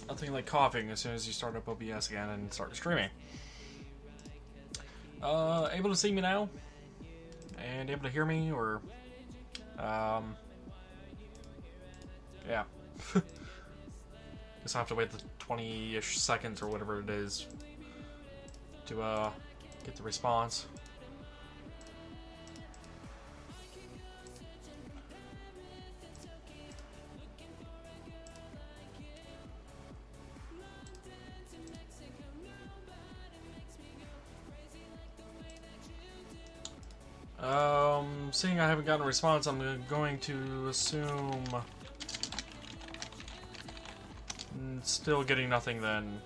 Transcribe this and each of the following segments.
Nothing like coughing as soon as you start up OBS again and start streaming. Able to see me now? And able to hear me, or... yeah. Just have to wait the 20-ish seconds or whatever it is to, get the response. Seeing I haven't gotten a response, I'm going to assume... still getting nothing then.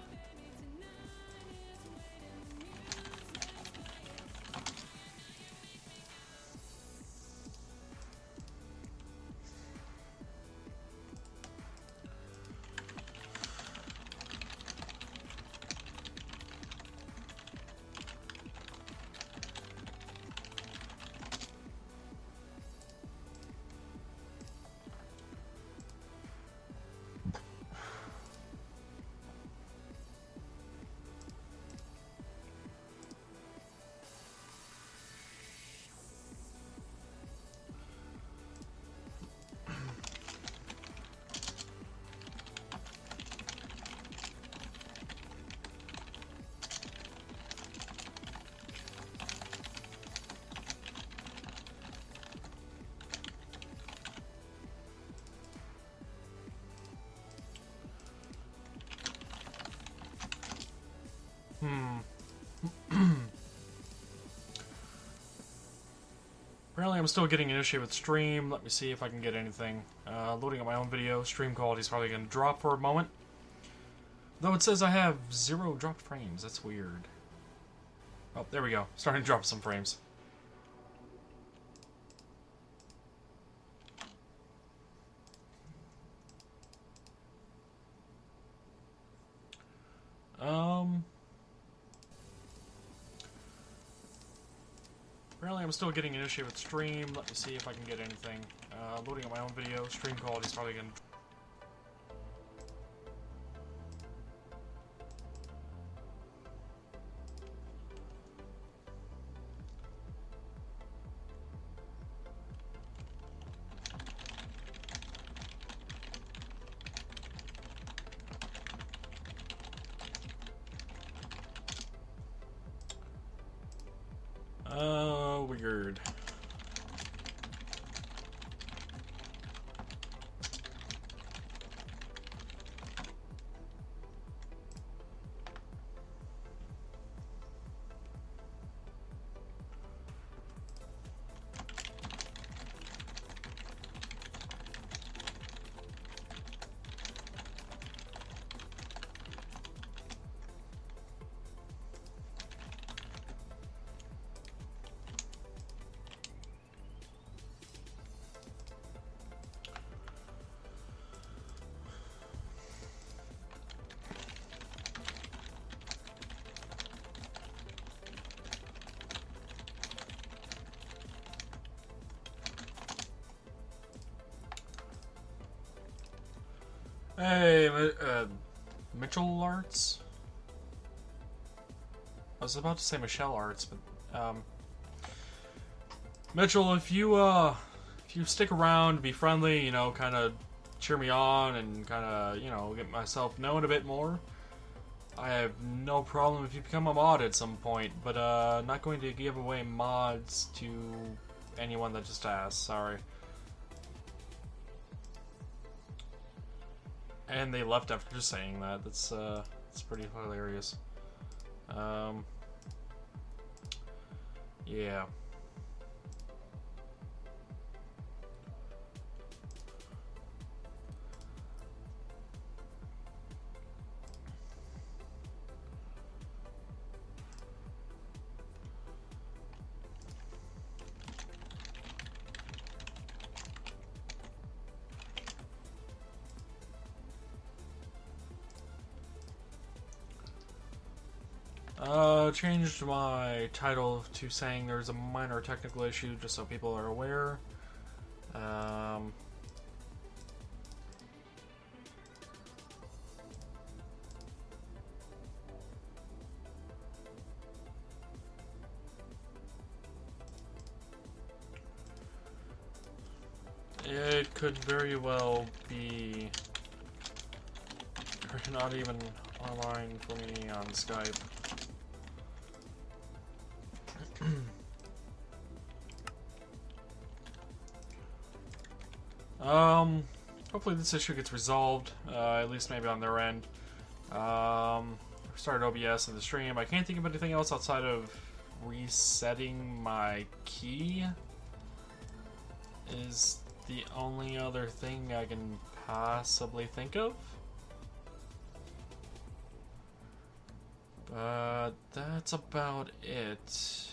Apparently I'm still getting an issue with stream. Let me see if I can get anything. Loading up my own video. Stream quality is probably going to drop for a moment. Though it says I have 0 dropped frames. That's weird. Oh, there we go. Starting to drop some frames. Apparently I'm still getting an issue with stream. Let me see if I can get anything. Loading up my own video. Stream quality is probably going to... weird. Hey, Mitchell Arts? I was about to say Michelle Arts, but, Mitchell, if you stick around, be friendly, you know, kind of cheer me on and kind of, you know, get myself known a bit more, I have no problem if you become a mod at some point, but, not going to give away mods to anyone that just asks, sorry. And they left after just saying that. That's pretty hilarious. Yeah. Changed my title to saying there's a minor technical issue, just so people are aware. could very well be not even online for me on Skype. Hopefully this issue gets resolved, at least maybe on their end. Started OBS in the stream. I can't think of anything else outside of resetting my key is the only other thing I can possibly think of. But that's about it.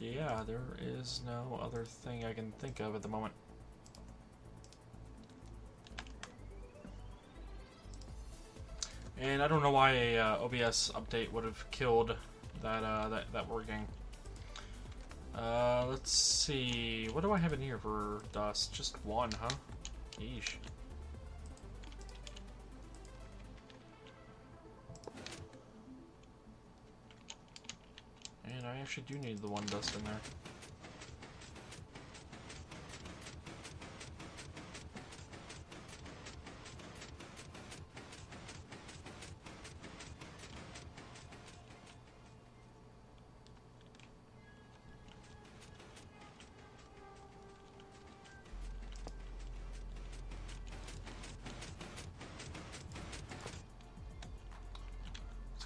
Yeah, there is no other thing I can think of at the moment. And I don't know why a OBS update would have killed that working. Let's see. What do I have in here for dust? Just one, huh? Yeesh. And I actually do need the one dust in there.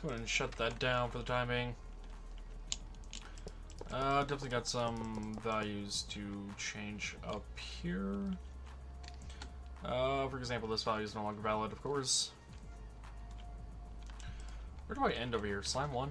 Go ahead and shut that down for the time being. Definitely got some values to change up here. For example, this value is no longer valid, of course. Where do I end over here? Slime 1?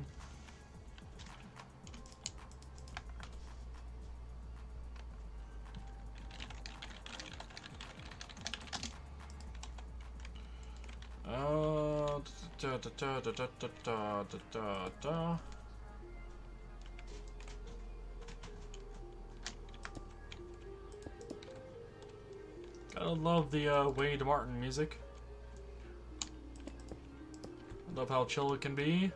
I love the Wade Martin music. I love how chill it can be.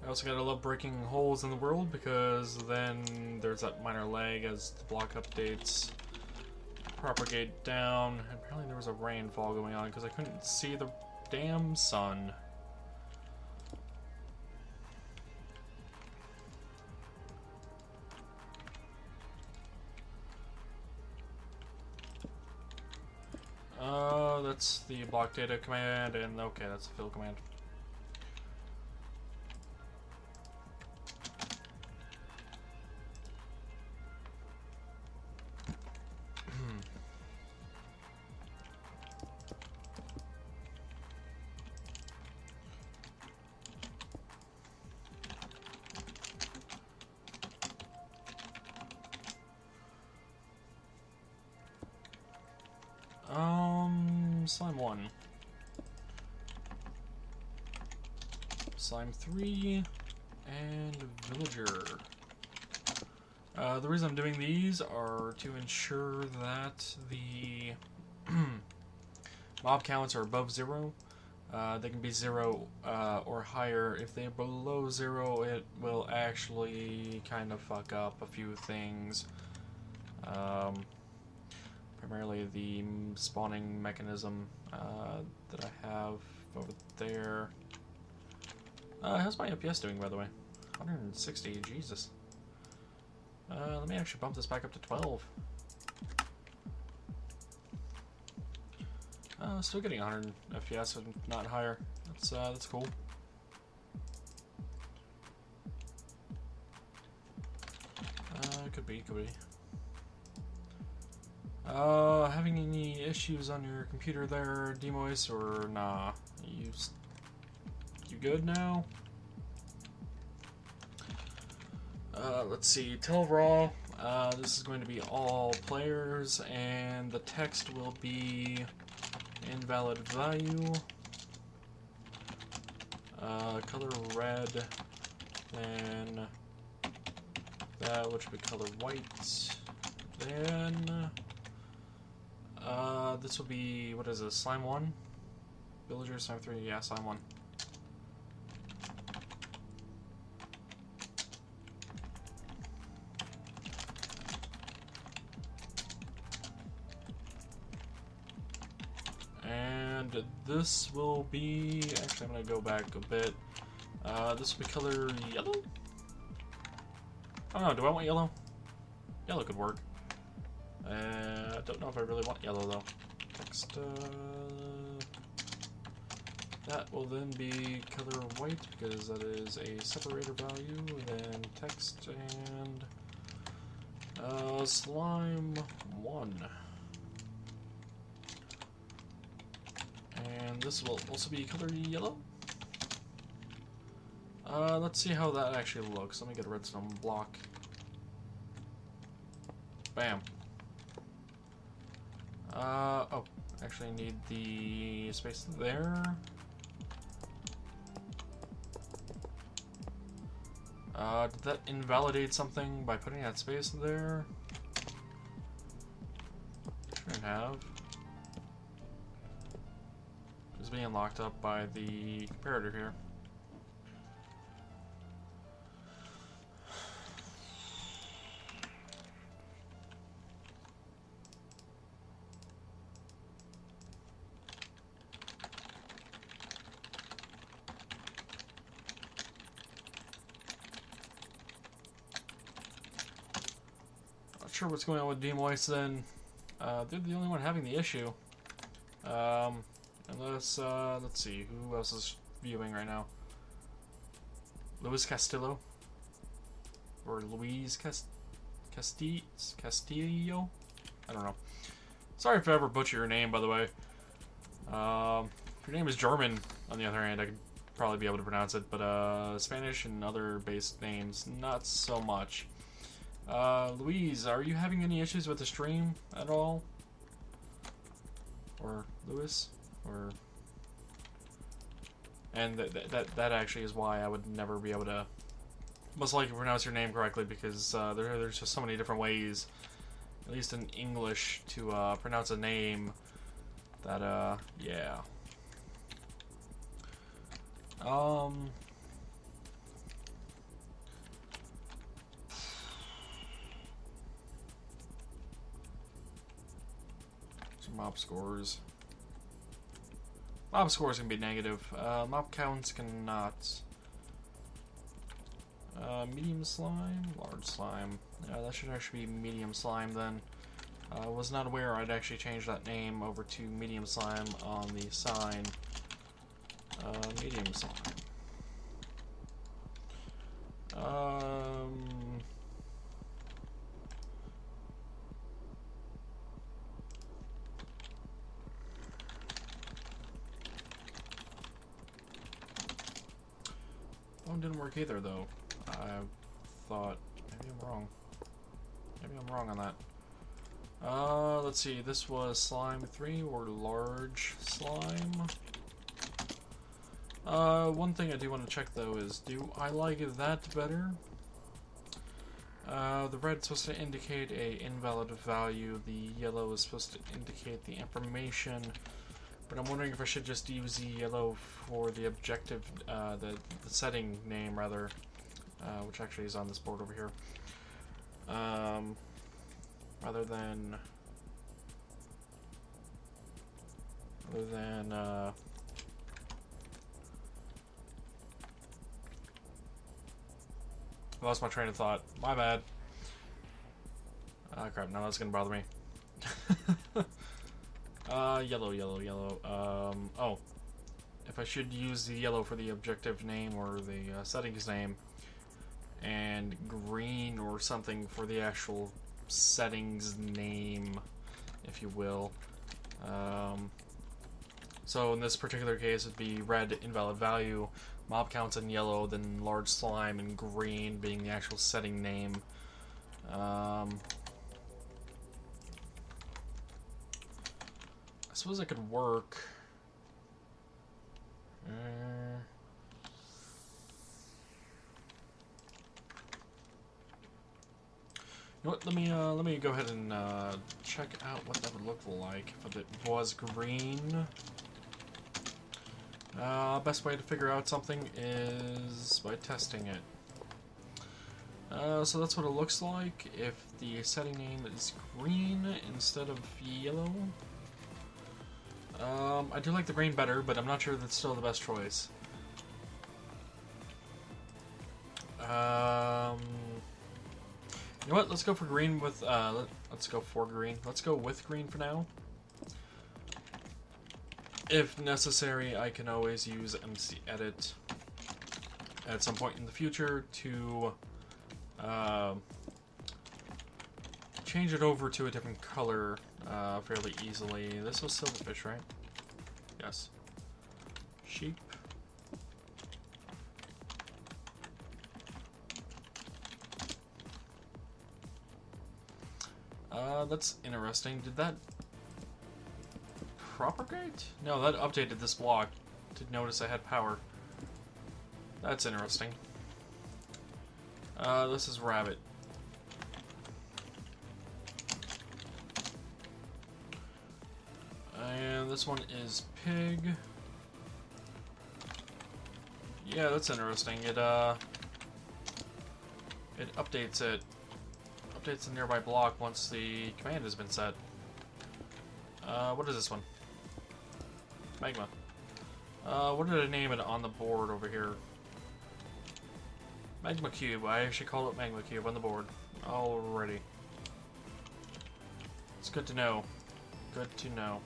I also gotta love breaking holes in the world, because then there's that minor lag as the block updates propagate down. Apparently there was a rainfall going on because I couldn't see the damn sun. That's the block data command, and okay, that's the fill command. Slime 1. Slime 3. And Villager. The reason I'm doing these are to ensure that the mob counts are above 0. They can be 0 or higher. If they're below 0, it will actually kind of fuck up a few things. Primarily the spawning mechanism that I have over there. How's my FPS doing, by the way? 160, Jesus. Let me actually bump this back up to 12. Still getting 100 FPS, and not higher. That's cool. Could be. Having any issues on your computer there, Demois, or nah? You good now? Let's see, tell raw. This is going to be all players, and the text will be invalid value. Color red, then that which will be color white. Then this will be, what is this, Slime 1? Villager, Slime 3, yeah, Slime 1. this will be... Actually, I'm going to go back a bit. This will be color yellow? I don't know, do I want yellow? Yellow could work. I don't know if I really want yellow, though. Text, that will then be color white, because that is a separator value, then text, and slime 1. And this will also be color yellow. Let's see how that actually looks. Let me get a redstone block. Bam. Oh, actually I need the space there. Did that invalidate something by putting that space there? Shouldn't have. It's being locked up by the comparator here. Sure what's going on with Demoist then. They're the only one having the issue. Unless, let's see, who else is viewing right now? Luis Castillo? Or Luis Castillo? I don't know. Sorry if I ever butcher your name, by the way. If your name is German, on the other hand, I could probably be able to pronounce it, but Spanish and other based names, not so much. Louise, are you having any issues with the stream at all? Or Lewis? Or... And that actually is why I would never be able to most likely pronounce your name correctly, because there's just so many different ways, at least in English, to pronounce a name that, yeah. Mob scores. Mob scores can be negative. Mob counts cannot. Medium slime, large slime. That should actually be medium slime then. I was not aware I'd actually changed that name over to medium slime on the sign. Medium slime. One didn't work either, though. I thought... Maybe I'm wrong. Maybe I'm wrong on that. Let's see. This was slime 3 or large slime. One thing I do want to check, though, is do I like that better? The red is supposed to indicate a invalid value. The yellow is supposed to indicate the information. But I'm wondering if I should just use the yellow for the objective, the setting name, rather, which actually is on this board over here, rather than, I lost my train of thought. My bad. Ah, crap, now that's gonna bother me. Yellow, yellow, yellow. Oh. If I should use the yellow for the objective name or the settings name, and green or something for the actual settings name, if you will. So in this particular case, it'd be red, invalid value, mob counts in yellow, then large slime, and green being the actual setting name. I suppose it could work. You know what? Let me go ahead and check out what that would look like if it was green. Best way to figure out something is by testing it. So that's what it looks like if the setting name is green instead of yellow. I do like the green better, but I'm not sure that's still the best choice. You know what? Let's go for green with, let's go for green. Let's go with green for now. If necessary, I can always use MC Edit at some point in the future to change it over to a different color fairly easily. This was silverfish, right? Yes. Sheep. That's interesting. Did that propagate? No, that updated this block to notice I had power. That's interesting. This is rabbit. And this one is pig. Yeah, that's interesting. It updates it. Updates the nearby block once the command has been set. What is this one? Magma. What did I name it on the board over here? Magma Cube. I actually call it Magma Cube on the board. Alrighty. It's good to know. Good to know.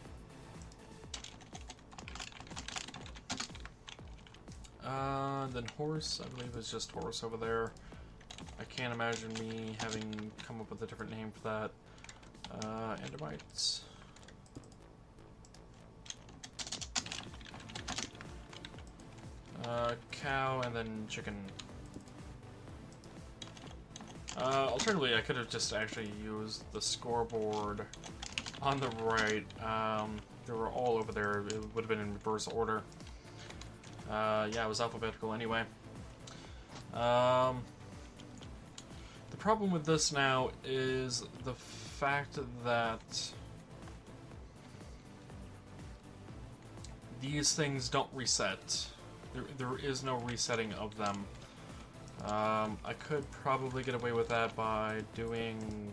Then horse. I believe it's just horse over there. I can't imagine me having come up with a different name for that. Endermites. Cow, and then chicken. Alternatively, I could have just actually used the scoreboard on the right. They were all over there. It would have been in reverse order. Yeah, it was alphabetical anyway. The problem with this now is the fact that these things don't reset. There is no resetting of them. I could probably get away with that by doing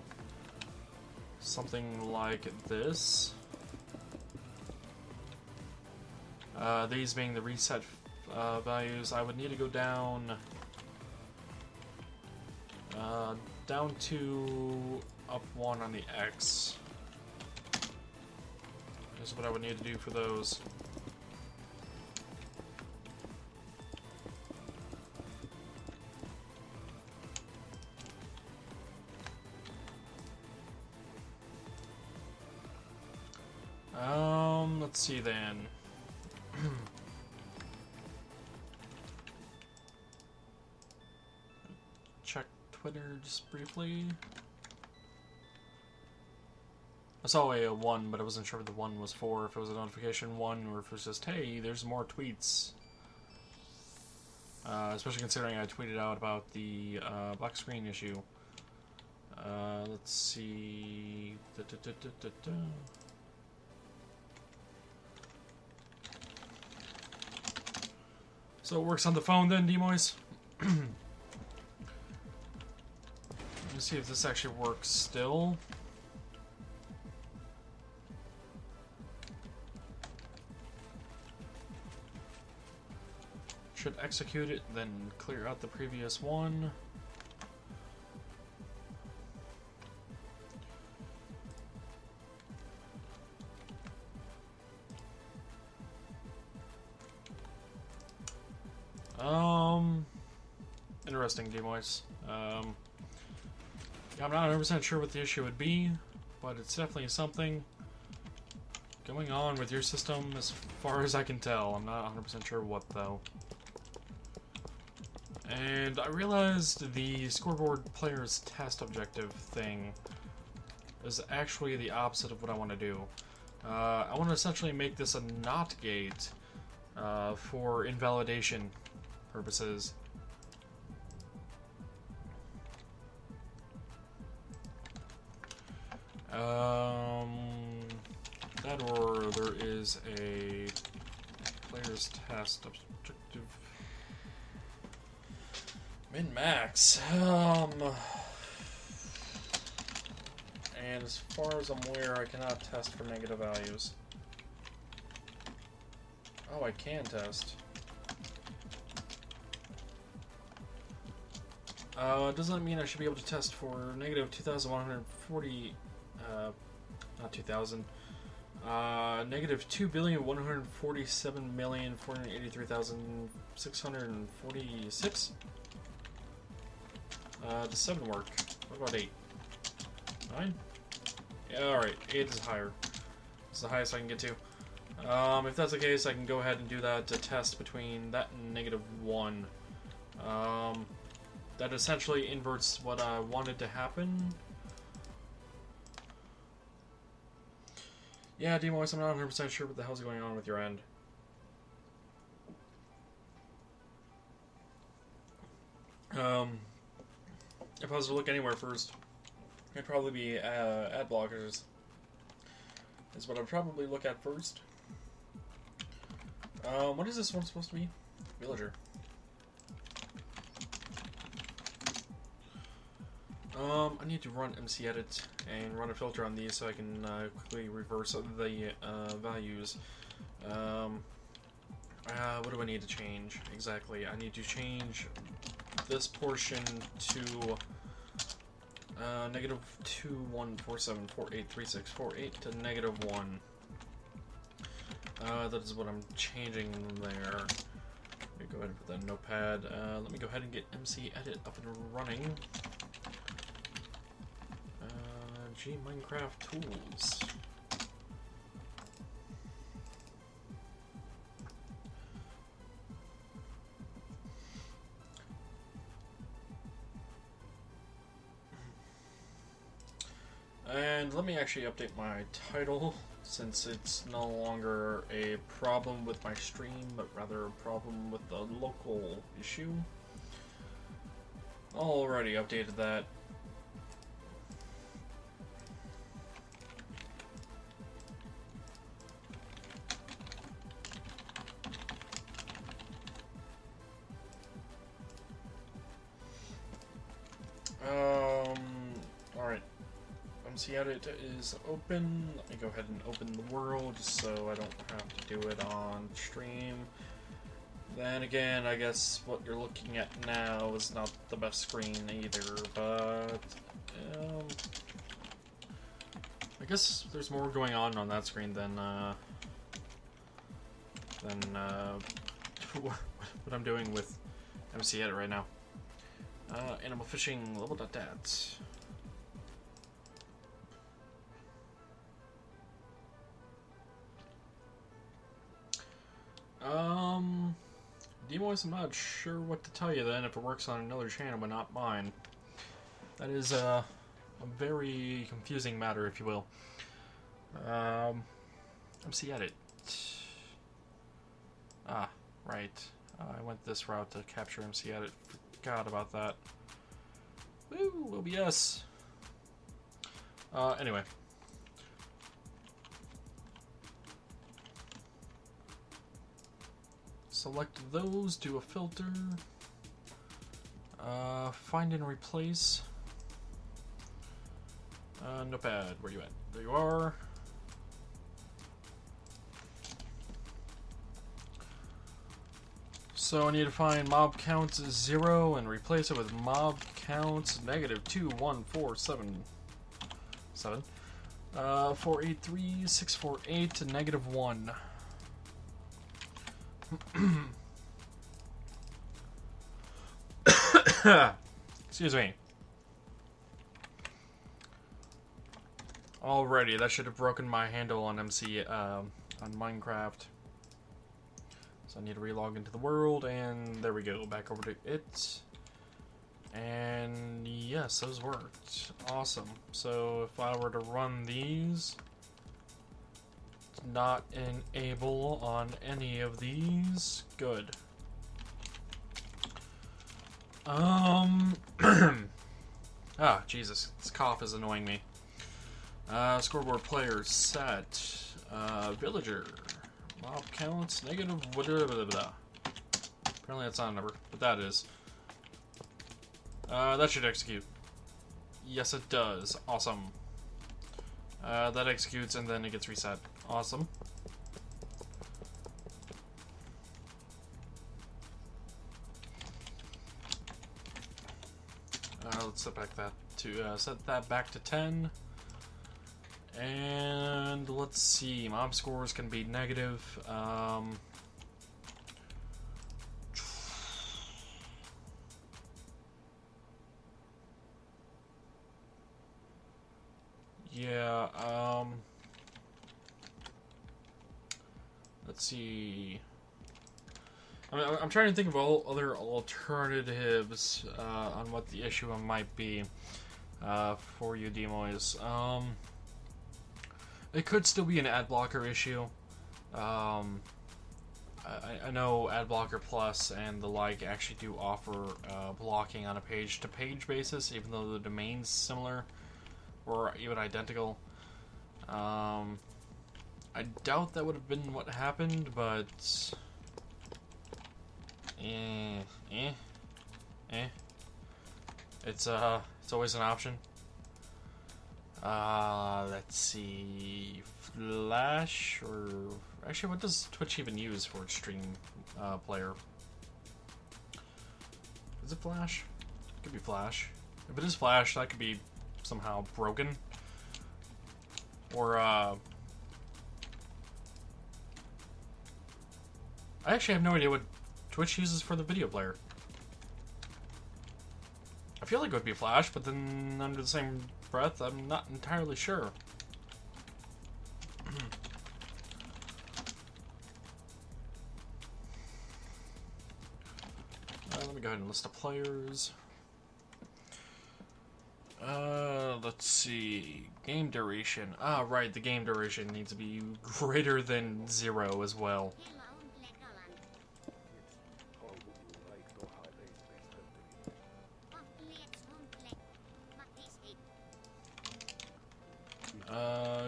something like this. These being the reset values, I would need to go down down to up 1 on the X. Is what I would need to do for those. Let's see then. Check Twitter just briefly. I saw a 1, but I wasn't sure if the 1 was for, if it was a notification 1, or if it was just, hey, there's more tweets. Especially considering I tweeted out about the black screen issue. Let's see. So it works on the phone then, Demois? Let me see if this actually works still. Should execute it, then clear out the previous one. Interesting, Demois. Yeah, I'm not 100% sure what the issue would be, but it's definitely something going on with your system as far as I can tell. I'm not 100% sure what, though. And I realized the scoreboard player's test objective thing is actually the opposite of what I want to do. I want to essentially make this a NOT gate for invalidation purposes. That or there is a player's test objective. Min-max. And as far as I'm aware, I cannot test for negative values. Oh, I can test. Doesn't that mean I should be able to test for negative 2,140, not 2,000, negative 2,147,483,646? Does 7 work? What about 8? 9? Yeah, alright, 8 is higher. It's the highest I can get to. If that's the case, I can go ahead and do that to test between that and negative 1. That essentially inverts what I wanted to happen. Yeah, Demois, I'm not 100% sure what the hell's going on with your end. If I was to look anywhere first, it'd probably be ad blockers. Is what I'd probably look at first. What is this one supposed to be? Villager. I need to run MC Edit and run a filter on these so I can quickly reverse the values. What do I need to change exactly? I need to change this portion to negative 2147483648 to negative 1. That is what I'm changing there. Let me go ahead and put that in Notepad. Let me go ahead and get MC Edit up and running. G Minecraft Tools. And let me actually update my title, since it's no longer a problem with my stream, but rather a problem with the local issue. Already updated that. Alright. MC Edit is open. Let me go ahead and open the world so I don't have to do it on stream. Then again, I guess what you're looking at now is not the best screen either, but I guess there's more going on that screen than what I'm doing with MC Edit right now. Animal fishing level.dat. Demois, I'm not sure what to tell you then if it works on another channel but not mine. That is a very confusing matter, if you will. MC Edit. Ah, right. I went this route to capture MC Edit. Forgot about that. Woo, OBS. Anyway. Select those, do a filter. Find and replace. Notepad, where you at? There you are. So I need to find mob count 0 and replace it with mob count negative 21477. 483648 to negative 1. Excuse me. Alrighty, that should have broken my handle on MC on Minecraft. So I need to relog into the world, and there we go. Back over to it. And yes, those worked. Awesome. So if I were to run these, not enable on any of these. Good. Ah, Jesus. This cough is annoying me. Scoreboard players set. Villager. Mob counts. Negative. Blah, blah, blah, blah. Apparently that's not a number, but that is. That should execute. Yes, it does. Awesome. That executes and then it gets reset. Awesome. Let's set that back to 10. And let's see, mob scores can be negative. Yeah, let's see. I'm trying to think of all other alternatives on what the issue might be for you, Demoys. It could still be an ad blocker issue. I know AdBlocker Plus and the like actually do offer blocking on a page-to-page basis, even though the domain's similar or even identical. I doubt that would have been what happened, but it's always an option. Let's see, Flash, or actually, what does Twitch even use for its stream player? Is it Flash? It could be Flash. If it is Flash, that could be somehow broken. Or, I actually have no idea what Twitch uses for the video player. I feel like it would be Flash, but then under the same breath, I'm not entirely sure. Let me go ahead and list the players. Let's see. Game duration. Ah, right, the game duration needs to be greater than 0 as well.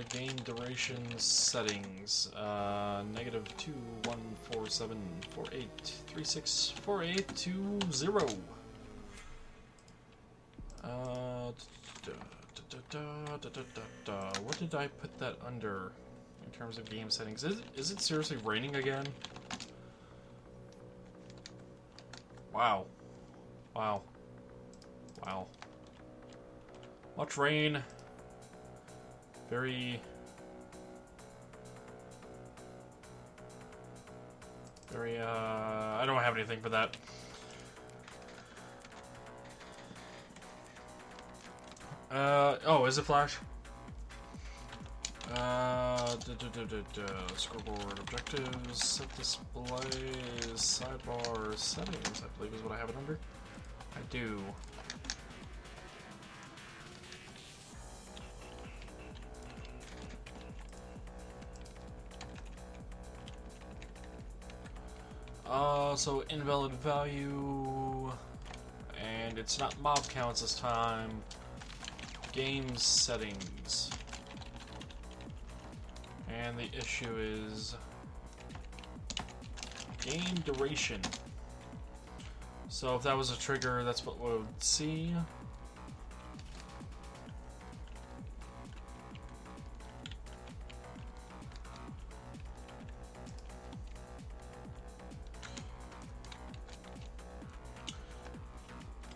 Game duration settings. -214748364820. What did I put that under in terms of game settings? Is it seriously raining again? Wow. Wow. Wow. Much rain. Very, I don't have anything for that. Oh, is it Flash? Scoreboard objectives, set displays, sidebar settings, I believe is what I have it under. I do. So invalid value, and it's not mob counts this time. Game settings. And the issue is game duration. So if that was a trigger, that's what we would see.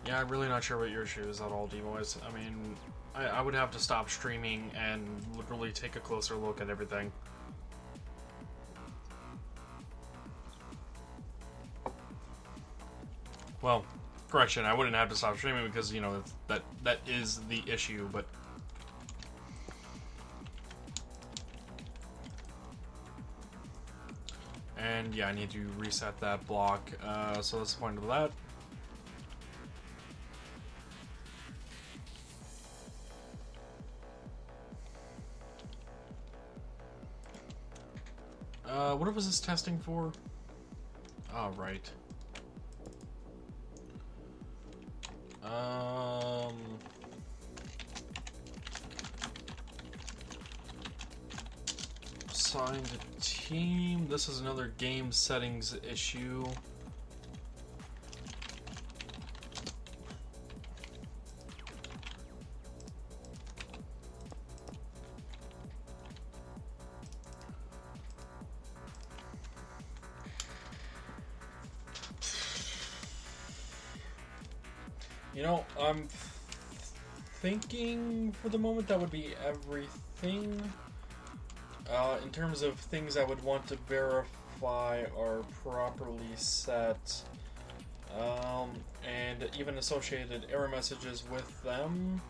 Yeah, I'm really not sure what your issue is at all, D-Boys. I mean, I would have to stop streaming and literally take a closer look at everything. Well, correction, I wouldn't have to stop streaming because, you know, that is the issue, but... And yeah, I need to reset that block, so that's the point of that. What was this testing for? Oh, right. Assign to team. This is another game settings issue. You know, I'm thinking for the moment that would be everything. In terms of things I would want to verify are properly set, and even associated error messages with them.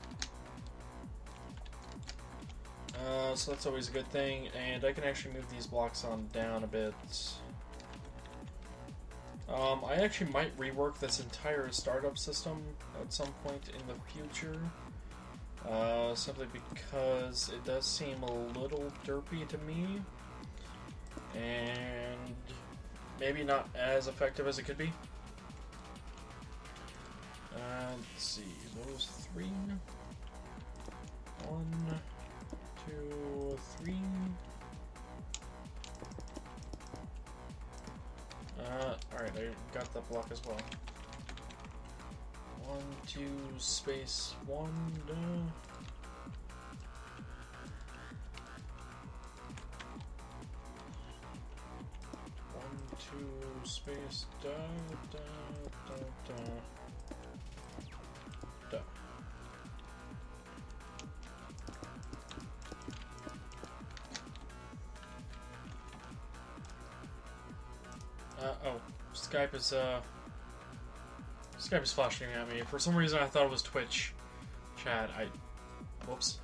So that's always a good thing, and I can actually move these blocks on down a bit. I actually might rework this entire startup system at some point in the future, simply because it does seem a little derpy to me, and maybe not as effective as it could be. Let's see, those three. 1, 2, 3. Alright, I got that block as well. 1, 2, space 1, 2, space da. Oh, Skype is flashing at me. For some reason I thought it was Twitch chat. Whoops.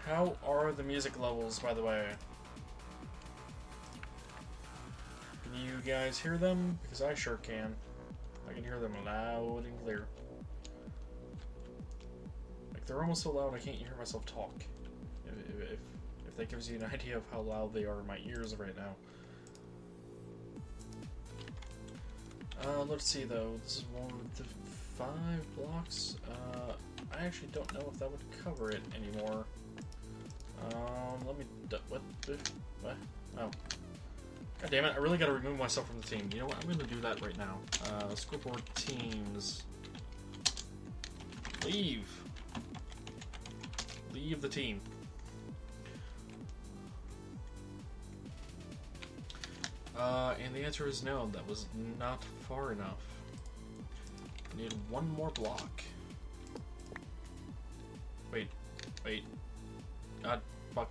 How are the music levels, by the way? Can you guys hear them? Because I sure can. I can hear them loud and clear. Like, they're almost so loud I can't hear myself talk. If that gives you an idea of how loud they are in my ears right now. Let's see though. This is 1 to 5 blocks. I actually don't know if that would cover it anymore. Let me. What? Oh. God damn it! I really got to remove myself from the team. You know what? I'm going to do that right now. Scoreboard teams. Leave. Leave the team. And the answer is no, that was not far enough. I need one more block. Wait. God, fuck.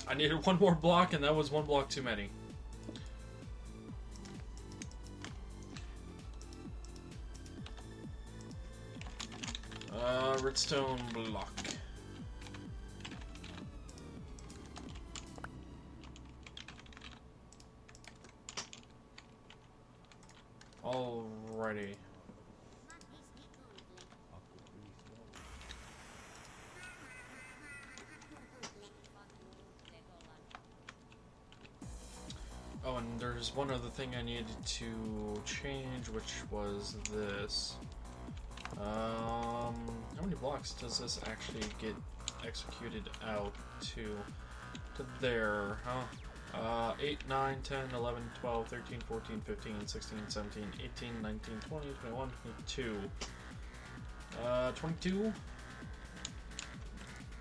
I needed one more block, and that was one block too many. Redstone block. Alrighty. Oh, and there's one other thing I needed to change, which was this. How many blocks does this actually get executed out to there, huh? 8, 9, 10, 11, 12, 13, 14, 15, 16, 17, 18, 19, 20, 21, 22. 22?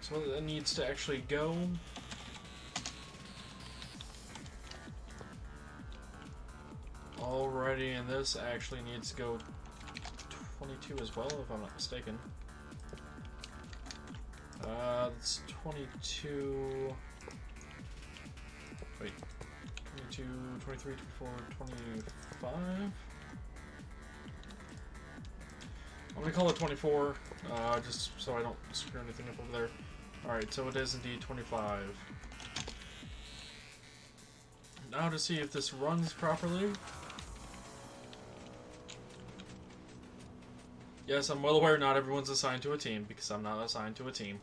So that needs to actually go. Alrighty, and this actually needs to go 22 as well, if I'm not mistaken. That's 22... Wait, 22, 23, 24, 25? I'm gonna call it 24, just so I don't screw anything up over there. Alright, so it is indeed 25. Now to see if this runs properly. Yes, I'm well aware not everyone's assigned to a team, because I'm not assigned to a team.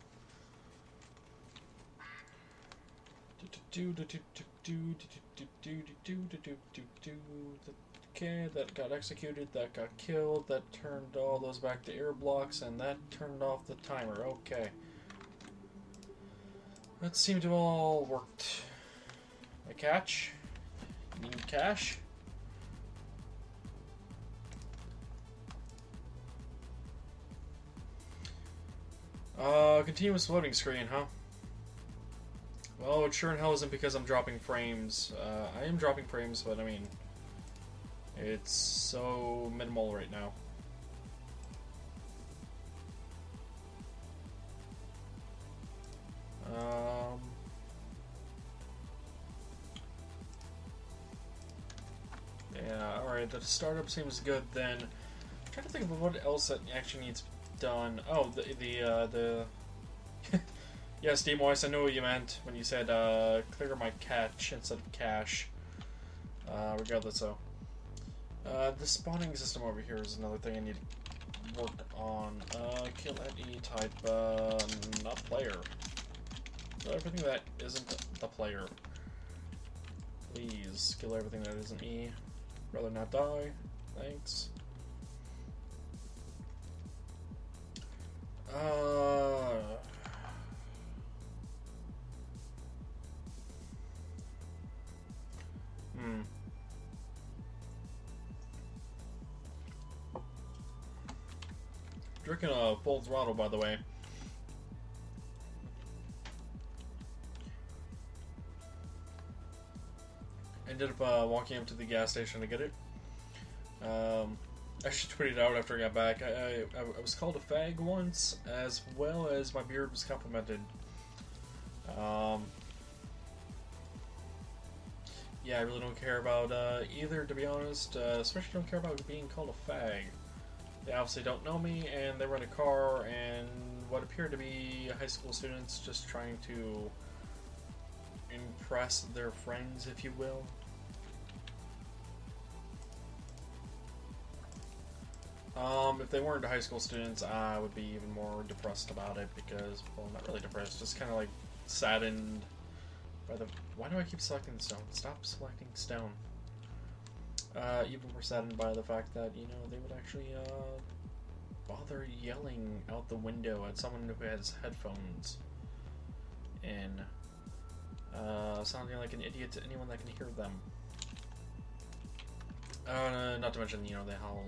Okay, that got executed, that got killed, that turned all those back to air blocks, and that turned off the timer. Okay. That seemed to have all worked. A catch? Need cash? Continuous loading screen, huh? Well, it sure in hell isn't because I'm dropping frames. I am dropping frames, but I mean, it's so minimal right now. Yeah, alright, the startup seems good then. I'm trying to think of what else that actually needs done. Oh, the yes, Demoist, I know what you meant when you said clear my cache instead of cache. Regardless, though. The spawning system over here is another thing I need to work on. Kill at E-type, not player. Everything that isn't the player. Please, kill everything that isn't me. Rather not die. Thanks. Drinking a full throttle, by the way. Ended up walking up to the gas station to get it. I should tweet it out after I got back. I was called a fag once, as well as my beard was complimented. Yeah, I really don't care about either, to be honest. Especially don't care about being called a fag. They obviously don't know me, and they run a car, and what appear to be high school students just trying to impress their friends, if you will. If they weren't high school students, I would be even more depressed about it because, well, not really depressed, just kind of like saddened by the. Why do I keep selecting stone? Stop selecting stone. Even more saddened by the fact that, you know, they would actually bother yelling out the window at someone who has headphones and sounding like an idiot to anyone that can hear them. Not to mention, you know, the whole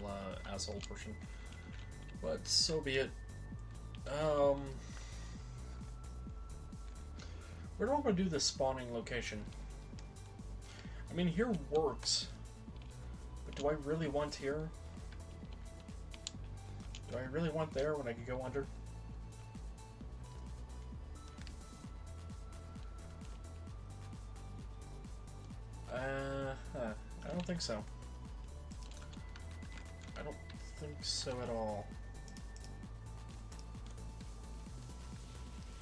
asshole person. But so be it. Where do I want to do this spawning location? I mean, here works. But do I really want here? Do I really want there when I could go under? I don't think so. I don't think so at all.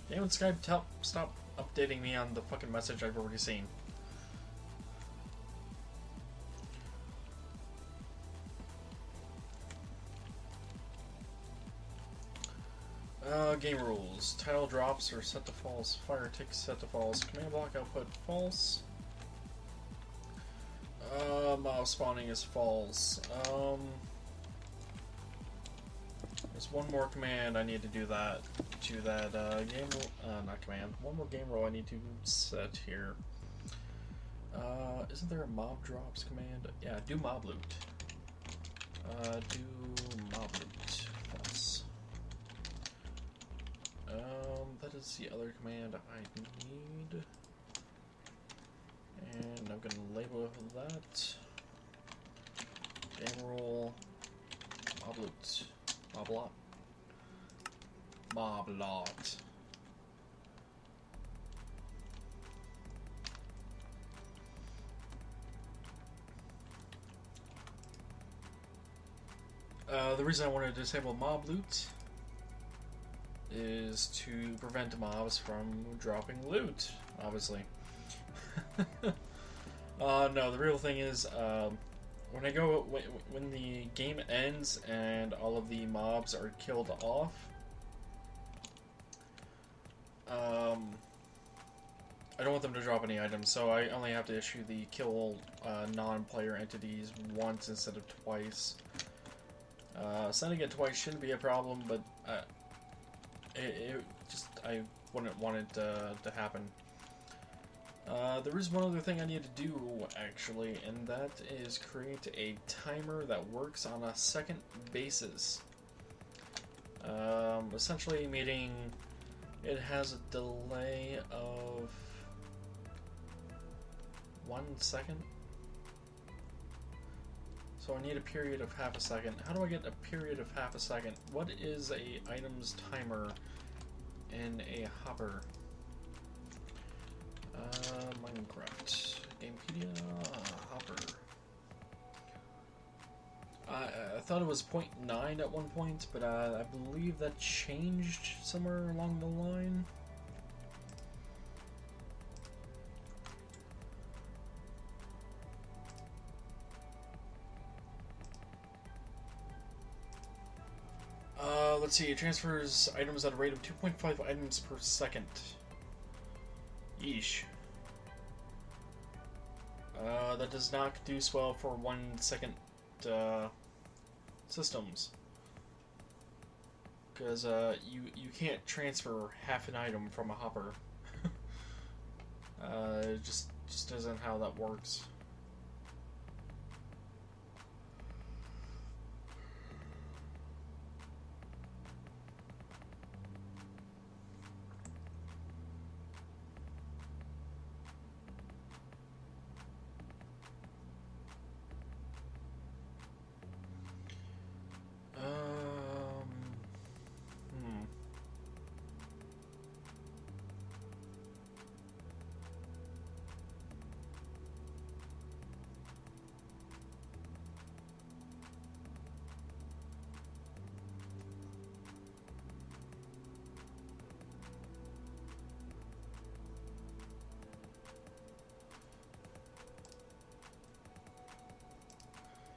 Damn it, Skype, stop updating me on the fucking message I've already seen. Game rules. Tile drops are set to false. Fire ticks set to false. Command block output false. Mob spawning is false. There's one more command I need to do that to that game rule. Not command. One more game rule I need to set here. Isn't there a mob drops command? Yeah, do mob loot. Do mob loot. False. That is the other command I need. And I'm gonna label that. Game rule. Mob loot. Mob lot. Mob lot. The reason I want to disable mob loot is to prevent mobs from dropping loot, obviously. No, the real thing is, when the game ends and all of the mobs are killed off, I don't want them to drop any items, so I only have to issue the kill non-player entities once instead of twice. Sending it twice shouldn't be a problem, but I wouldn't want it to happen. There is one other thing I need to do, actually, and that is create a timer that works on a second basis. Essentially meaning it has a delay of 1 second? So I need a period of half a second. How do I get a period of half a second? What is a items timer in a hopper? Minecraft. Gamepedia. Hopper. I thought it was 0.9 at one point, but I believe that changed somewhere along the line. Let's see, it transfers items at a rate of 2.5 items per second. Yeesh. That does not produce well for 1 second systems. Because you can't transfer half an item from a hopper. It just isn't how that works.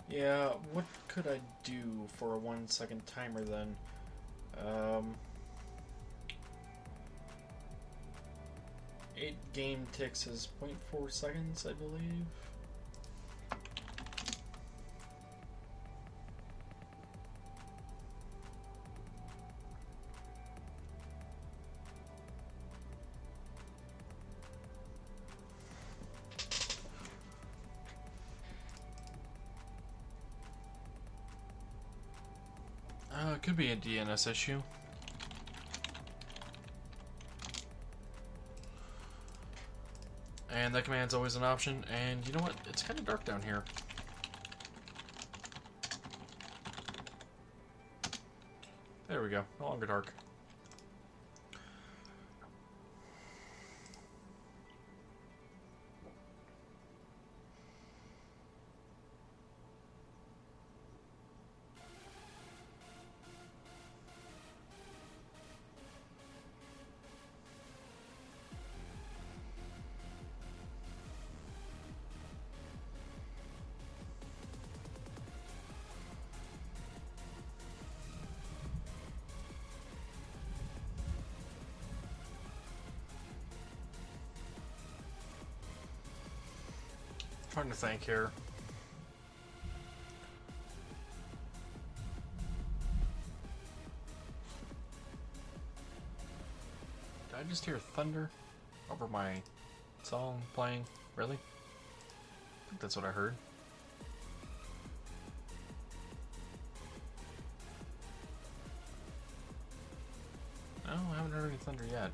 Yeah, what could I do for a 1 second timer then? 8 game ticks is 0.4 seconds, I believe. It could be a DNS issue. And that command's always an option. And you know what? It's kind of dark down here. There we go. No longer dark. Trying to think here. Did I just hear thunder over my song playing? Really? I think that's what I heard. No, I haven't heard any thunder yet.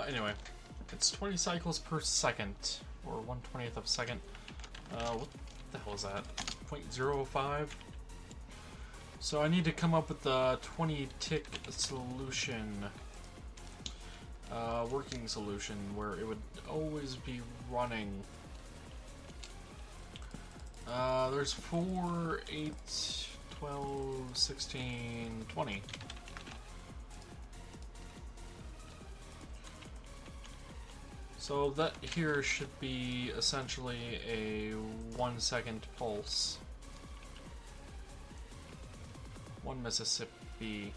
Anyway, it's 20 cycles per second, or 1/20th of a second. What the hell is that? 0.05? So I need to come up with a 20 tick solution, working solution, where it would always be running. There's 4, 8, 12, 16, 20. So that here should be essentially a 1 second pulse. 1 Mississippi.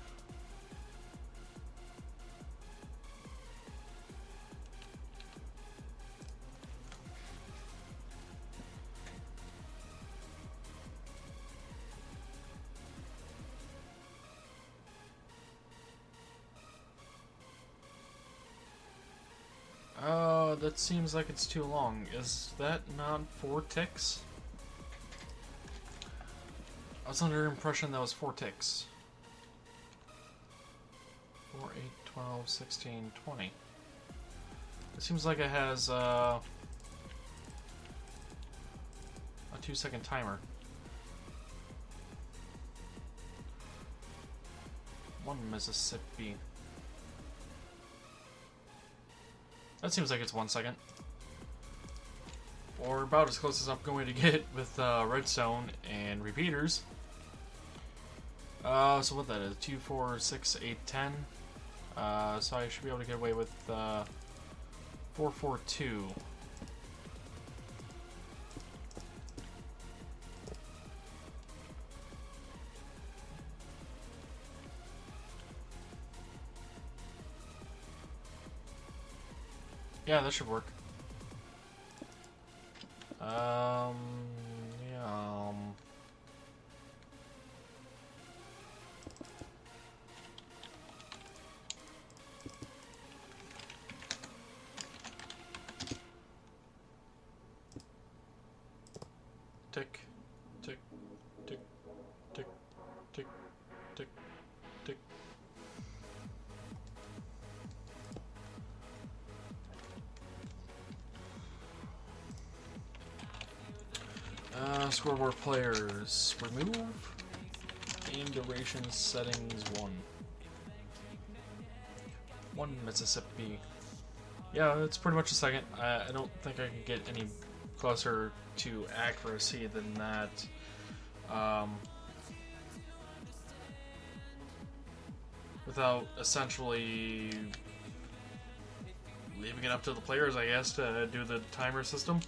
That seems like it's too long. Is that not 4 ticks? I was under the impression that was 4 ticks. 4, 8, 12, 16, 20. It seems like it has a 2-second timer. 1 Mississippi. That seems like it's 1 second. Or about as close as I'm going to get with redstone and repeaters. So what that is, 2, 4, 6, 8, 10. So I should be able to get away with 4, 4, 2. Yeah, that should work. Yeah. Tick, tick, tick, tick, tick, tick, tick. Scoreboard players. Remove. Game duration settings 1. 1 Mississippi. Yeah, it's pretty much a second. I don't think I can get any closer to accuracy than that. Without essentially leaving it up to the players, I guess, to do the timer system.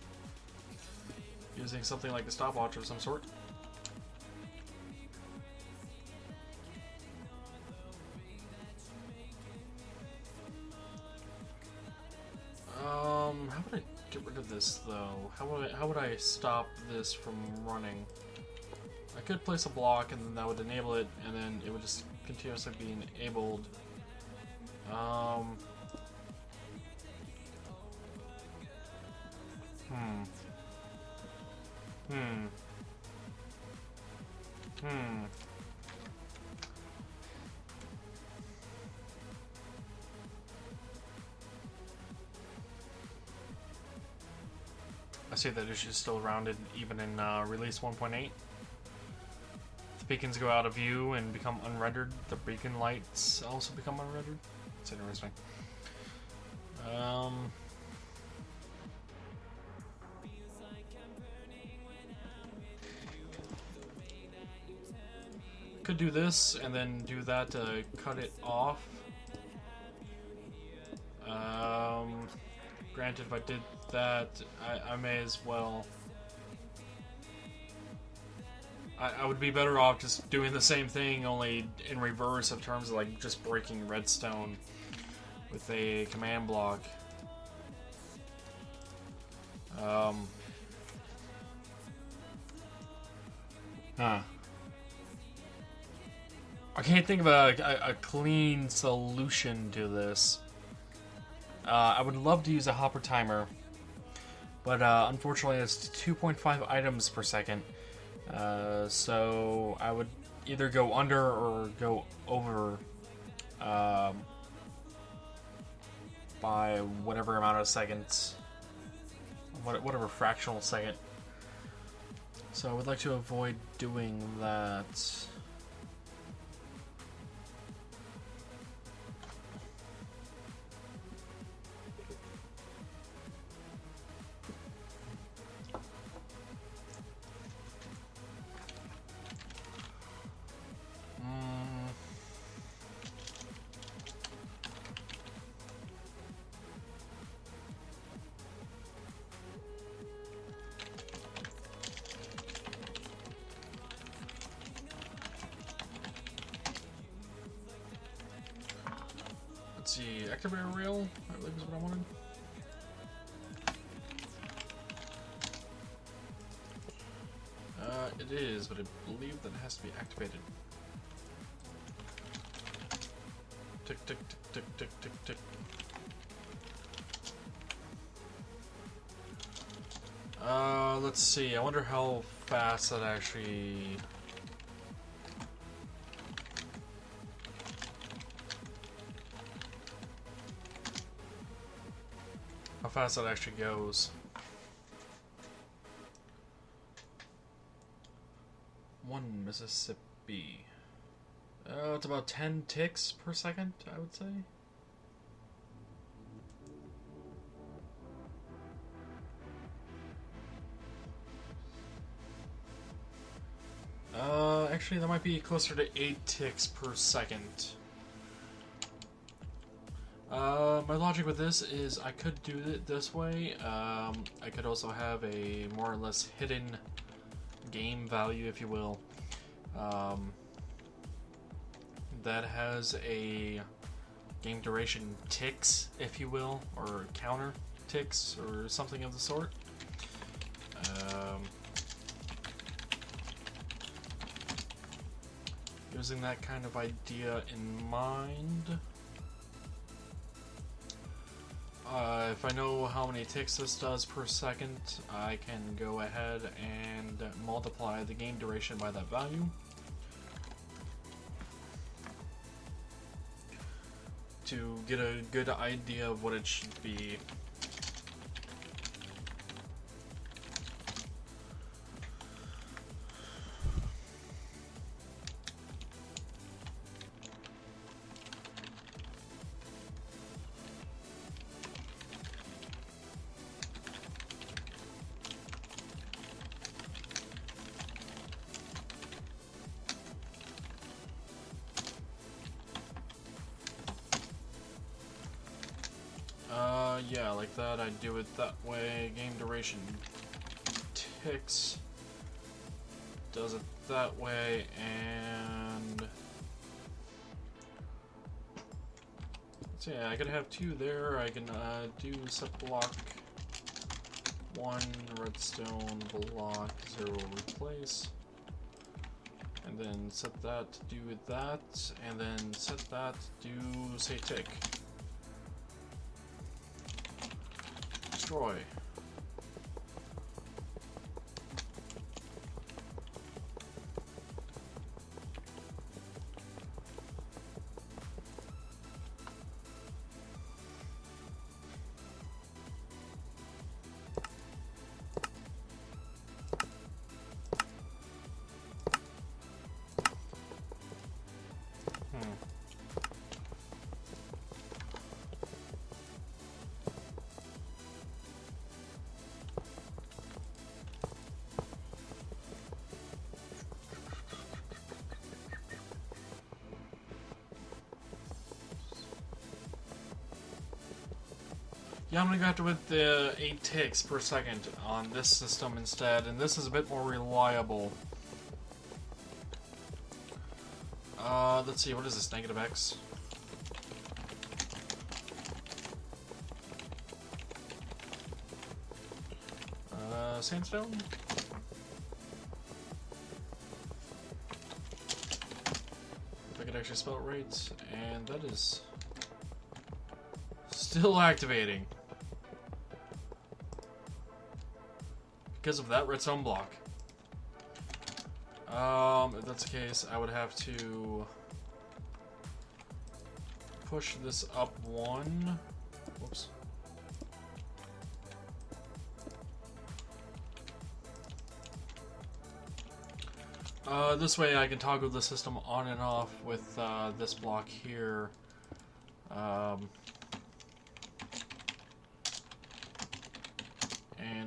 Using something like a stopwatch of some sort. How would I get rid of this though? How would I stop this from running? I could place a block and then that would enable it, and then it would just continuously be enabled. I see that issue is still around even in release 1.8. The beacons go out of view and become unrendered. The beacon lights also become unrendered. It's interesting. Could do this and then do that to cut it off. Granted, if I did that, I may as well. I would be better off just doing the same thing, only in reverse, in terms of like just breaking redstone with a command block. I can't think of a clean solution to this. I would love to use a hopper timer, but unfortunately it's 2.5 items per second. So I would either go under or go over by whatever amount of seconds, whatever fractional second. So I would like to avoid doing that. Let's see, activator rail, I believe is what I wanted. It is, but I believe that it has to be activated. Tick, tick, tick, tick, tick, tick, tick. Let's see, I wonder how fast that actually... how fast that actually goes. 1 Mississippi. It's about 10 ticks per second, I would say. Actually, that might be closer to 8 ticks per second. My logic with this is I could do it this way. I could also have a more or less hidden game value, if you will, that has a game duration ticks, if you will, or counter ticks, or something of the sort. Using that kind of idea in mind. If I know how many ticks this does per second, I can go ahead and multiply the game duration by that value. To get a good idea of what it should be. Yeah, like that. I do it that way. Game duration ticks. Does it that way, and so yeah, I could have 2 there. I can do set block 1 redstone block 0 replace, and then set that to do that, and then set that to do say tick. Destroy. Yeah, I'm gonna go after with the 8 ticks per second on this system instead, and this is a bit more reliable. Let's see, what is this, negative X? Sandstone? If I could actually spell it right, and that is still activating. Because of that redstone block. If that's the case, I would have to push this up 1. Whoops. This way I can toggle the system on and off with this block here. And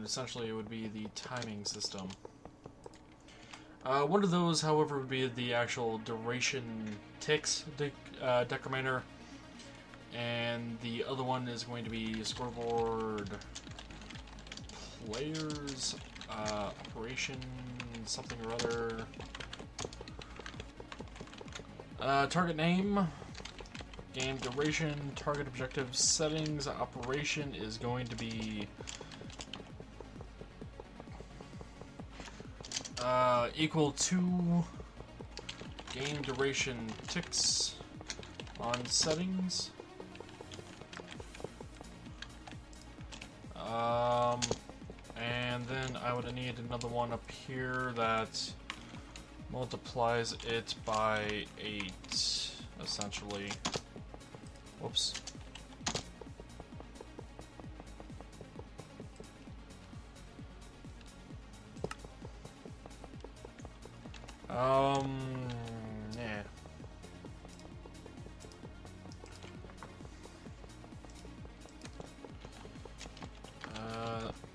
essentially it would be the timing system. One of those, however, would be the actual duration ticks decrementer, and the other one is going to be scoreboard players operation something or other. Target name, game duration, target objective settings, operation is going to be equal to game duration ticks on settings. And then I would need another one up here that multiplies it by 8, essentially. Whoops.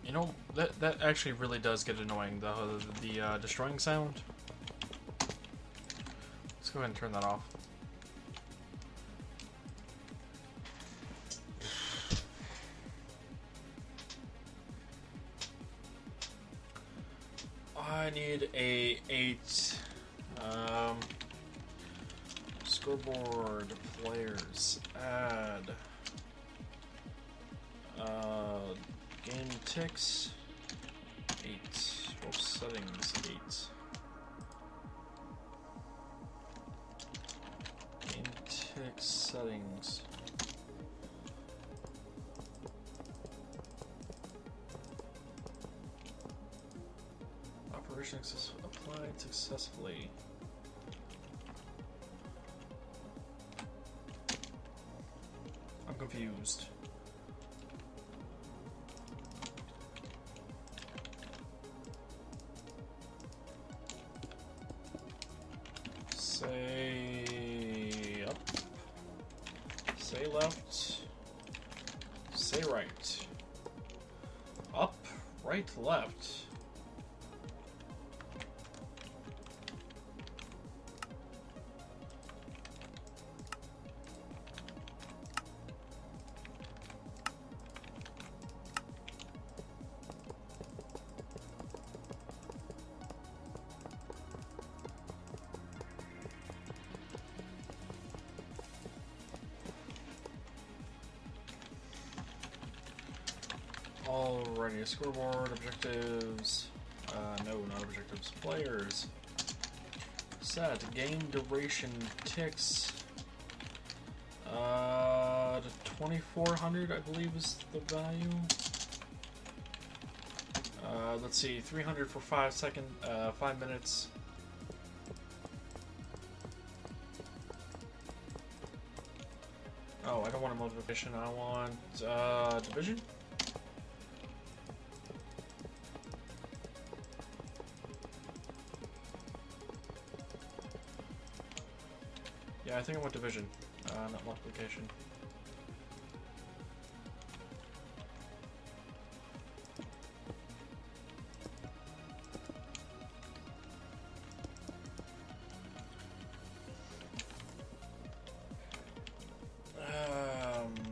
You know, that actually really does get annoying, the destroying sound. Let's go ahead and turn that off. I need a 8 scoreboard players add game ticks 8 settings 8 game ticks settings. Operation applied successfully. I'm confused. Say up. Say left. Say right. Up, right, left. Alrighty, scoreboard, objectives, no, not objectives, players, set, game duration ticks, to 2400 I believe is the value, let's see, 300 for 5 minutes, oh, I don't want a motivation, I want, division? Yeah, I think I want division, not multiplication.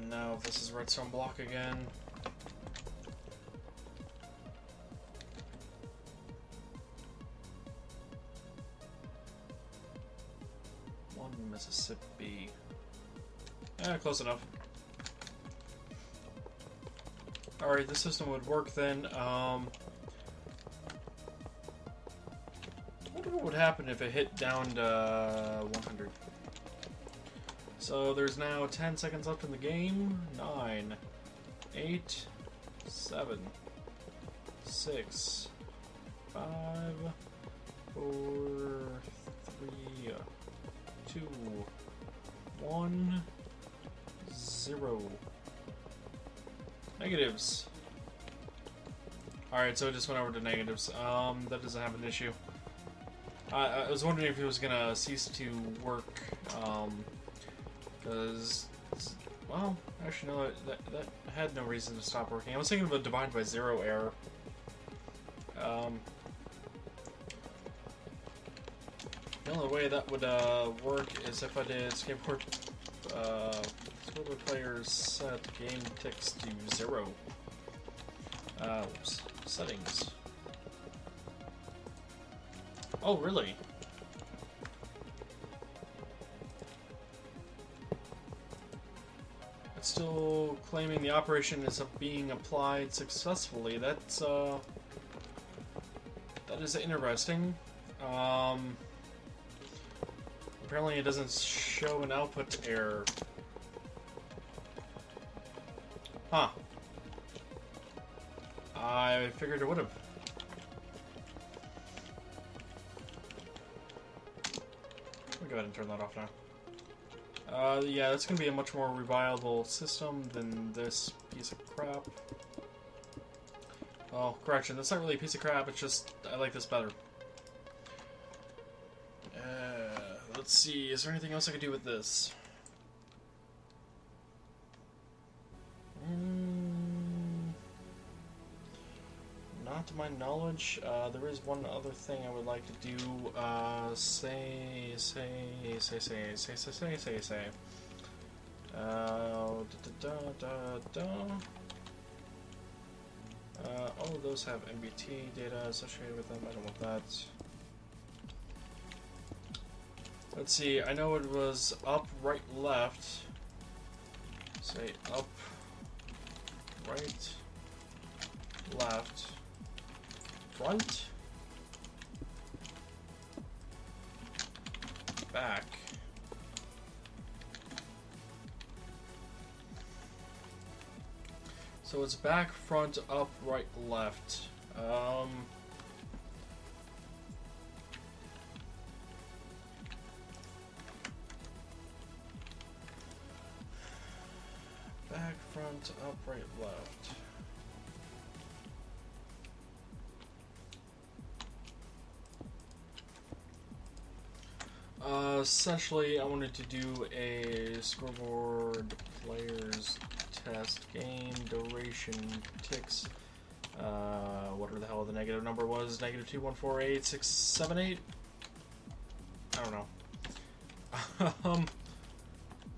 Now this is redstone block again. Mississippi. Close enough. Alright, the system would work then. I wonder what would happen if it hit down to 100. So there's now 10 seconds left in the game. 9, 8, 7, 6, 5, 4, 3, 2, 1, 0. Negatives. Alright, so it just went over to negatives. That doesn't have an issue. I was wondering if it was gonna cease to work, because, well, actually no, that had no reason to stop working. I was thinking of a divide by 0 error. The only way that would work is if I did scoreboard players set game ticks to 0. Oops. Settings. Oh, really? It's still claiming the operation is being applied successfully. That's that is interesting. Apparently it doesn't show an output error. Huh. I figured it would have. Let me go ahead and turn that off now. Yeah, that's going to be a much more reliable system than this piece of crap. Well, correction, that's not really a piece of crap, it's just, I like this better. Let's see, is there anything else I could do with this? Not to my knowledge. There is one other thing I would like to do. Say. All of those have MBT data associated with them. I don't want that. Let's see. I know it was up, right, left. Say up, right, left, front, back. So it's back, front, up, right, left. Back, front, up, right, left. Essentially, I wanted to do a scoreboard players test game duration ticks. Whatever the hell the negative number was, negative 2148678. I don't know.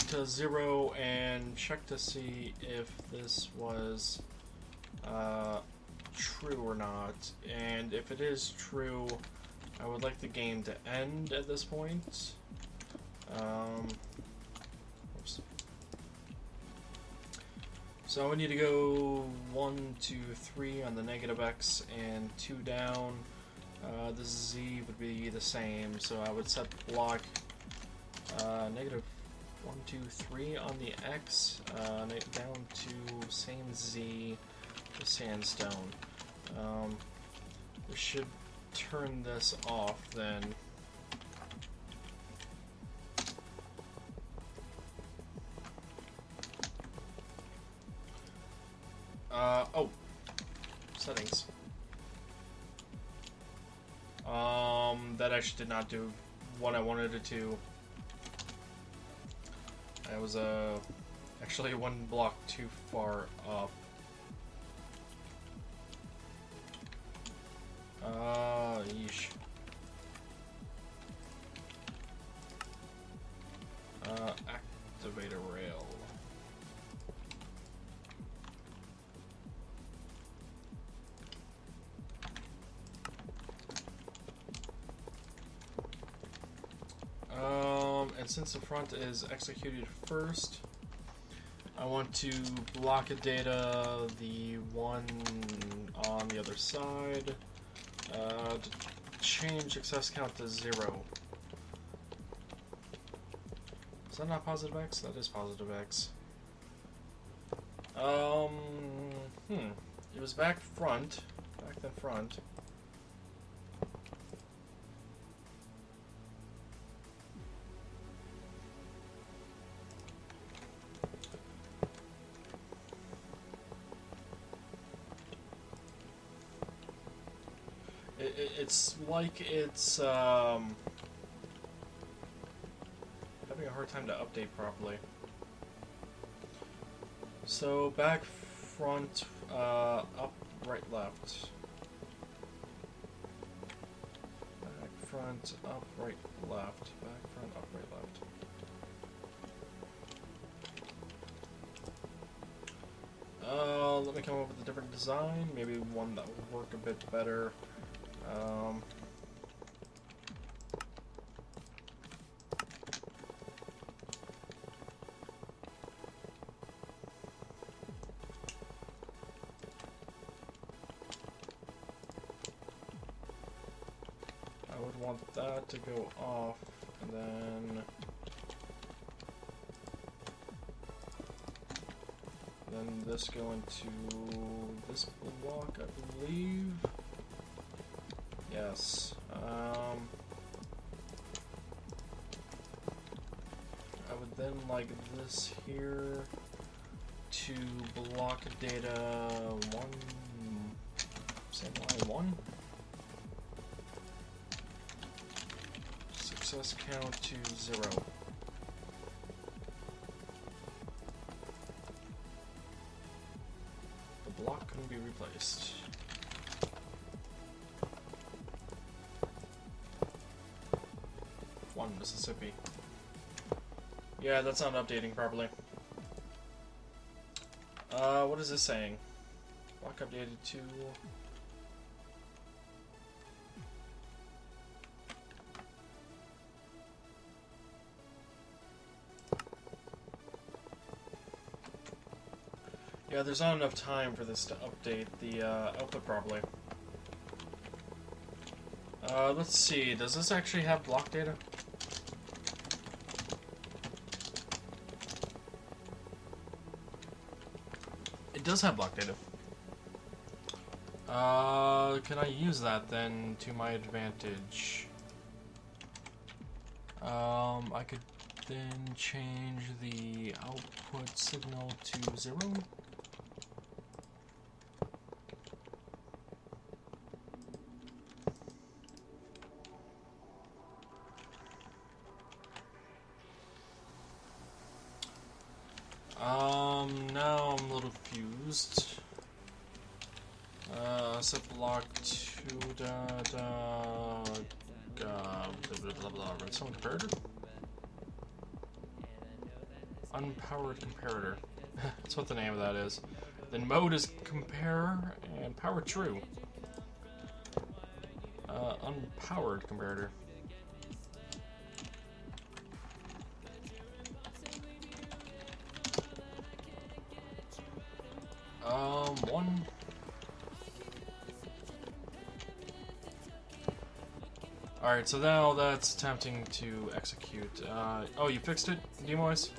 To 0 and check to see if this was true or not. And if it is true, I would like the game to end at this point. Oops. So I need to go 1, 2, 3 on the negative X and 2 down. The Z would be the same, so I would set block negative 1, 2, 3 on the X, down to same Z, the sandstone. We should turn this off then. Oh, settings. That actually did not do what I wanted it to. I was actually one block too far up. Yeesh. Activate a rail. And since the front is executed first, I want to block a data, the one on the other side, to change success count to 0. Is that not positive X? That is positive X. It was back then front. It's like it's having a hard time to update properly. So back, front, up, right, left. Back, front, up, right, left. Back, front, up, right, left. Let me come up with a different design, maybe one that will work a bit better. I would want that to go off, and then this go into this block, I believe. Yes. I would then like this here to block data 1, say Y1. Success count to 0. The block couldn't be replaced. on Mississippi. Yeah, that's not updating properly. What is this saying? Block updated to... Yeah, there's not enough time for this to update the output properly. Let's see, does this actually have block data? It does have block data. Can I use that then to my advantage? I could then change the output signal to 0. Now I'm a little confused. Set block to blah blah redstone comparator? Unpowered comparator. That's what the name of that is. Then mode is compare and power true. Unpowered comparator. One. Alright, so now that's attempting to execute. Oh, you fixed it, Demois?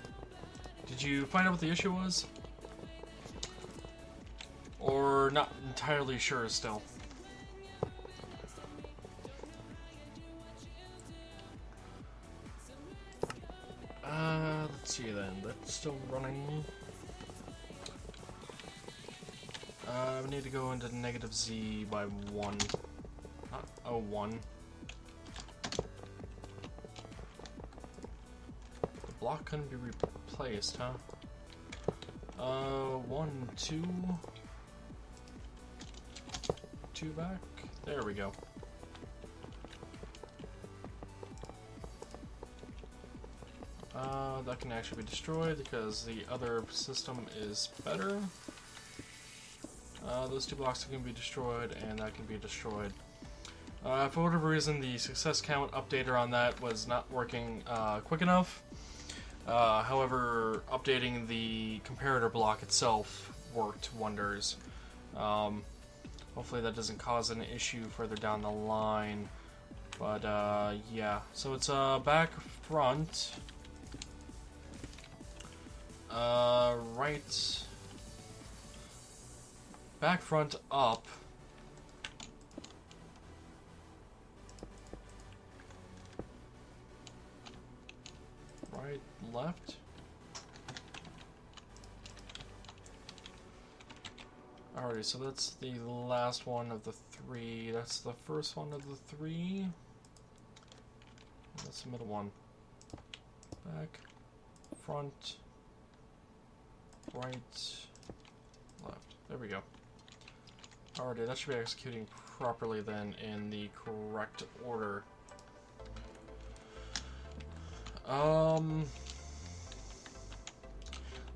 Did you find out what the issue was? Or not entirely sure still? Let's see then. That's still running. We need to go into negative Z by 1. Not 01. The block couldn't be replaced, huh? 1, 2. 2 back. There we go. That can actually be destroyed because the other system is better. Those 2 blocks can be destroyed, and that can be destroyed. For whatever reason, the success count updater on that was not working quick enough. However, updating the comparator block itself worked wonders. Hopefully that doesn't cause an issue further down the line. But, yeah. So it's back front. Right... Back, front, up. Right, left. Alrighty, so that's the last one of the 3. That's the first one of the 3. That's the middle one. Back, front, right, left. There we go. Alrighty, that should be executing properly then in the correct order. Let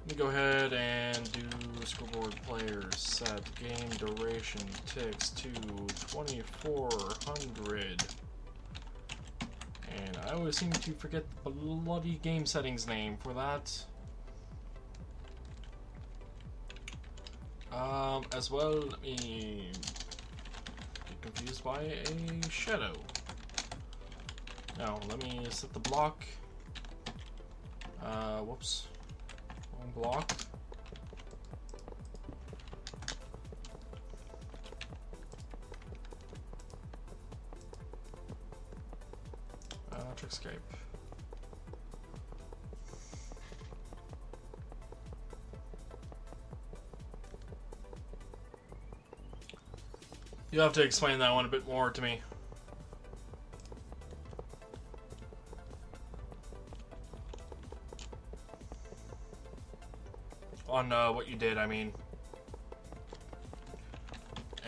me go ahead and do scoreboard players set game duration ticks to 2400. And I always seem to forget the bloody game settings name for that. As well, let me get confused by a shadow. Now, let me set the block. Whoops. Wrong block. Trickscape. You'll have to explain that one a bit more to me. On what you did, I mean.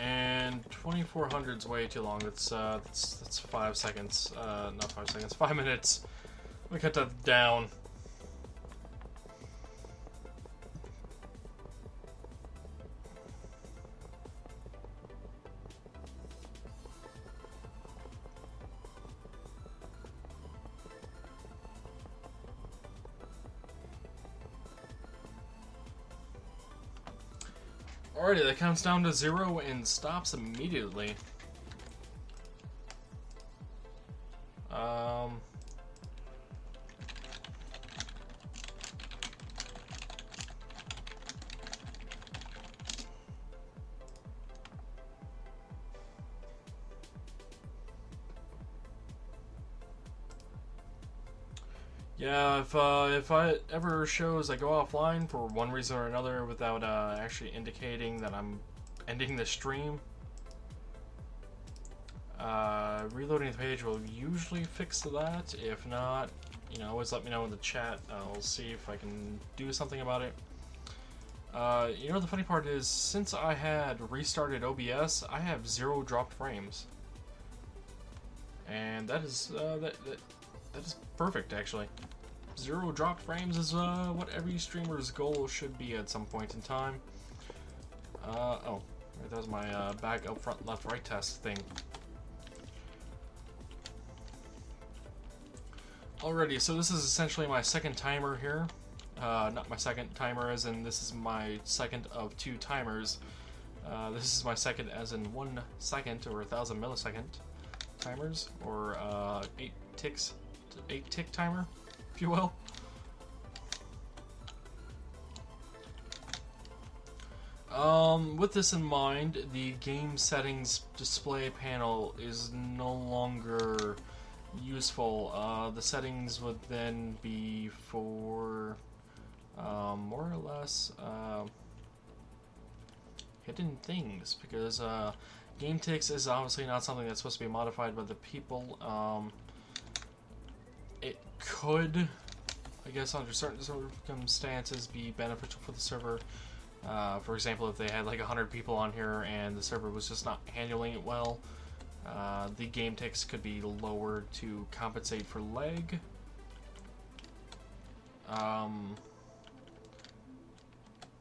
And 2400's way too long. That's 5 seconds. Not 5 seconds. 5 minutes. Let me cut that down. Alrighty, that counts down to 0 and stops immediately. Yeah, if I ever shows I go offline for one reason or another without actually indicating that I'm ending the stream, reloading the page will usually fix that. If not, you know, always let me know in the chat. I'll see if I can do something about it. You know, the funny part is, since I had restarted OBS, I have 0 dropped frames, and that is that is perfect, actually. 0 dropped frames is what every streamer's goal should be at some point in time. Oh, that was my back, up, front, left, right test thing. Alrighty, so this is essentially my second timer here. Not my second timer as in this is my second of 2 timers. This is my second as in 1 second or 1,000 millisecond timers, or 8 tick timer, if you will. With this in mind, the game settings display panel is no longer useful. The settings would then be for more or less hidden things, because game ticks is obviously not something that's supposed to be modified by the people. It could, I guess, under certain circumstances, be beneficial for the server. For example, if they had like 100 people on here and the server was just not handling it well, the game ticks could be lowered to compensate for lag.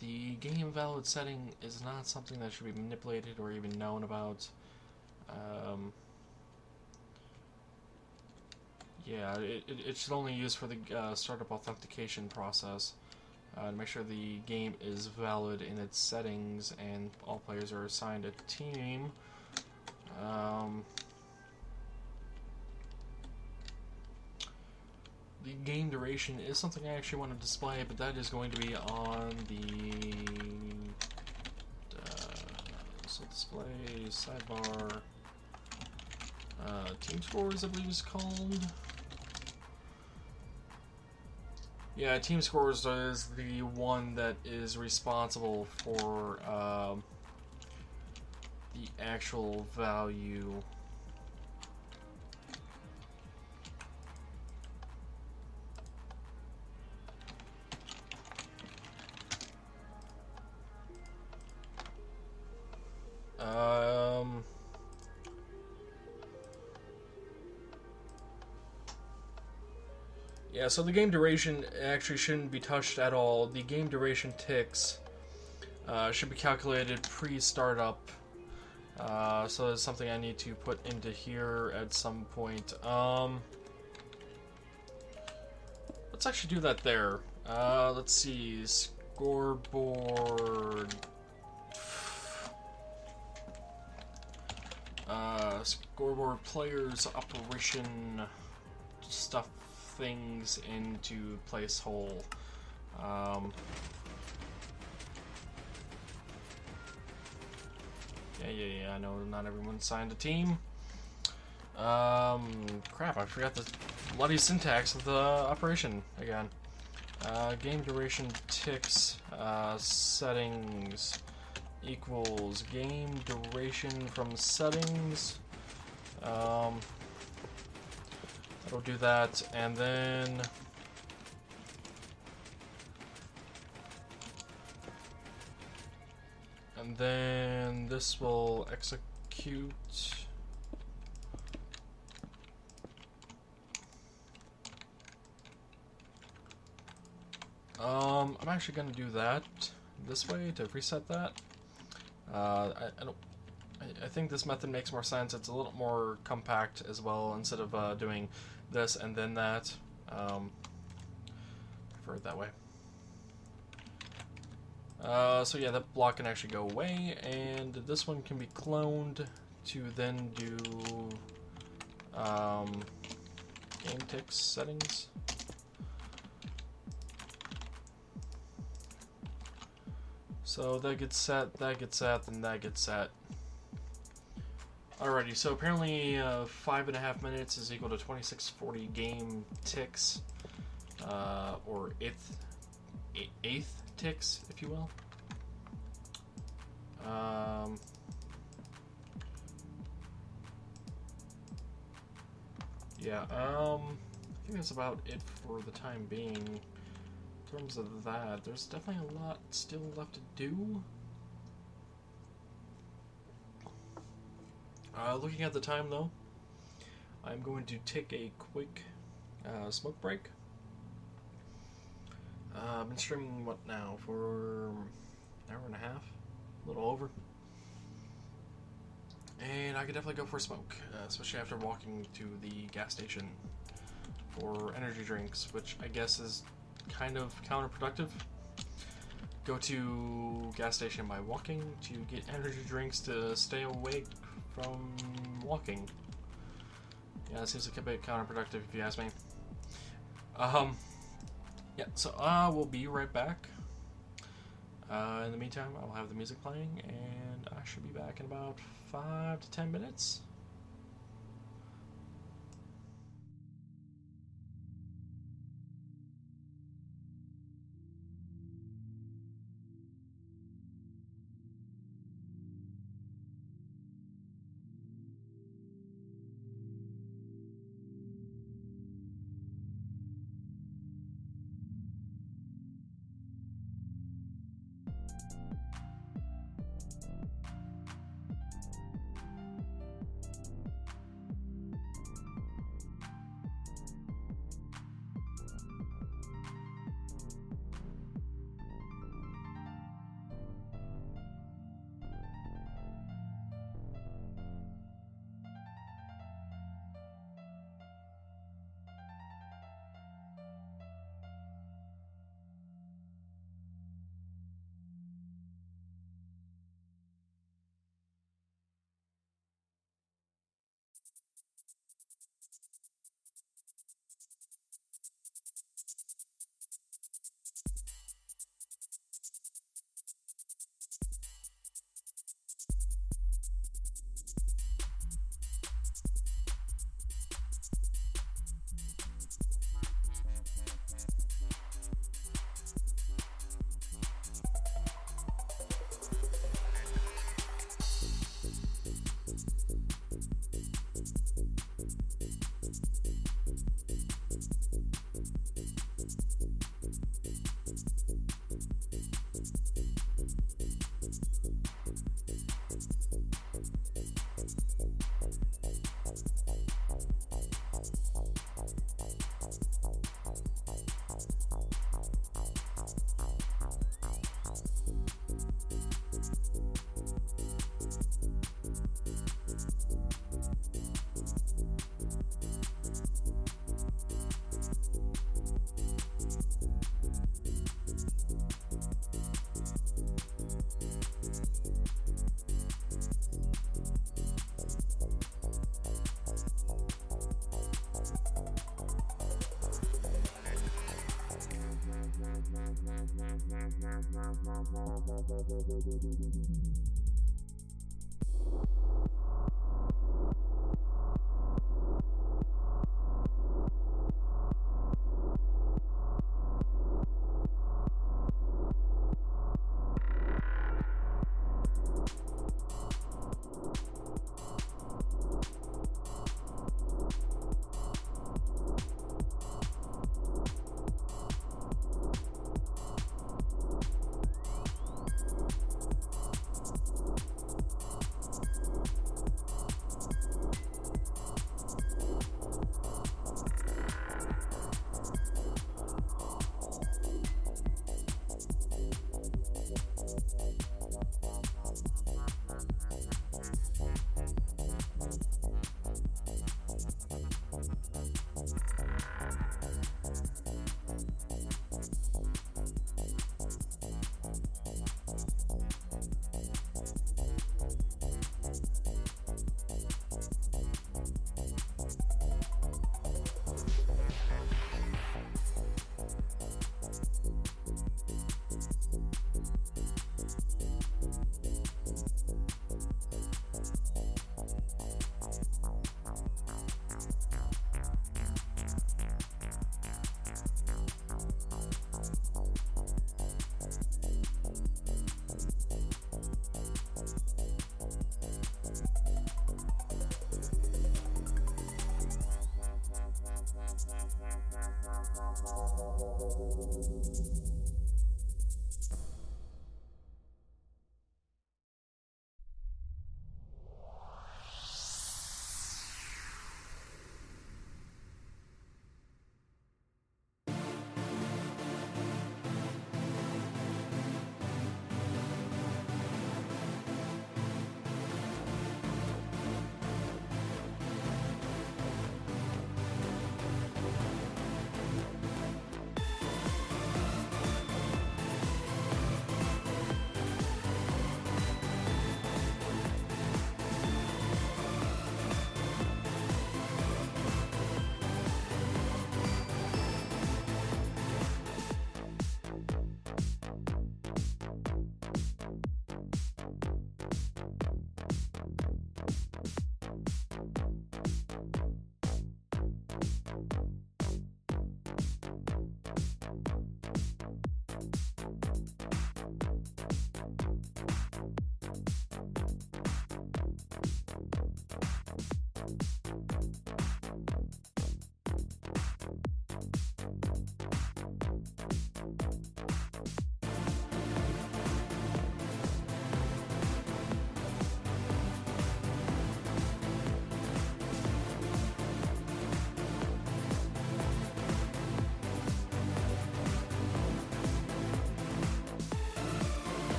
The game valid setting is not something that should be manipulated or even known about. Yeah, it should only use for the startup authentication process to make sure the game is valid in its settings and all players are assigned a team. The game duration is something I actually want to display, but that is going to be on the so display sidebar team scores, I believe it's called. Yeah, team scores is the one that is responsible for the actual value. Yeah, so the game duration actually shouldn't be touched at all. The game duration ticks should be calculated pre-startup. So that's something I need to put into here at some point. Let's actually do that there. Let's see, scoreboard. Scoreboard players operation stuff things into place hole. Yeah, I know not everyone signed a team. Crap, I forgot the bloody syntax of the operation again. Game duration ticks, settings equals game duration from settings. That'll do that, and then this will execute. I'm actually gonna do that this way to reset that. I think this method makes more sense. It's a little more compact as well, instead of doing this and then that. Prefer it that way. So yeah, that block can actually go away, and this one can be cloned to then do game ticks settings. So that gets set, then that gets set. Alrighty, so apparently 5.5 minutes is equal to 2640 game ticks, or eighth ticks, if you will. Yeah, I think that's about it for the time being. In terms of that, there's definitely a lot still left to do. Looking at the time, though, I'm going to take a quick smoke break. I've been streaming, what now, for an hour and a half? A little over. And I could definitely go for a smoke, especially after walking to the gas station for energy drinks, which I guess is kind of counterproductive. Go to gas station by walking to get energy drinks to stay awake from walking. Yeah, it seems like a bit counterproductive if you ask me. Yeah, so we'll be right back. In the meantime, I'll have the music playing, and I should be back in about 5 to 10 minutes.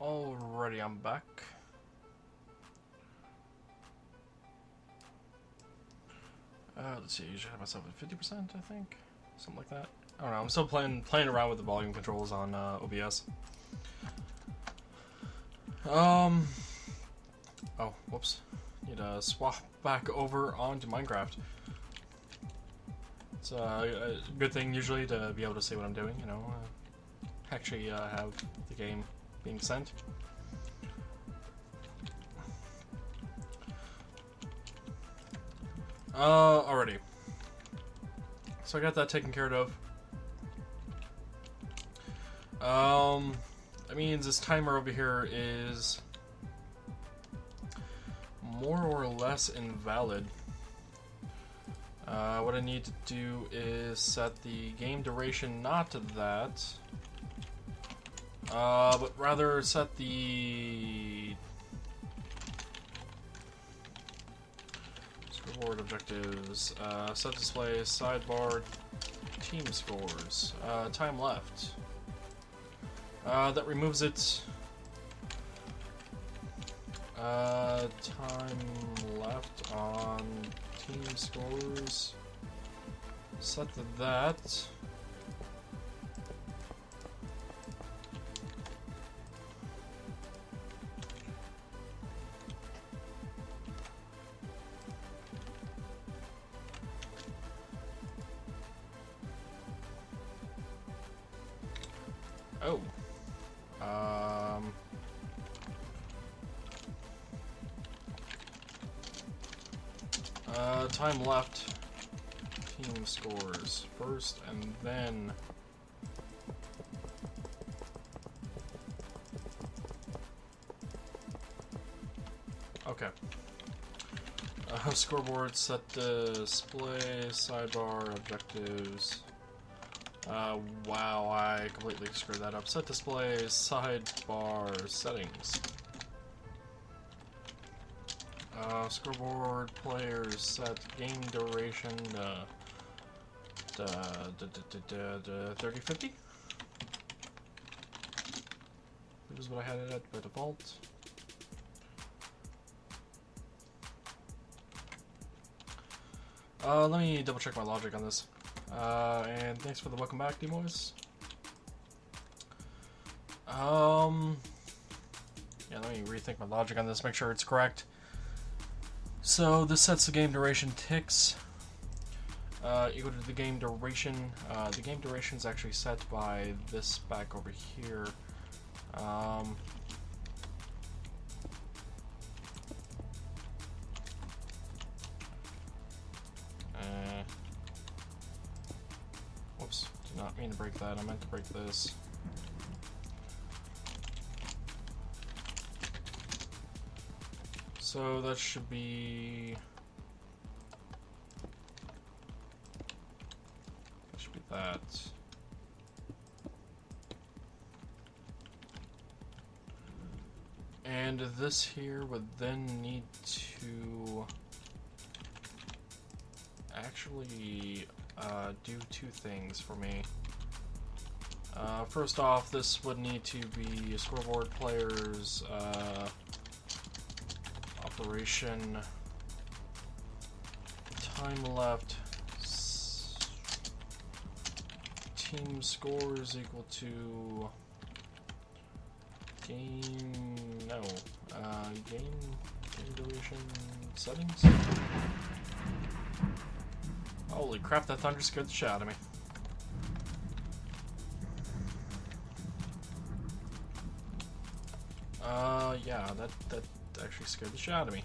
Alrighty, I'm back. Let's see, I usually have myself at 50%, I think. Something like that. I don't know, I'm still playing around with the volume controls on OBS. Oh, whoops. Need to swap back over onto Minecraft. It's a good thing usually to be able to see what I'm doing, you know. Actually have the game being sent. Alrighty. So I got that taken care of. That means this timer over here is more or less invalid. What I need to do is set the game duration not to that, but rather set the scoreboard objectives, set display, sidebar, team scores, time left. That removes it. Time left on team scores. Set to that. Oh. Time left. Team scores first, and then okay. Scoreboard, set display, sidebar, objectives. Wow, I completely screwed that up. Set display, sidebar, settings. Scoreboard, players, set game duration, 3050? This is what I had it at by default. Let me double check my logic on this. And thanks for the welcome back, D-Boys. Yeah, let me rethink my logic on this, make sure it's correct. So this sets the game duration ticks equal to the game duration. The game duration is actually set by this spec over here. Whoops, did not mean to break that. I meant to break this. So that should be that. And this here would then need to actually do two things for me. First off, this would need to be scoreboard players, operation, time left, team scores equal to game, no, game duration settings. Holy crap, that thunder scared the shit out of me. Yeah, that actually scared the shit out of me.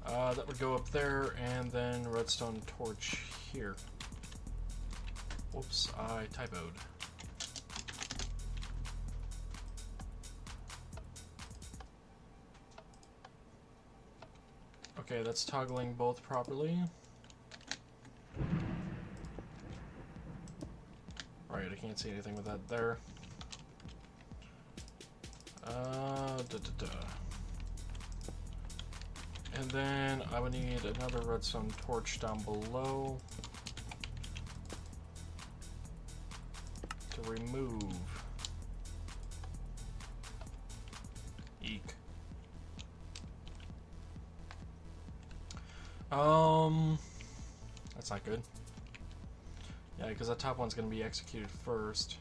That would go up there, and then redstone torch here. Whoops, I typoed. Okay, that's toggling both properly. Right, I can't see anything with that there. And then I would need another redstone torch down below to remove That's not good. Yeah, because that top one's going to be executed first.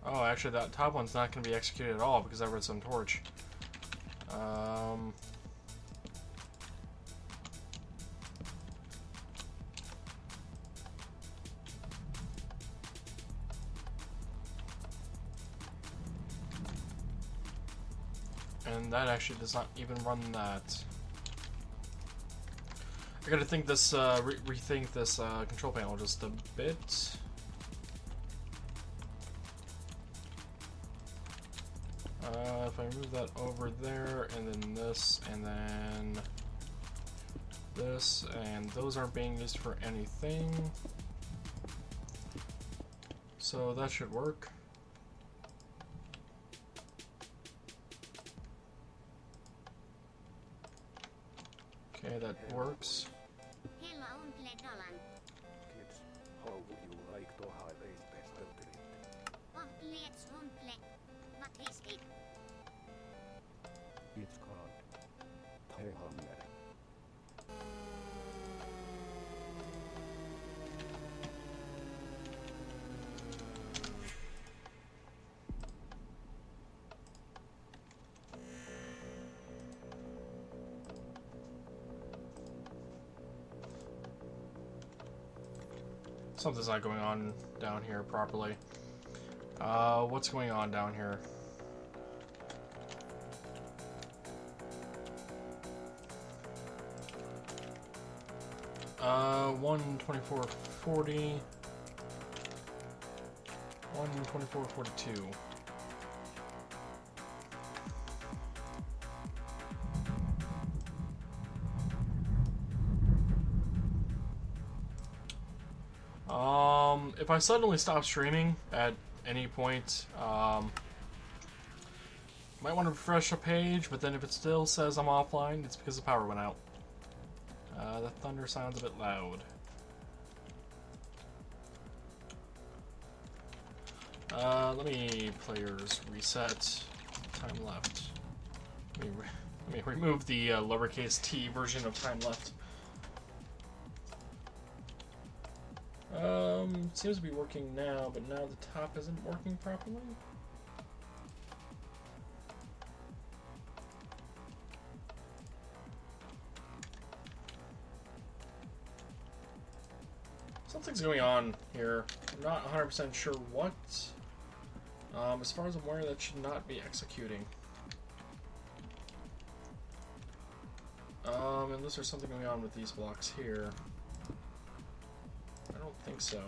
Oh, actually, that top one's not going to be executed at all because I read some torch. And that actually does not even run that. I gotta think this, rethink this control panel just a bit. If I move that over there, and then this, and then this, and those aren't being used for anything. So that should work. Okay, that works. Hello, Uncle Dolan. Kids, how would you like to have a special treat? Oh, let's Uncle. What is it? It's called Tehammer. Something's not going on down here properly. What's going on down here? Uh, 124.40. 124.42. If I suddenly stop streaming at any point, might want to refresh a page, but then if it still says I'm offline, it's because the power went out. The thunder sounds a bit loud. Let me players reset. Time left. Let me remove the lowercase t version of time left. Seems to be working now, but now the top isn't working properly. Something's going on here. I'm not 100% sure what. As far as I'm aware, that should not be executing. Unless there's something going on with these blocks here. I don't think so.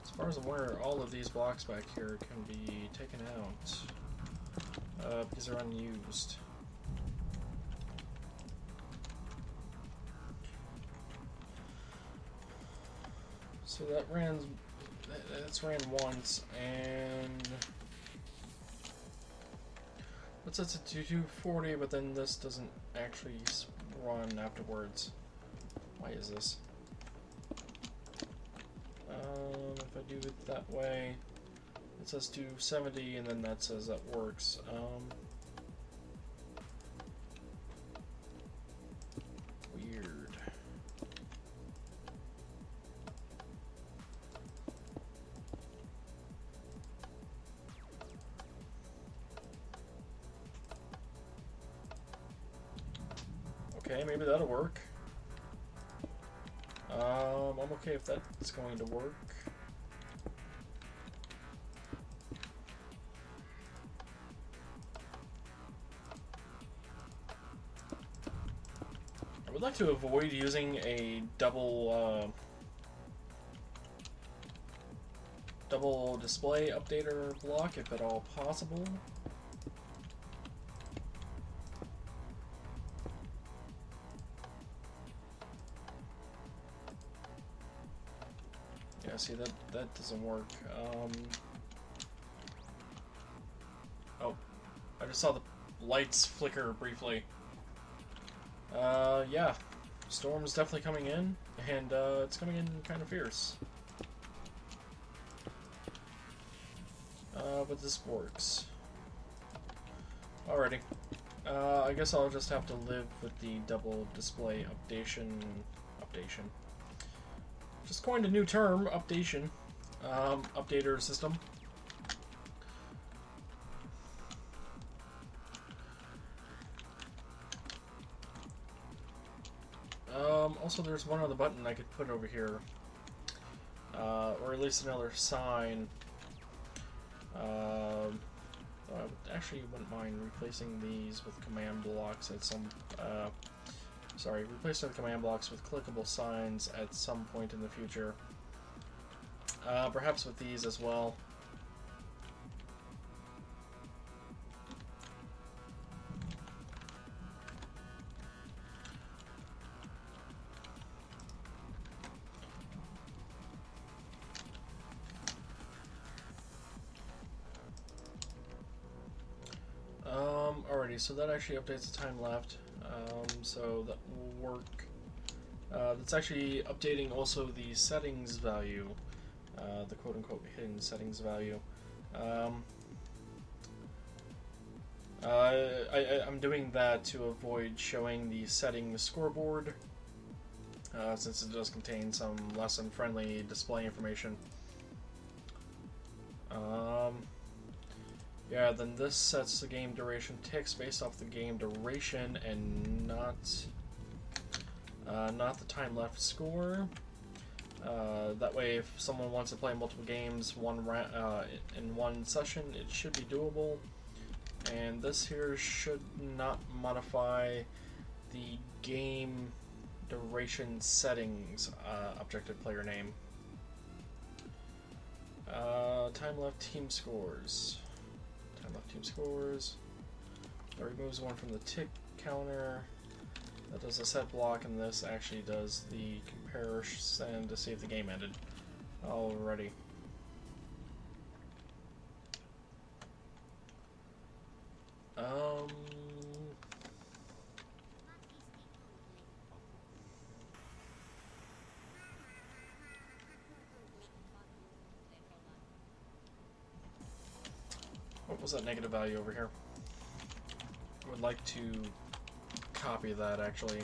As far as I'm aware, all of these blocks back here can be taken out because they're unused. So that's ran once, and it says it's to 240, but then this doesn't actually run afterwards. Why is this? If I do it that way, it says 270, and then that says that works. Weird. Okay, maybe that'll work. I'm okay if that's going to work. I would like to avoid using a double display updater block if at all possible. Yeah, see, that doesn't work. Oh, I just saw the lights flicker briefly. Yeah, storm's definitely coming in, and it's coming in kind of fierce. But this works. Alrighty. I guess I'll just have to live with the double display updation. Just coined a new term, updation. Updater system. Also, there's one other button I could put over here. Or at least another sign. I actually wouldn't mind replacing these with command blocks at some... replacing the command blocks with clickable signs at some point in the future. Perhaps with these as well. Alrighty, so that actually updates the time left, so that will work. That's actually updating also the settings value, the quote-unquote hidden settings value. I'm doing that to avoid showing the settings scoreboard, since it does contain some lesson-friendly display information. Yeah, then this sets the game duration ticks based off the game duration and not the time left score. That way, if someone wants to play multiple games in one session, it should be doable. And this here should not modify the game duration settings objective player name. Time left team scores. Time left team scores. That removes one from the tick counter. That does a set block, and this actually does the comparison to see if the game ended. Alrighty. What was that negative value over here? I would like to copy that actually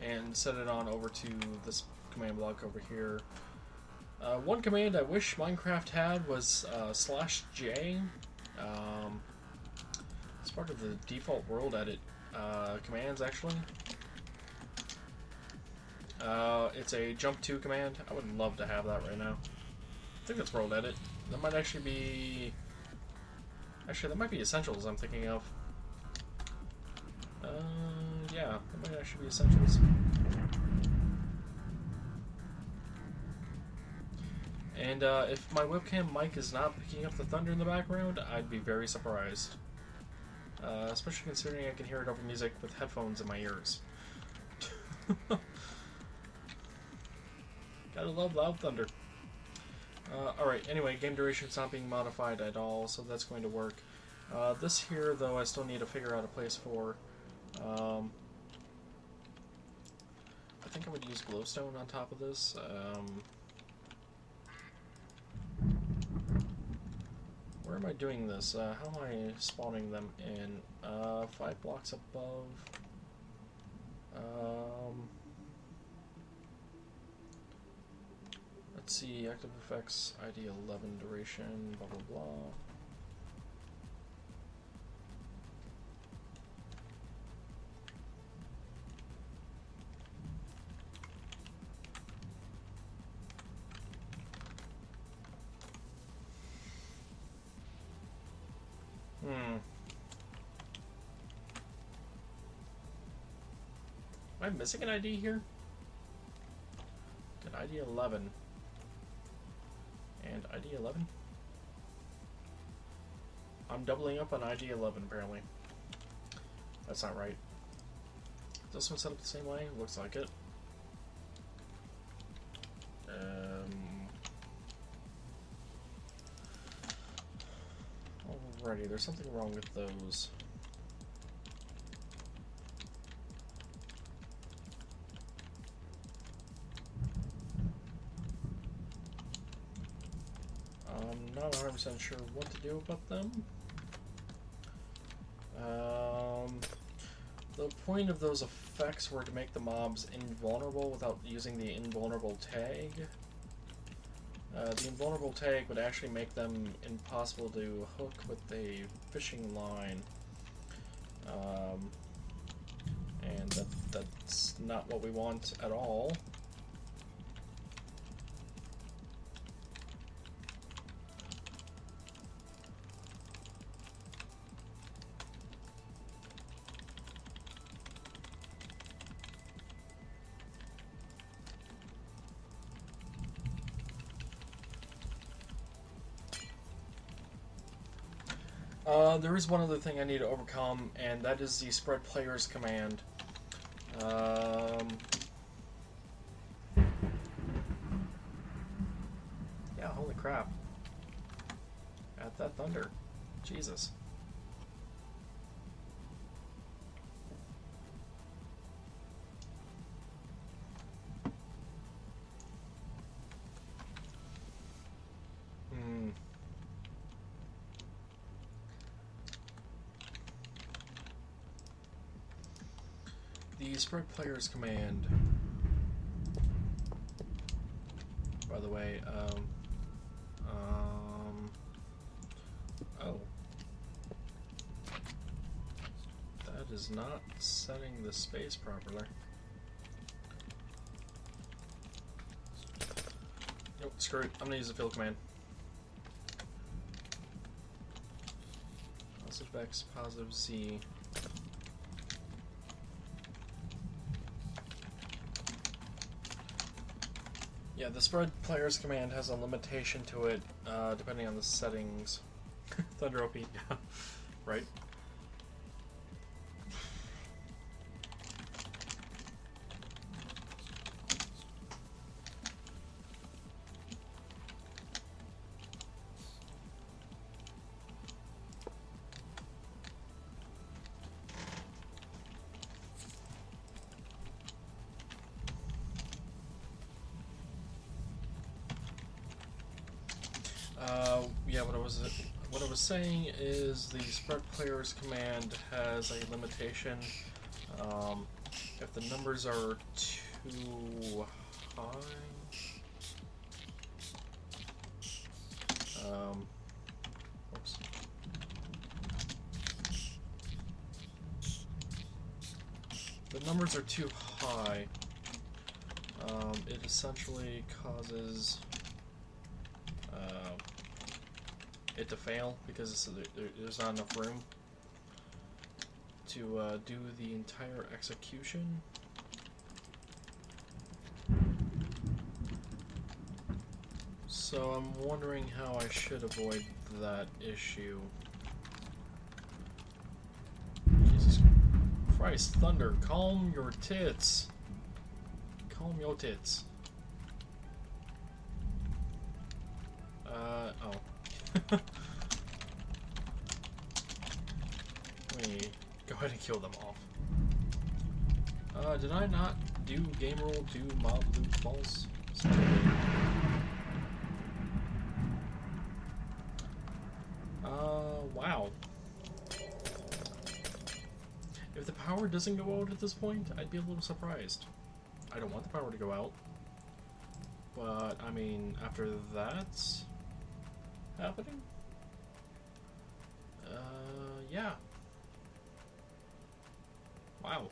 and set it on over to this command block over here. One command I wish Minecraft had was /J. It's part of the default world edit commands actually. It's a jump to command. I would love to have that right now. I think that's world edit. That might actually be... Actually, that might be essentials I'm thinking of. Yeah, that might actually be essentials. And if my webcam mic is not picking up the thunder in the background, I'd be very surprised. Especially considering I can hear it over music with headphones in my ears. Gotta love loud thunder. Alright, anyway, game duration's not being modified at all, so that's going to work. This here, though, I still need to figure out a place for. I think I would use glowstone on top of this. Where am I doing this? How am I spawning them in? 5 blocks above. Let's see, active effects, ID 11 duration, blah blah blah. Am I missing an ID here? Got ID 11. And ID 11? I'm doubling up on ID 11 apparently. That's not right. Is this one set up the same way? Looks like it. Alrighty, there's something wrong with those. I'm not 100% sure what to do about them. The point of those effects were to make the mobs invulnerable without using the invulnerable tag. The invulnerable tag would actually make them impossible to hook with a fishing line. And that's not what we want at all. There is one other thing I need to overcome, and that is the spread players command. Yeah, holy crap. At that thunder. Jesus. The spread players command, by the way, oh, that is not setting the space properly. Nope, screw it, I'm gonna use the field command. Positive X, positive Z. Yeah, the spread players command has a limitation to it, depending on the settings. Thunder OP, yeah, right? Yeah, what I was saying is the spread players command has a limitation. If the numbers are too high, oops. The numbers are too high. It essentially causes it to fail because there's not enough room to do the entire execution. So I'm wondering how I should avoid that issue. Jesus Christ, Thunder, calm your tits. Calm your tits. Oh. Let me go ahead and kill them off. Did I not do game rule 2 mob loot balls? Wow. If the power doesn't go out at this point, I'd be a little surprised. I don't want the power to go out. But, I mean, after that's happening? Yeah. Wow.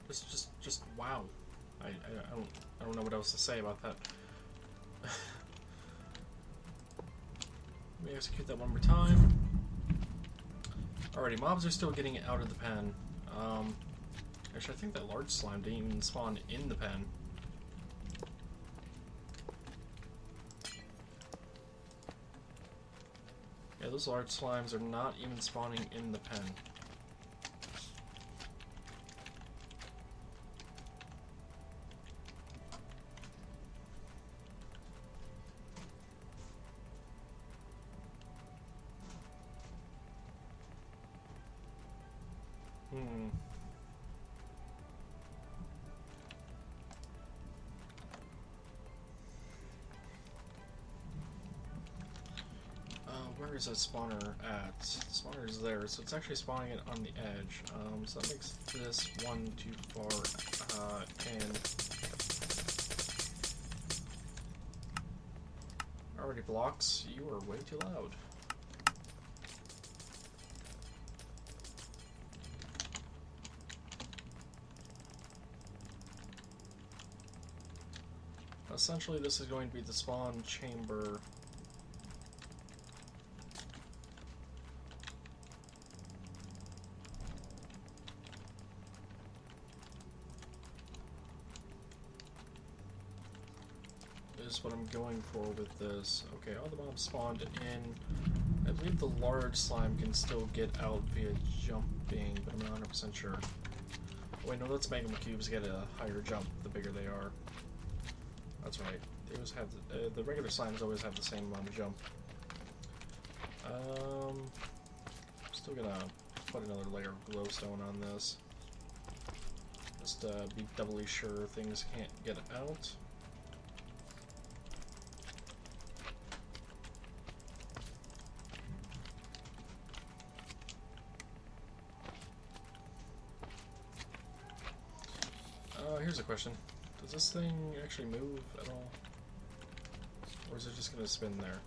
Just wow. I don't know what else to say about that. Let me execute that one more time. Alrighty, mobs are still getting out of the pen. Actually, I think that large slime didn't even spawn in the pen. Yeah, those large slimes are not even spawning in the pen. Where where is that spawner at? The spawner is there, so it's actually spawning it on the edge. So that makes this one too far in. Already blocks, you are way too loud. Essentially, this is going to be the spawn chamber. Is what I'm going for with this. Okay, all the mobs spawned in. I believe the large slime can still get out via jumping, but I'm not 100% sure. Wait, no, let's make them cubes get a higher jump the bigger they are. That's right. They always have the regular slimes always have the same amount of jump. Still gonna put another layer of glowstone on this. Just be doubly sure things can't get out. Here's a question. Does this thing actually move at all? Or is it just going to spin there?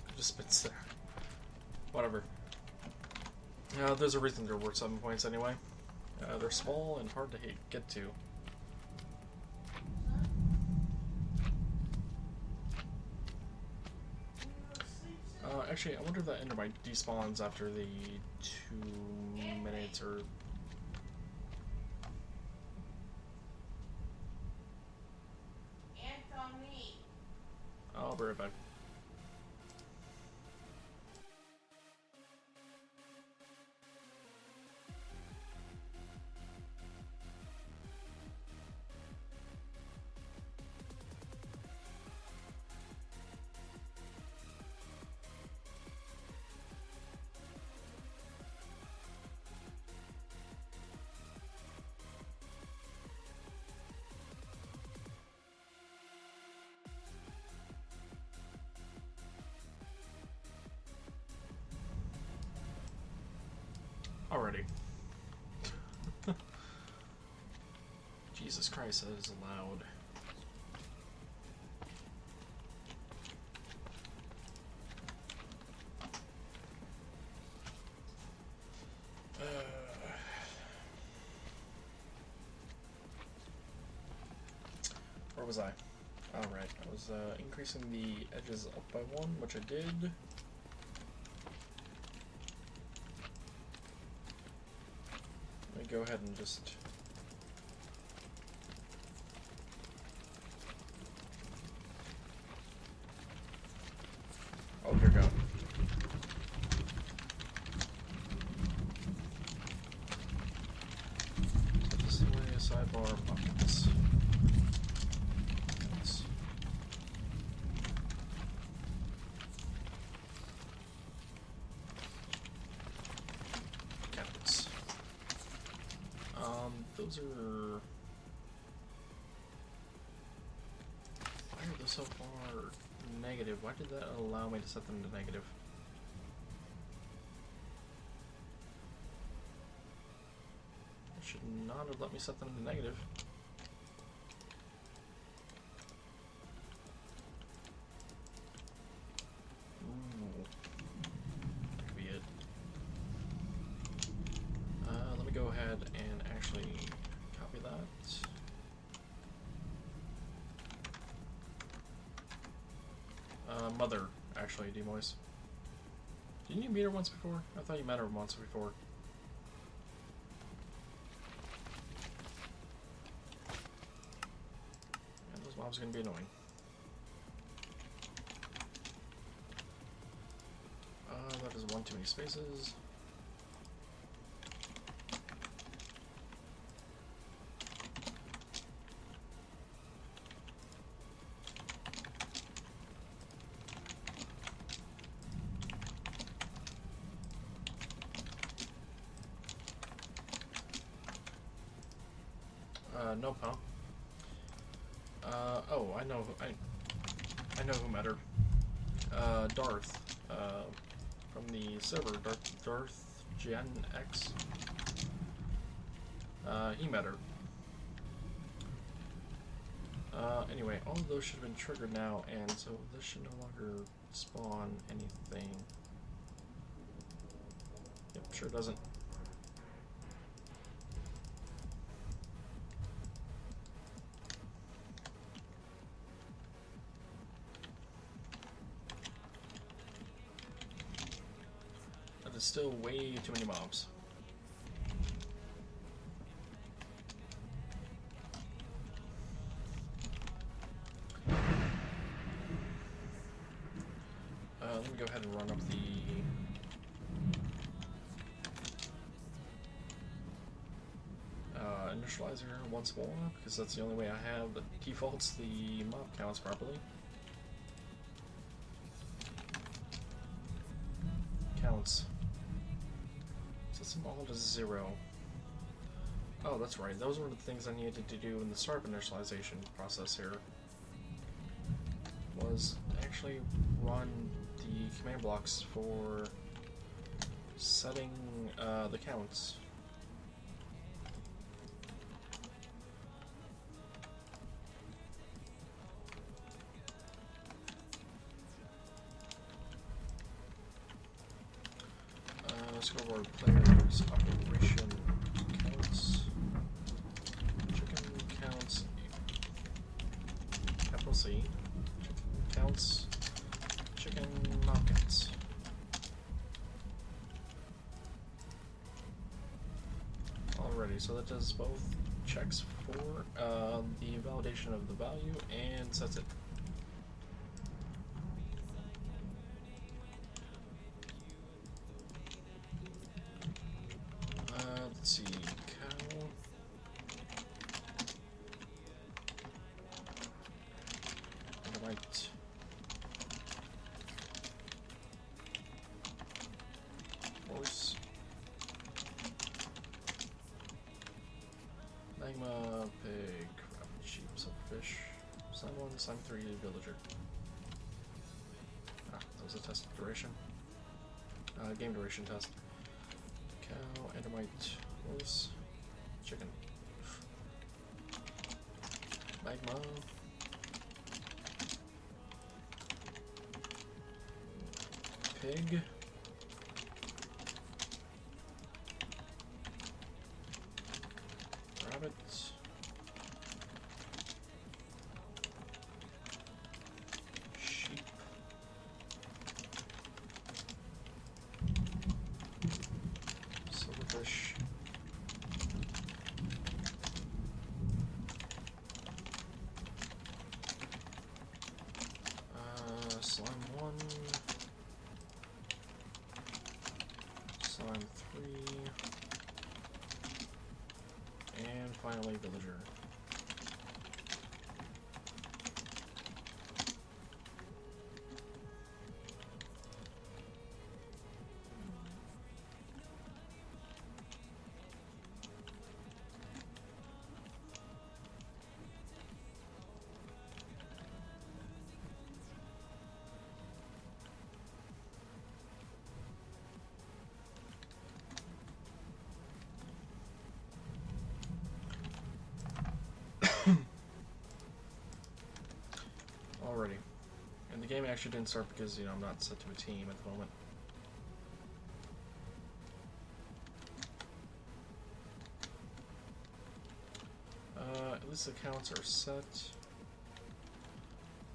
It just spins there. Whatever. There's a reason they're worth 7 points anyway. They're small and hard to get to. Actually, I wonder if that endermite despawns after the 2 minutes or... I'll be right back. Already. Jesus Christ, that is loud. Where was I? Alright, I was increasing the edges up by 1, which I did. Go ahead and just... Oh, here we go. This way, sidebar, buckets. Those are... Why are those so far negative? Why did that allow me to set them to negative? It should not have let me set them to negative. Ooh. That could be it. Let me go ahead and actually copy that. Mother, actually, Demoise. Didn't you meet her once before? I thought you met her once before. And those mobs are gonna be annoying. That is one too many spaces. Nope, huh? Oh, I know. I know who met her. Darth. From the server, Darth Gen X. He met her. Anyway, all of those should have been triggered now, and so this should no longer spawn anything. Yep, sure doesn't. That is still way too many mobs. Let me go ahead and run up the initializer once more, because that's the only way I have that defaults the mob counts properly. Counts. Sets them all to 0. Oh, that's right. Those were the things I needed to do in the startup initialization process here. Was actually run the command blocks for setting the counts. Let's go over players operation counts, chicken counts, capital C, chicken counts, chicken mob counts. Alrighty, so that does both checks for the validation of the value and sets it. Let's see, cow. Right. Horse. Magma, pig, crab, sheep, fish. Slime 1, slime 3, villager. Ah, that was a test duration. Game duration test. Cow, endermite, horse, chicken. Magma. Pig. Rabbit. Sheep. Silverfish. Slime 1. Slime 3. And finally, villager. Alrighty. And the game actually didn't start because, you know, I'm not set to a team at the moment. At least the counts are set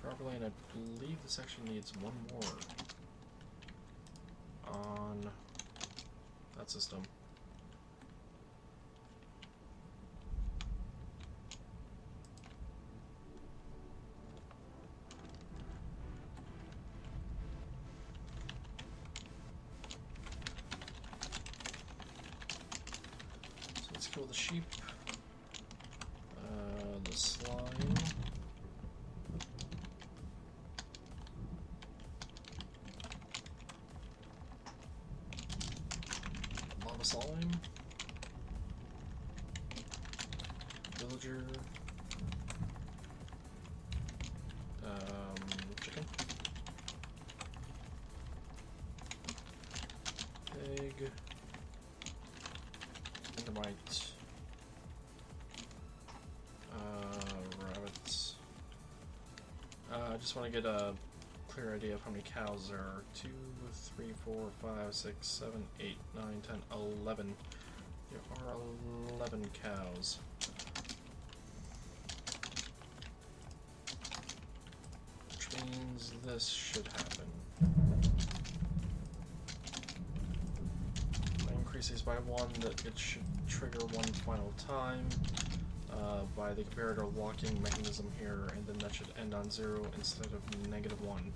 properly, and I believe this actually needs one more on that system. So let's kill the sheep. The slime. Lava slime. Villager. Pig. Endermite. Rabbits. I just want to get a clear idea of how many cows there are. 2, 3, 4, 5, 6, 7, 8, 9, 10, 11. There are 11 cows. Which means this should happen. If I increase these by 1, that it should trigger one final time by the comparator locking mechanism here, and then that should end on 0 instead of -1.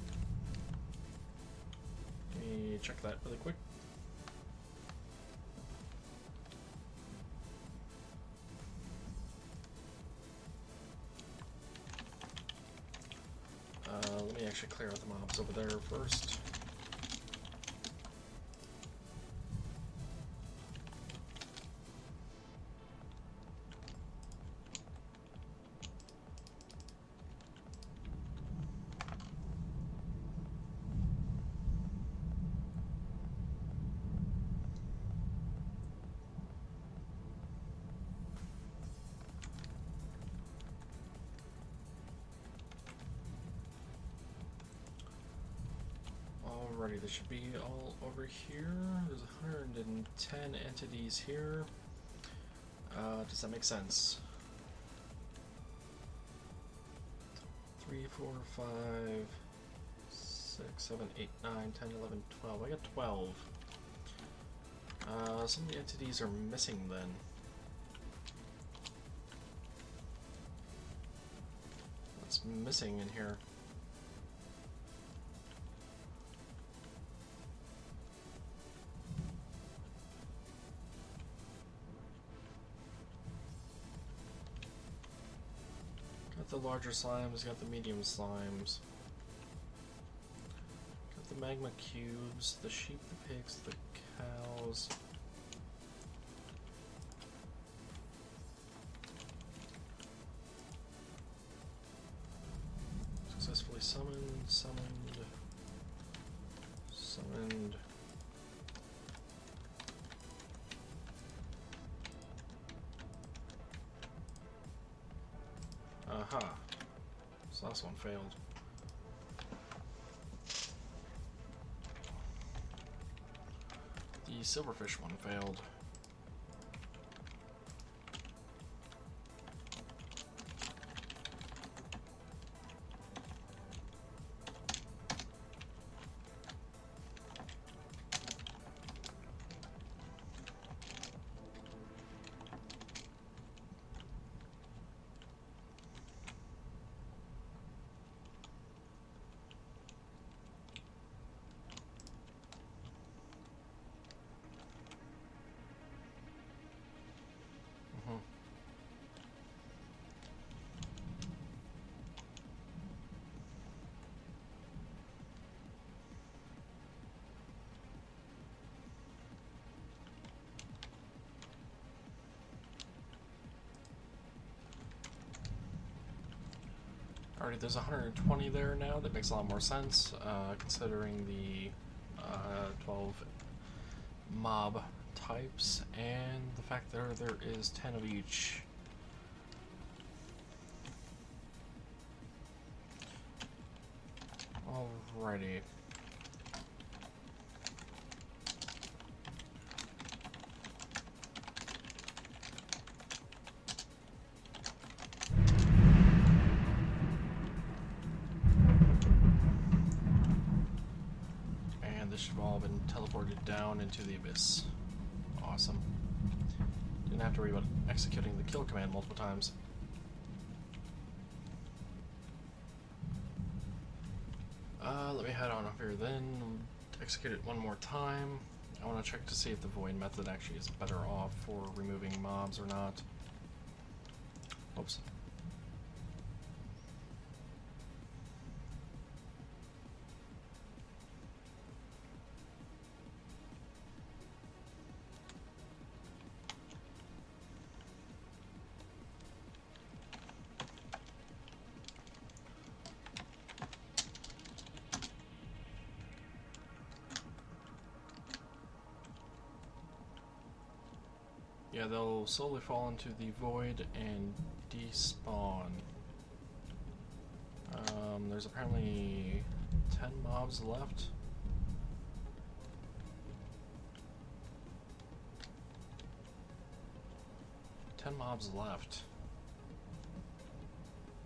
Let me check that really quick. Let me actually clear out the mobs over there first. Alrighty, this should be all over here. There's 110 entities here. Does that make sense? 3, 4, 5, 6, 7, 8, 9, 10, 11, 12. I got 12. Some of the entities are missing then. What's missing in here? Got the larger slimes, got the medium slimes. Got the magma cubes, the sheep, the pigs, the cows. Successfully summoned, summoned, summoned. Aha. This last one failed. The silverfish one failed. Alrighty, there's 120 there now. That makes a lot more sense, considering the 12 mob types and the fact that there is 10 of each. Alrighty. Should all been teleported down into the abyss. Awesome. Didn't have to worry about executing the kill command multiple times. Let me head on up here then. Execute it one more time. I want to check to see if the void method actually is better off for removing mobs or not. Oops. Yeah, they'll slowly fall into the void and despawn. There's apparently 10 mobs left.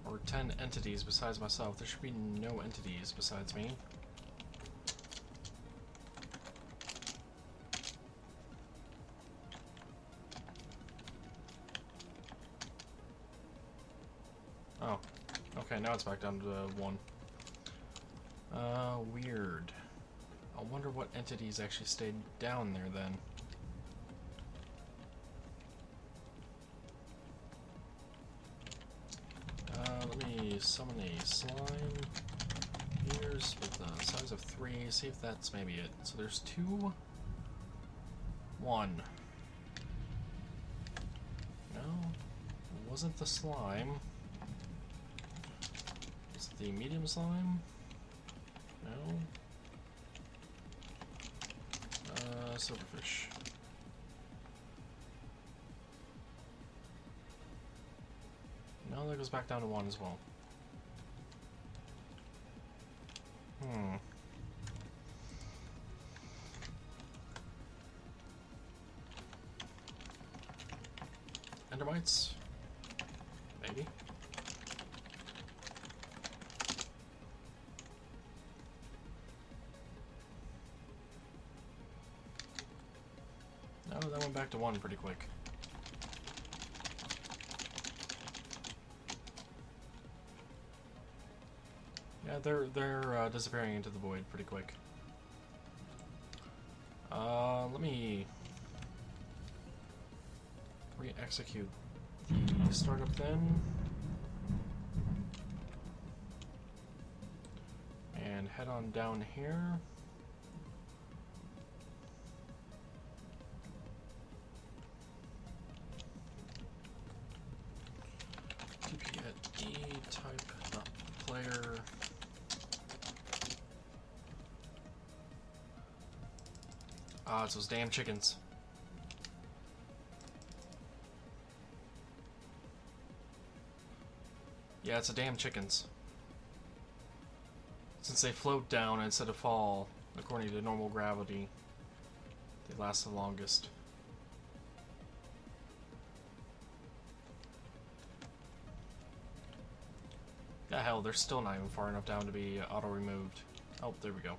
Or 10 entities besides myself. There should be no entities besides me. Oh, okay, now it's back down to 1. Weird. I wonder what entities actually stayed down there then. Let me summon a slime ears with the size of 3, see if that's maybe it. So there's 2, 1. No, it wasn't the slime. It's the medium slime? No. Silverfish. No, that goes back down to 1 as well. Endermites? Maybe. No, that went back to 1 pretty quick. Yeah, they're disappearing into the void pretty quick. Let me re-execute the startup then. And head on down here. TP at E type not player. Ah, it's those damn chickens. Yeah, it's the damn chickens. Since they float down instead of fall, according to normal gravity, they last the longest. Yeah, hell, they're still not even far enough down to be auto-removed. Oh, there we go.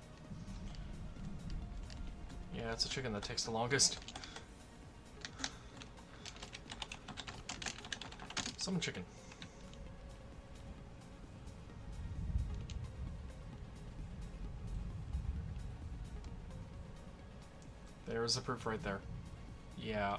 Yeah, it's a chicken that takes the longest. Summon chicken. There's the proof right there. Yeah,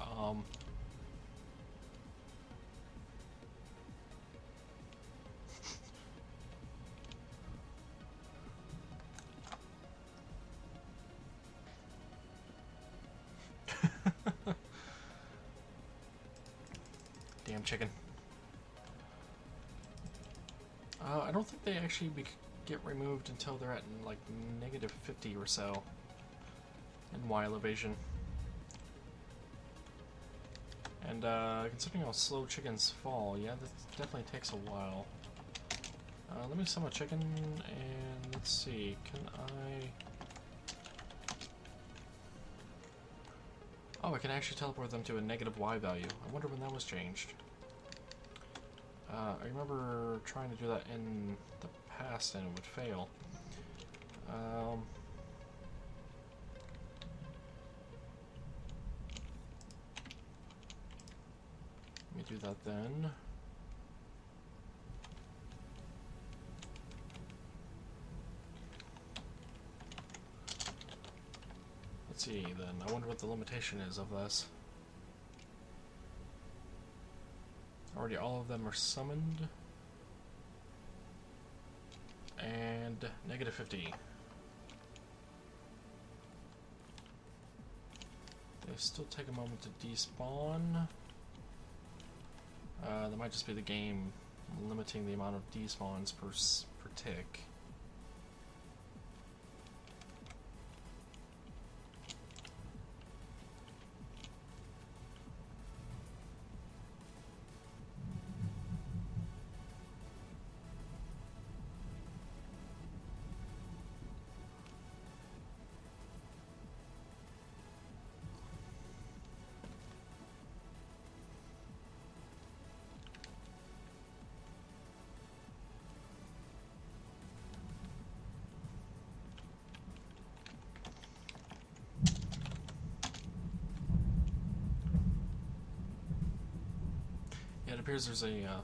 damn chicken. I don't think they actually get removed until they're at like -50 or so in Y elevation. And considering how slow chickens fall, yeah, this definitely takes a while. Let me summon a chicken and let's see, can I... Oh, I can actually teleport them to a -Y value. I wonder when that was changed. I remember trying to do that in the past and it would fail. Let me do that then. Let's see then. I wonder what the limitation is of this. Already all of them are summoned. And -50. They still take a moment to despawn. That might just be the game limiting the amount of despawns per tick. appears there's a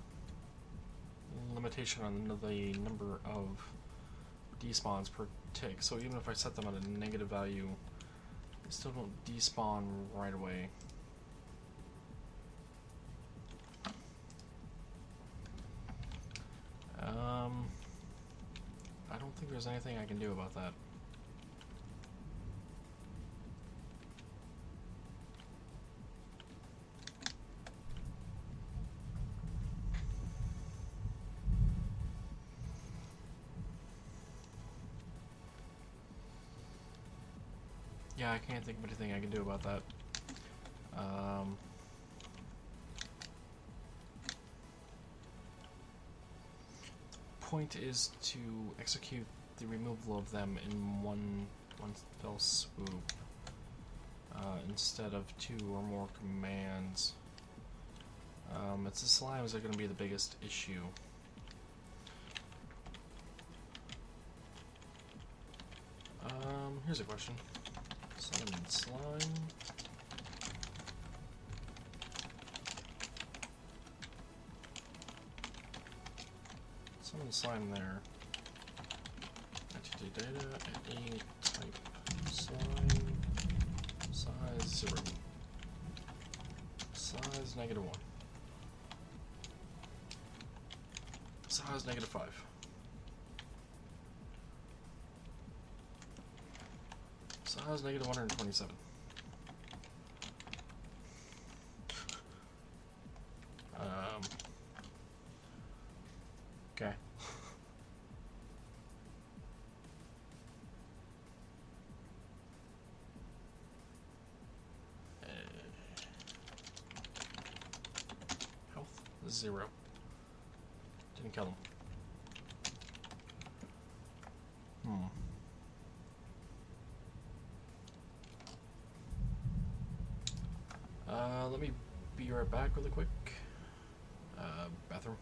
limitation on the number of despawns per tick, so even if I set them at a negative value, they still don't despawn right away. I don't think there's anything I can do about that. Yeah, I can't think of anything I can do about that. Point is to execute the removal of them in one fell swoop, instead of 2 or more commands. It's the slimes that are going to be the biggest issue. Here's a question. Summon slime. Summon slime there. Entity data, any type slime. Size 0. Size -1. Size -5. Size -127. Okay. Health 0. Didn't kill him. Let me be right back really quick. Bathroom.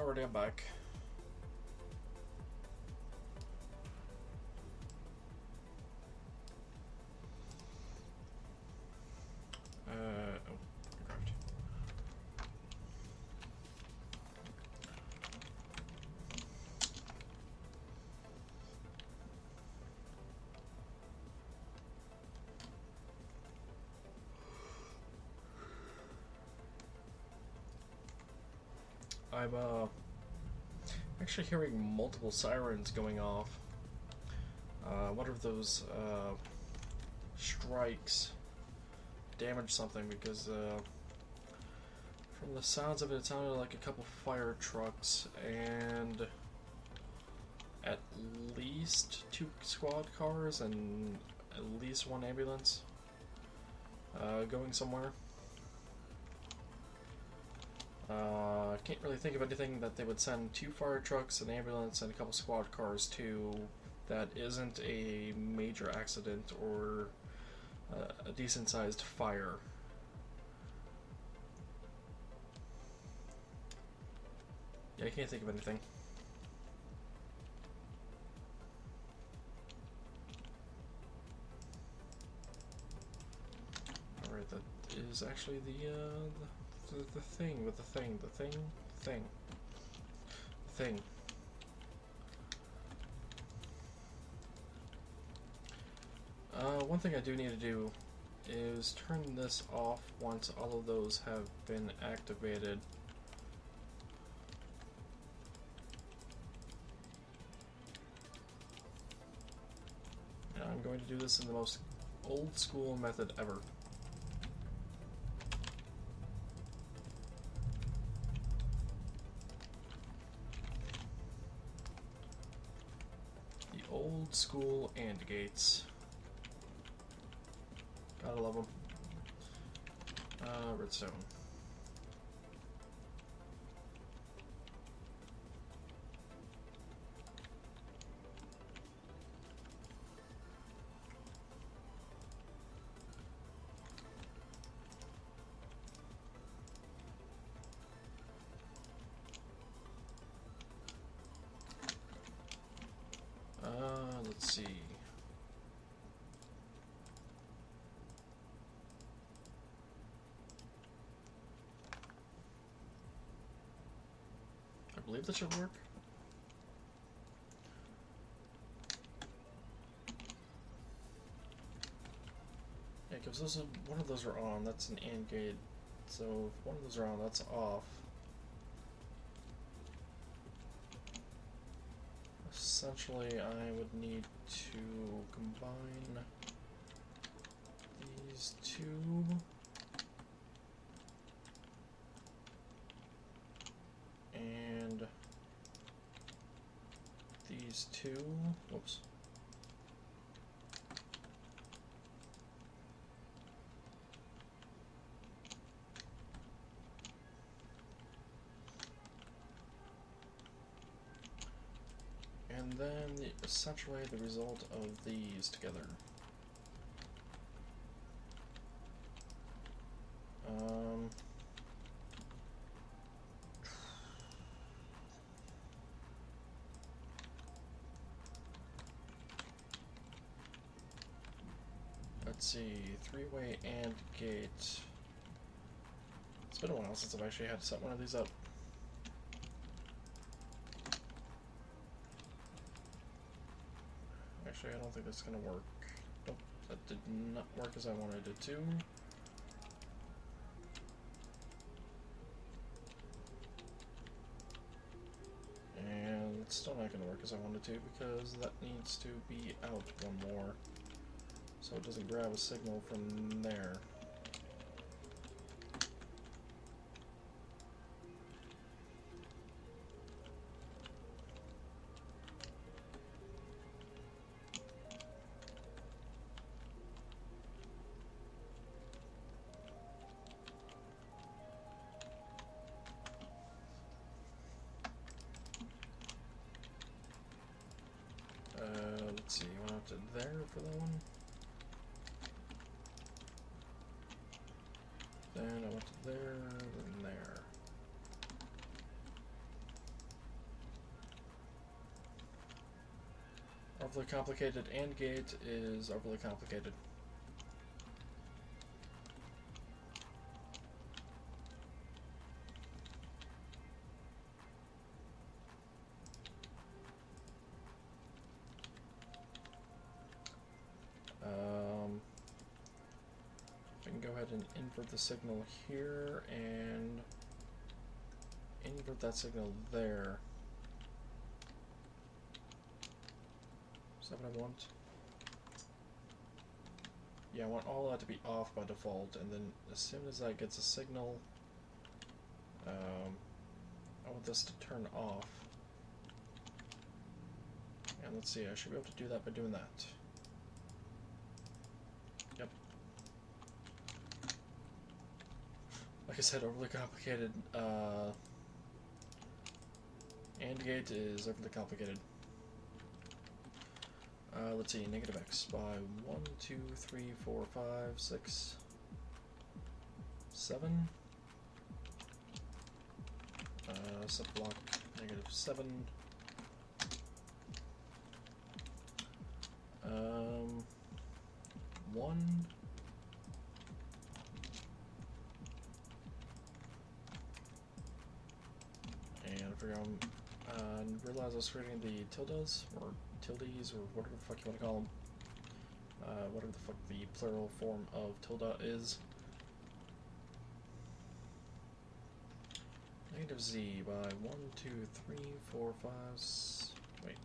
Alrighty, I'm back. Oh, correct. I'm actually hearing multiple sirens going off. I wonder if those strikes damage something, because from the sounds of it, it sounded like a couple fire trucks and at least 2 squad cars and at least 1 ambulance going somewhere. Can't really think of anything that they would send 2 fire trucks, an ambulance, and a couple squad cars to that isn't a major accident or a decent sized fire. Yeah, I can't think of anything. Alright, that is actually the thing with the thing. One thing I do need to do is turn this off once all of those have been activated. And I'm going to do this in the most old school method ever. The old school AND gates. Gotta love them. Redstone. Let's see. I believe that should work. Yeah, because those are, one of those are on, that's an AND gate. So if one of those are on, that's off. Essentially, I would need to combine these two. And these two. Whoops. And then essentially the result of these together. Let's see, 3-way AND gate. It's been a while since I've actually had to set one of these up. Actually, I don't think that's gonna work. Nope, that did not work as I wanted it to. And it's still not gonna work as I wanted to, because that needs to be out one more, so it doesn't grab a signal from there. Let's see, you went up to there for that one. Then I went to there, then there. Overly complicated AND gate is overly complicated. I can go ahead and invert the signal here and invert that signal there. Is that what I want? Yeah, I want all that to be off by default, and then as soon as that gets a signal, I want this to turn off. And let's see, I should be able to do that by doing that. Yep. Like I said, overly complicated. AND gate is overly complicated. Let's see, negative x by 1, 2, 3, 4, 5, 6, 7. Set block negative 7. 1. And I forgot, realize I was creating the tildes, or tildes, or whatever the fuck you want to call them. Whatever the fuck the plural form of tilde is. Negative z by 1, 2, 3, 4, 5, wait.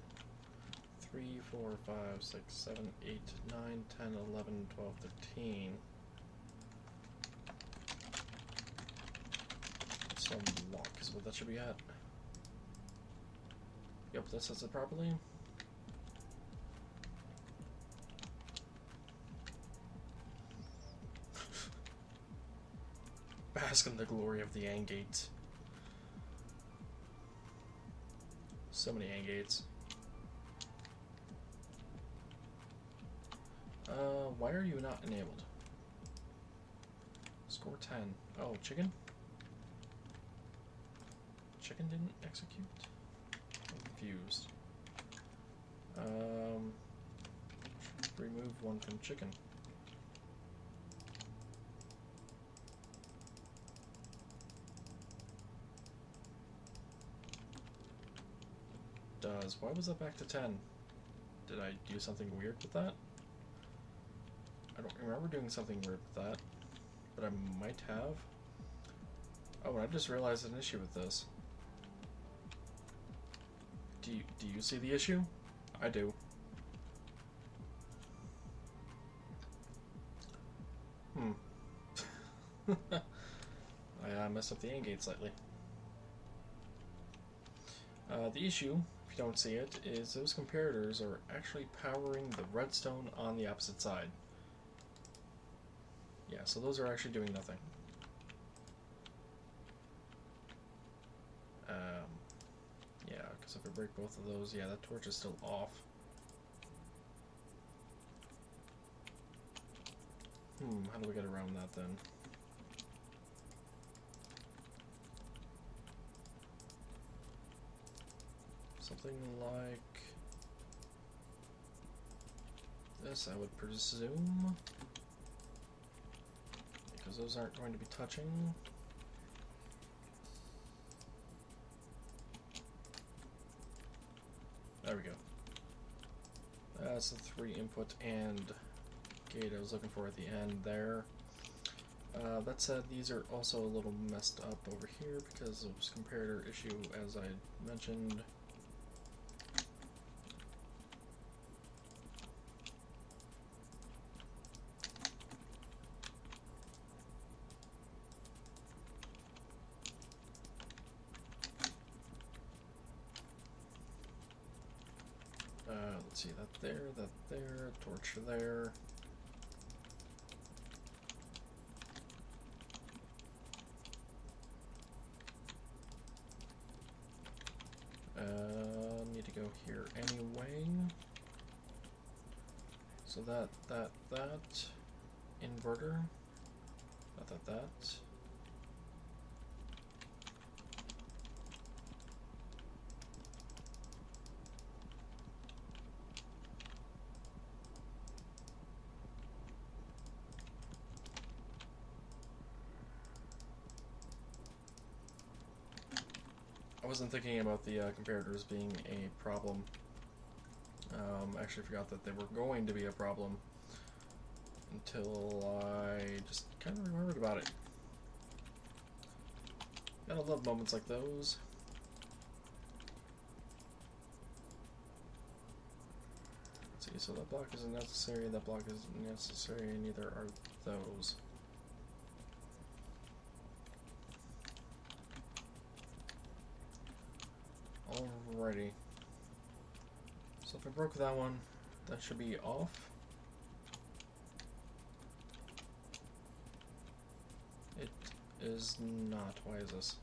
3, 4, 5, 6, 7, 8, 9, 10, 11, 12, 13. Some lock is what that should be at. Yep, that says it properly. Bask in the glory of the AND gate. So many AND gates. Why are you not enabled? Score 10. Oh, chicken? Chicken didn't execute? I'm confused. Remove one from chicken. Why was that back to 10? Did I do something weird with that? I don't remember doing something weird with that, but I might have. Oh, and I just realized an issue with this. Do you see the issue? I do. I messed up the AND gate slightly. The issue, if you don't see it, is those comparators are actually powering the redstone on the opposite side. Yeah, so those are actually doing nothing. Yeah, because if I break both of those, yeah, that torch is still off. How do we get around that then? Something like this, I would presume, because those aren't going to be touching. There we go. That's the 3 input AND gate I was looking for at the end there. That said, these are also a little messed up over here because of this comparator issue, as I mentioned. Let's see, that there, torch there. Need to go here anyway. So that, inverter, that. wasn't thinking about the comparators being a problem. I actually forgot that they were going to be a problem until I just kind of remembered about it. Gotta love moments like those. Let's see, so that block isn't necessary, that block isn't necessary, and neither are those. Alrighty. So if I broke that one, that should be off. It is not. Why is this?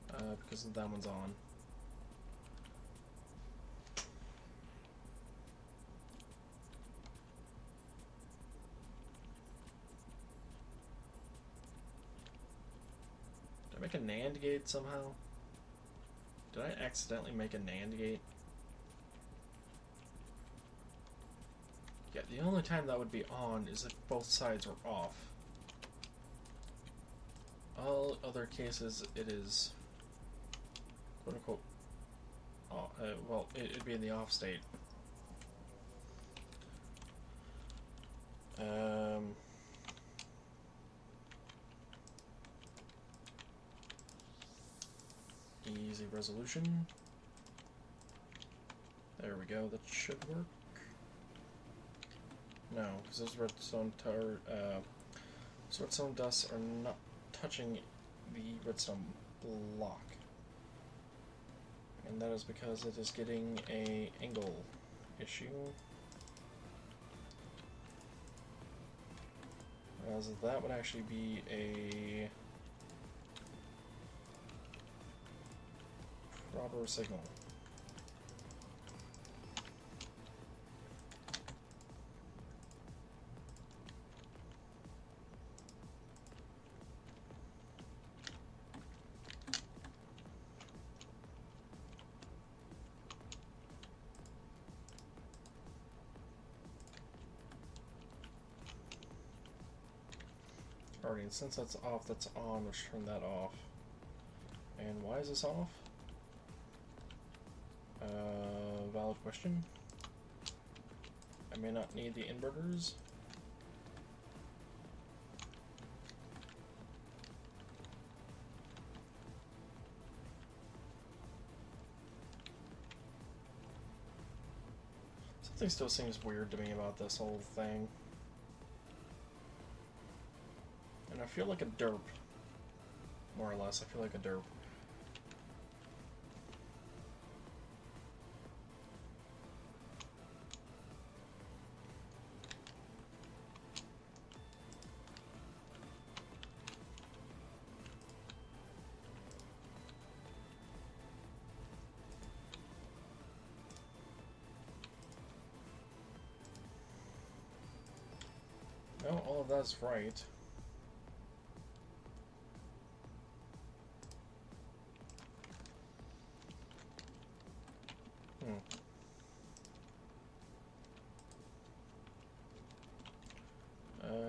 Because that one's on. Did I make a NAND gate somehow? Did I accidentally make a NAND gate? Yeah, the only time that would be on is if both sides are off. All other cases, it is quote unquote. Well, it'd be in the off state. Easy resolution. There we go. That should work. No, because those redstone dusts are not touching the redstone block, and that is because it is getting a angle issue. Whereas that would actually be a proper signal. Alrighty, and since that's off, that's on, let's turn that off. And why is this off? Valid question. I may not need the inverters. Something still seems weird to me about this whole thing. And I feel like a derp. More or less, I feel like a derp. No, all of that's right.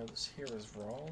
This here is wrong.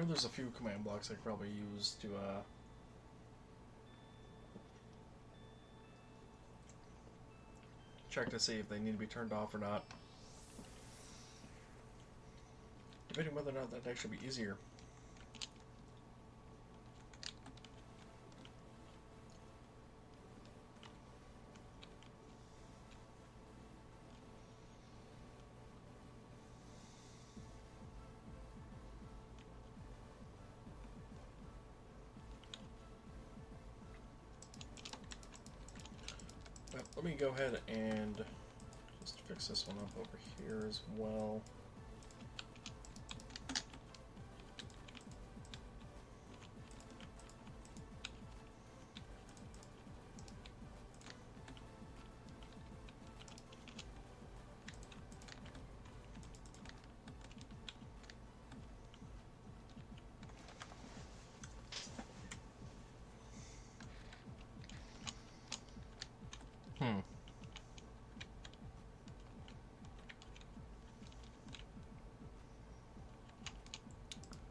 there's a few command blocks I could probably use to check to see if they need to be turned off or not. Debating whether or not that'd actually be easier. Let me go ahead and just fix this one up over here as well.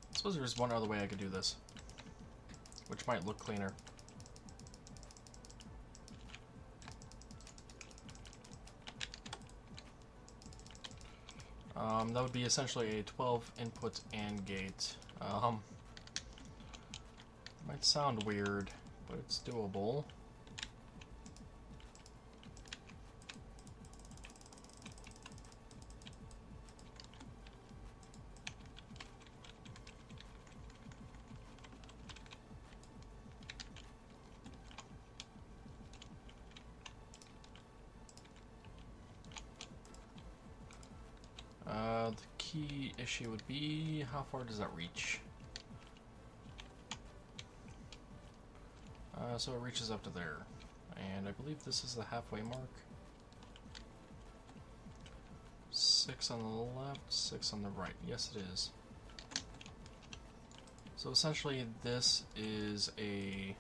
I suppose there's one other way I could do this, which might look cleaner. That would be essentially a 12 input AND gate. Might sound weird, but it's doable. The key issue would be, how far does that reach? So it reaches up to there, and I believe this is the halfway mark. 6 on the left, 6 on the right. Yes, it is. So essentially, this is a...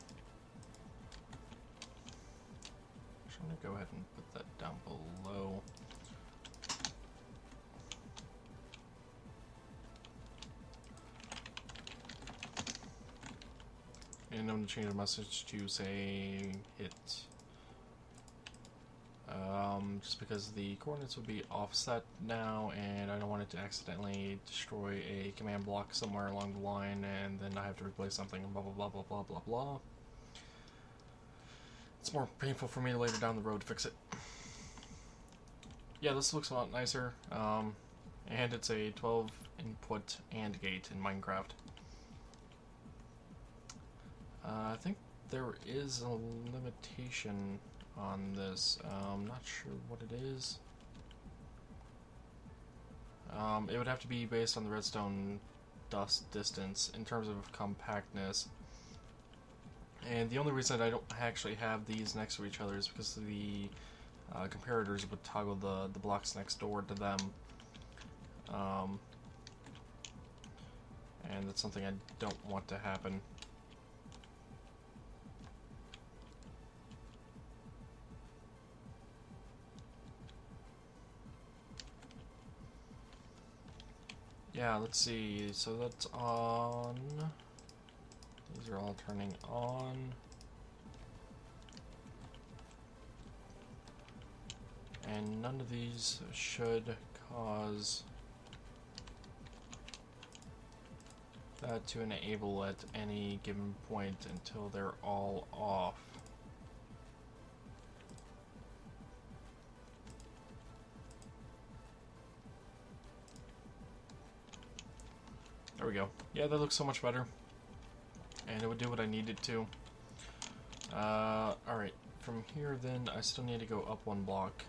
I'm going to go ahead and put that down below. And I'm going to change the message to say hit. Just because the coordinates would be offset now, and I don't want it to accidentally destroy a command block somewhere along the line, and then I have to replace something, and blah blah blah blah blah blah blah. It's more painful for me later down the road to fix it. Yeah, this looks a lot nicer, and it's a 12 input AND gate in Minecraft. I think there is a limitation on this. I'm not sure what it is. It would have to be based on the redstone dust distance in terms of compactness. And the only reason I don't actually have these next to each other is because the comparators would toggle the blocks next door to them. And that's something I don't want to happen. Yeah, let's see, so that's on. These are all turning on. And none of these should cause that to enable at any given point until they're all off. There we go. Yeah, that looks so much better. And it would do what I needed to. Alright, from here then, I still need to go up one block.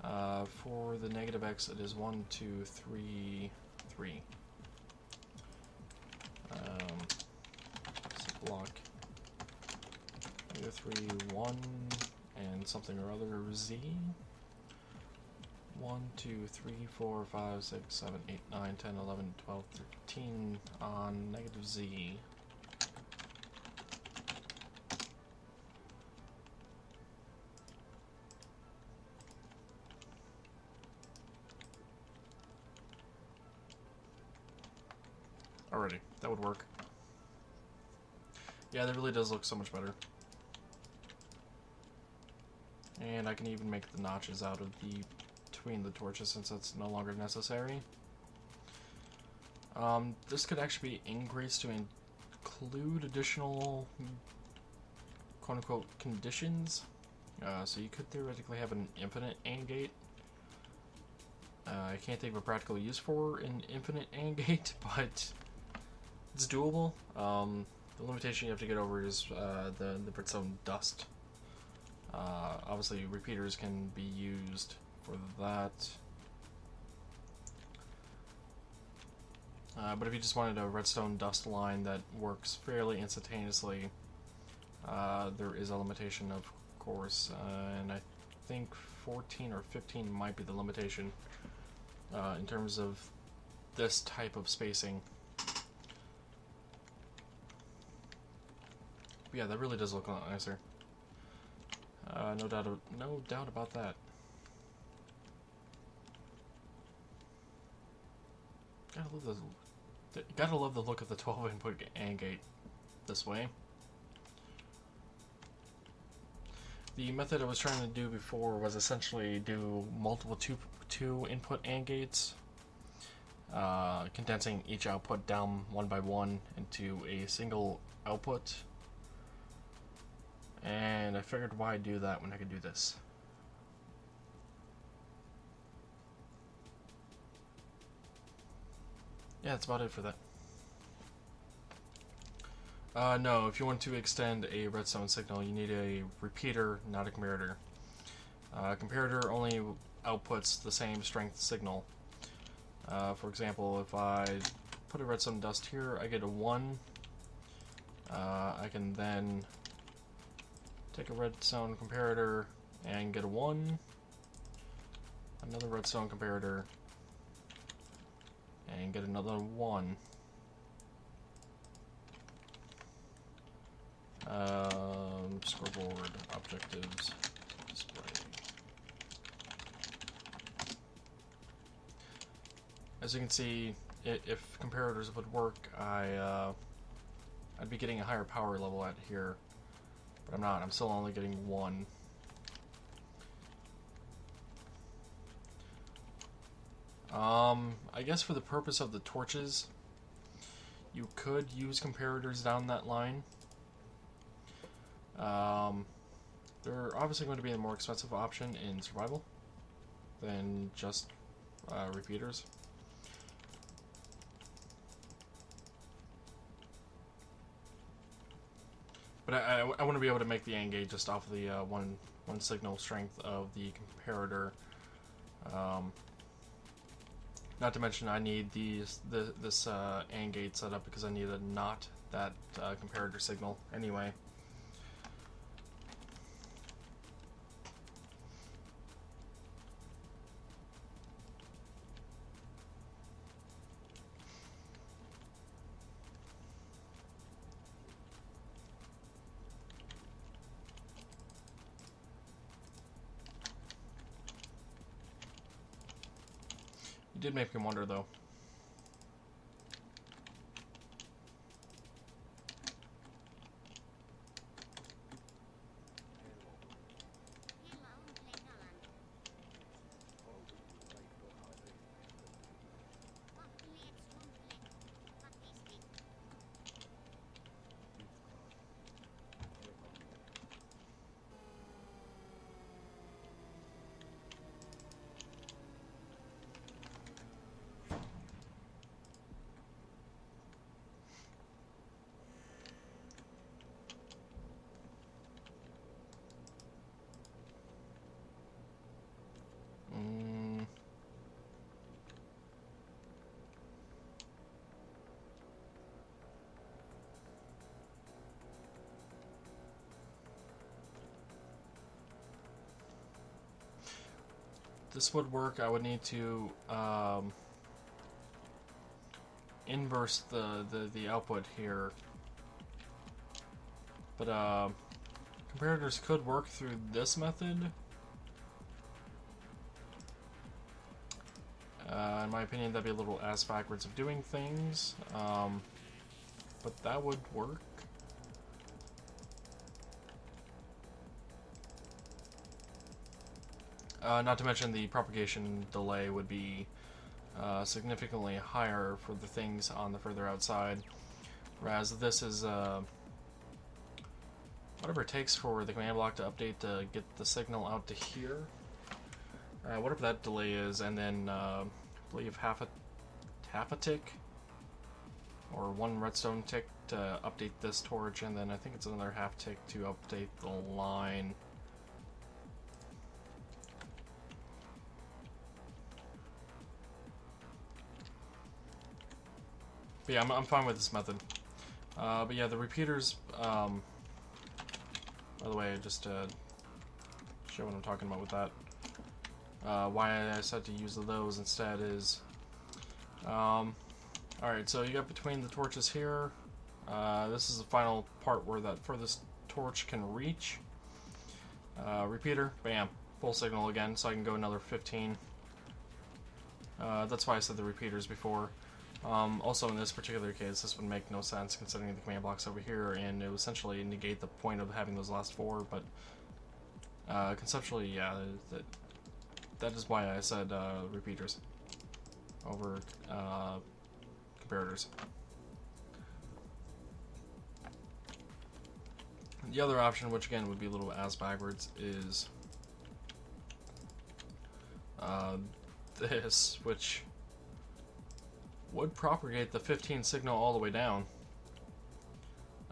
For the negative X, it is 1, 2, 3, 3. Block. Negative 3, 1, and something or other, Z. 1, 2, 3, 4, 5, 6, 7, 8, 9, 10, 11, 12, 13 on negative Z. already. That would work. Yeah, that really does look so much better. And I can even make the notches out of between the torches since that's no longer necessary. This could actually be increased to include additional quote-unquote conditions. So you could theoretically have an infinite AND gate. I can't think of a practical use for an infinite AND gate, but it's doable. The limitation you have to get over is the redstone dust. Obviously, repeaters can be used for that. But if you just wanted a redstone dust line that works fairly instantaneously, there is a limitation, of course, and I think 14 or 15 might be the limitation in terms of this type of spacing. But yeah, that really does look a lot nicer. No doubt about that. Gotta love the look of the 12 input AND gate this way. The method I was trying to do before was essentially do multiple two input AND gates, condensing each output down one by one into a single output. And I figured, why do that when I could do this? Yeah, that's about it for that. No, if you want to extend a redstone signal, you need a repeater, not a comparator. Comparator only outputs the same strength signal. For example, if I put a redstone dust here, I get a 1. I can then take a redstone comparator and get a 1. Another redstone comparator and get another 1. Scoreboard objectives display. As you can see, if comparators would work, I'd be getting a higher power level at here, but I'm not. I'm still only getting 1. I guess for the purpose of the torches, you could use comparators down that line. They're obviously going to be a more expensive option in survival than just repeaters. But I want to be able to make the AND gate just off of the one signal strength of the comparator. Not to mention, I need this AND gate set up because I need not that comparator signal anyway. You did make me wonder, though. This would work. I would need to inverse the output here, but comparators could work through this method. In my opinion, that'd be a little ass backwards of doing things. but that would work. Not to mention the propagation delay would be significantly higher for the things on the further outside, whereas this is whatever it takes for the command block to update to get the signal out to here. Whatever that delay is, and then I believe half a tick or one redstone tick to update this torch, and then I think it's another half tick to update the line. But yeah, I'm fine with this method. But yeah, the repeaters, by the way, just to show what I'm talking about with that, why I decided to use those instead is, alright, so you got between the torches here, this is the final part where that furthest torch can reach. Repeater, bam, full signal again, so I can go another 15. That's why I said the repeaters before. Also, in this particular case, this would make no sense considering the command blocks over here, and it would essentially negate the point of having those last four, but conceptually, yeah, that is why I said repeaters over comparators. The other option, which again would be a little ass backwards, is this, which would propagate the 15 signal all the way down.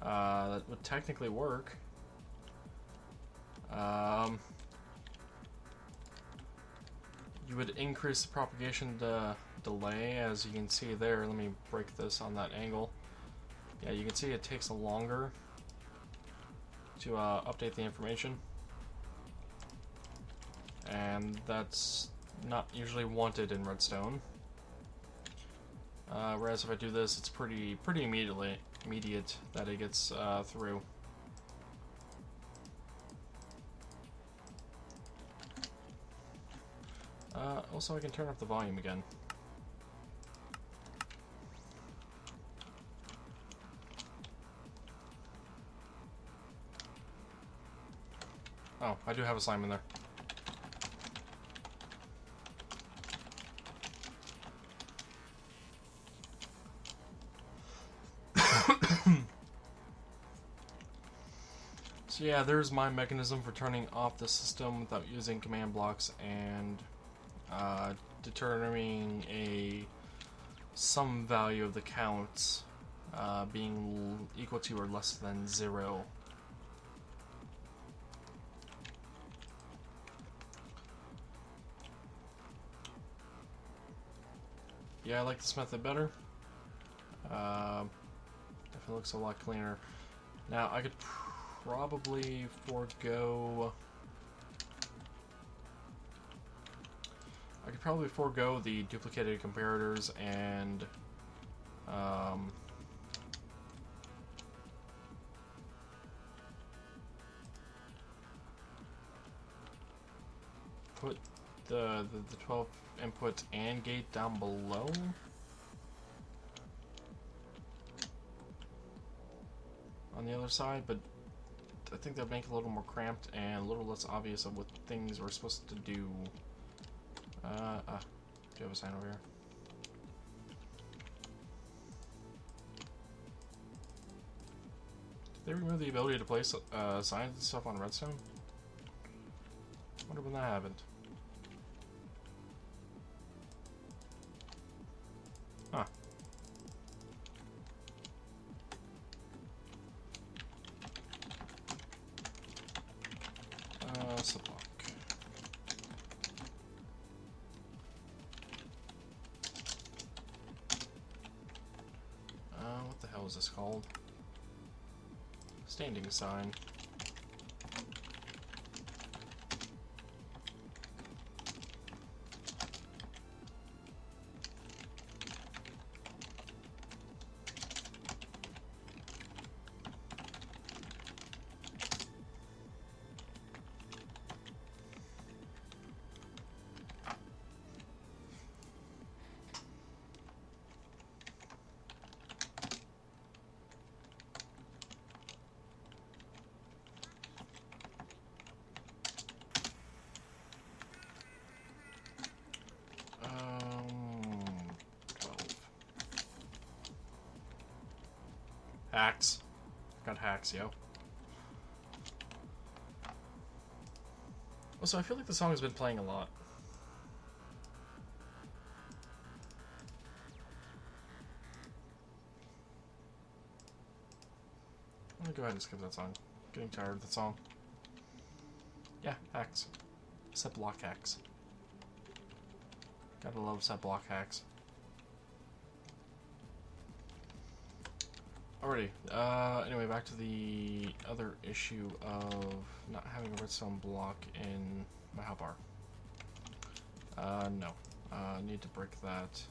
That would technically work. You would increase the propagation delay, as you can see there. Let me break this on that angle. Yeah, you can see it takes longer to update the information, and that's not usually wanted in Redstone. Whereas if I do this, it's pretty immediate that it gets through. Also, I can turn up the volume again. Oh, I do have a slime in there. So yeah, there's my mechanism for turning off the system without using command blocks and determining some value of the counts being equal to or less than 0. Yeah, I like this method better. Definitely looks a lot cleaner. Now, I could probably forego the duplicated comparators and put the 12 input AND gate down below. On the other side, but I think that would make it a little more cramped and a little less obvious of what things we're supposed to do. Do you have a sign over here? Did they remove the ability to place signs and stuff on Redstone? I wonder when that happened. Huh. Sublock. What the hell is this called? Standing sign. Hacks. Got hacks, yo. Also, I feel like the song has been playing a lot. I'm gonna go ahead and skip that song. Getting tired of the song. Yeah, hacks. Set block hacks. Gotta love set block hacks. Alrighty. Anyway, back to the other issue of not having a redstone block in my hotbar. No. Need to break that.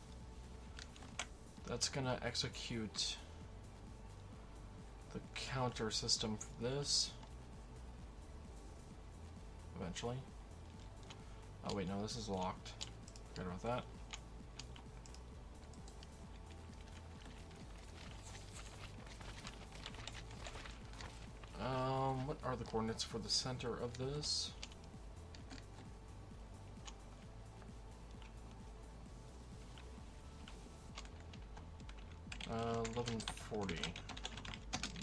That's gonna execute the counter system for this. Eventually. Oh wait, no, this is locked. Forget about that. What are the coordinates for the center of this? Uh, 1140.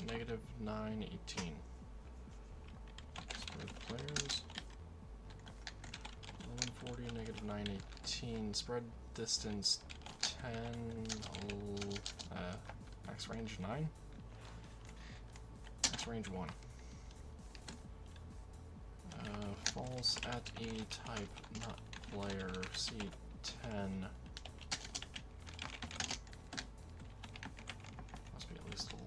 Negative 918. Spread players. 1140, negative 918. Spread distance 10. Max range 9. Max range 1. Falls at E type, not player. C10. Must be at least 11.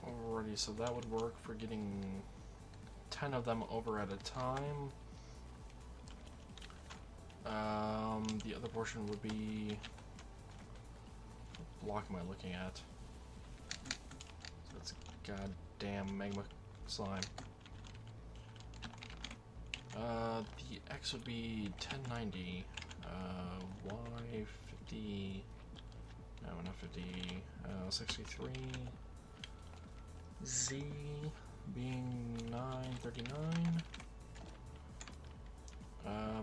Alrighty, so that would work for getting 10 of them over at a time. The other portion would be... What block am I looking at? So it's goddamn magma slime. The X would be 1090. Y 50. No, not 50. 63. Z being 939.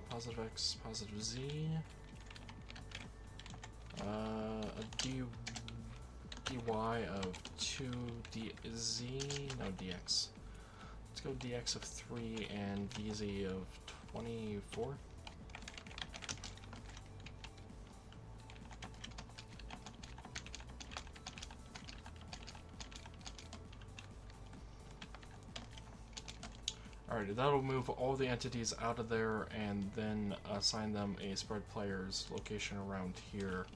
Positive X, positive Z. A dy of 2dz, no dx. Let's go dx of 3 and dz of 24. Alright, that'll move all the entities out of there and then assign them a spread player's location around here.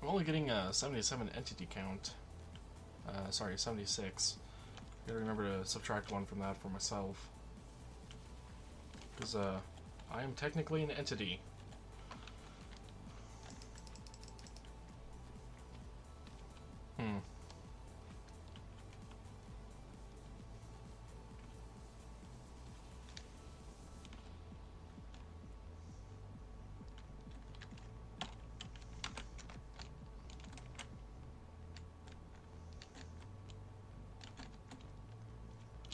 I'm only getting a 77 entity count. Sorry, 76. Gotta remember to subtract one from that for myself. Because, I am technically an entity.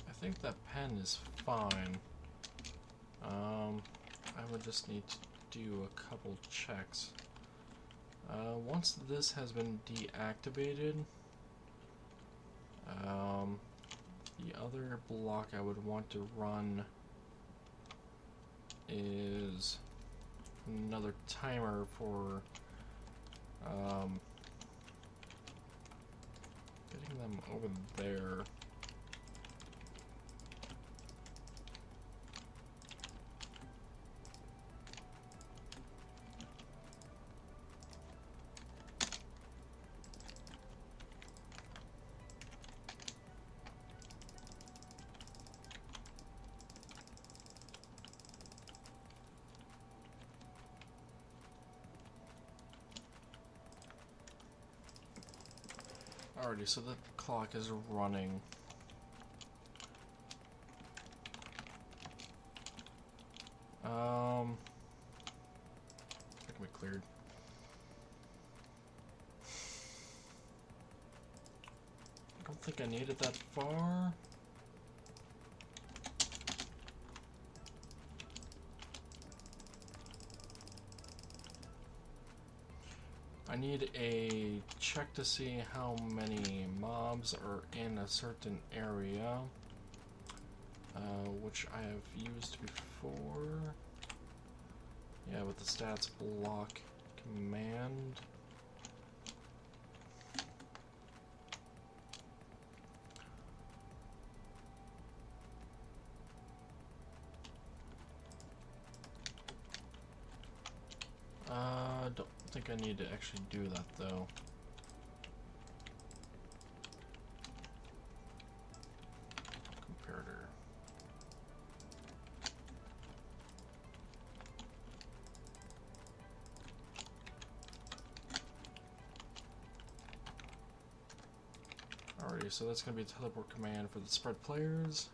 I think that pen is fine. I would just need to do a couple checks. Once this has been deactivated, the other block I would want to run is another timer for getting them over there. Alrighty, so the clock is running. That can be cleared. I don't think I need it that far. I need a check to see how many mobs are in a certain area, which I have used before. Yeah, with the stats block command. Don't think I need to actually do that though. Comparator. Alrighty, so that's going to be a teleport command for the spread players.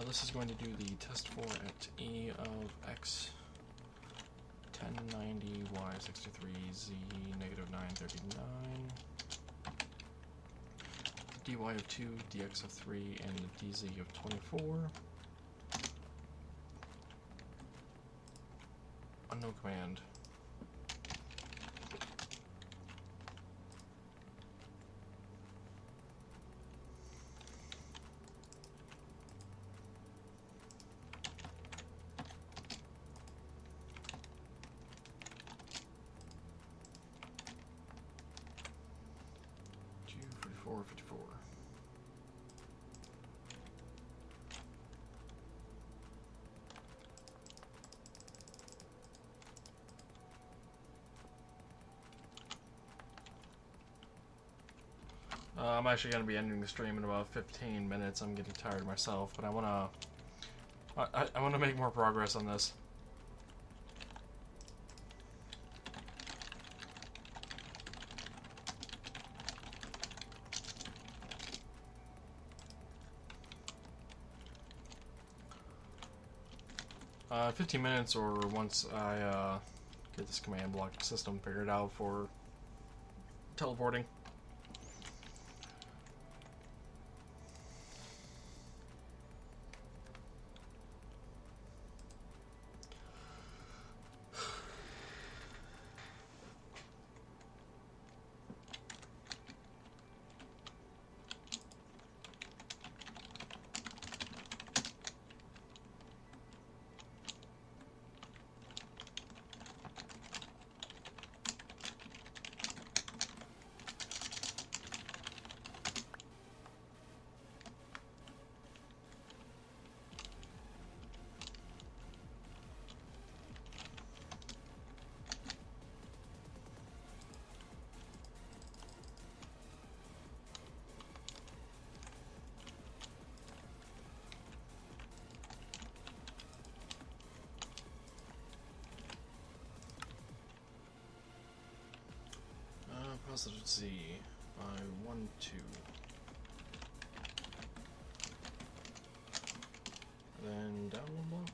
This is going to do the test for at E of X 1090, Y 63, Z negative 939, dy of 2, dx of 3, and dz of 24. Unknown command. Or 54. I'm actually going to be ending the stream in about 15 minutes. I'm getting tired myself, but I want to make more progress on this. 15 minutes, or once I get this command block system figured out for teleporting. Positive Z by 1, 2. Then down one block.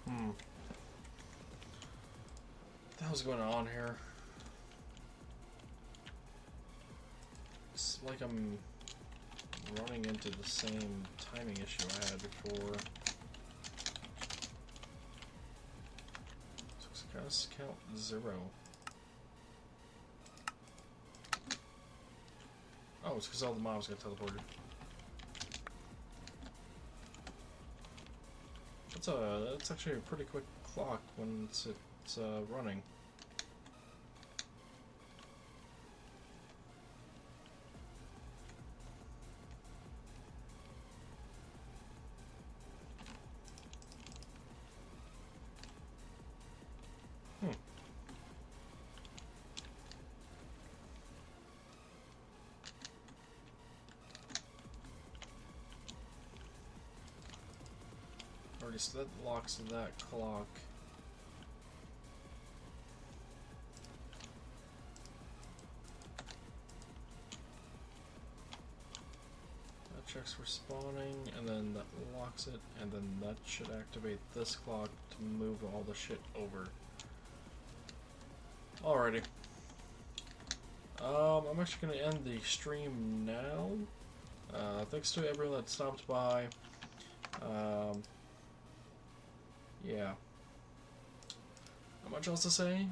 What the hell's going on here? It's like I'm running into the same timing issue I had before. Success count 0. Oh, it's because all the mobs got teleported. That's actually a pretty quick clock when it's running. Already, so that locks that clock. That checks for spawning, and then that locks it, and then that should activate this clock to move all the shit over. Alrighty. I'm actually going to end the stream now. Thanks to everyone that stopped by. Yeah. Not much else to say.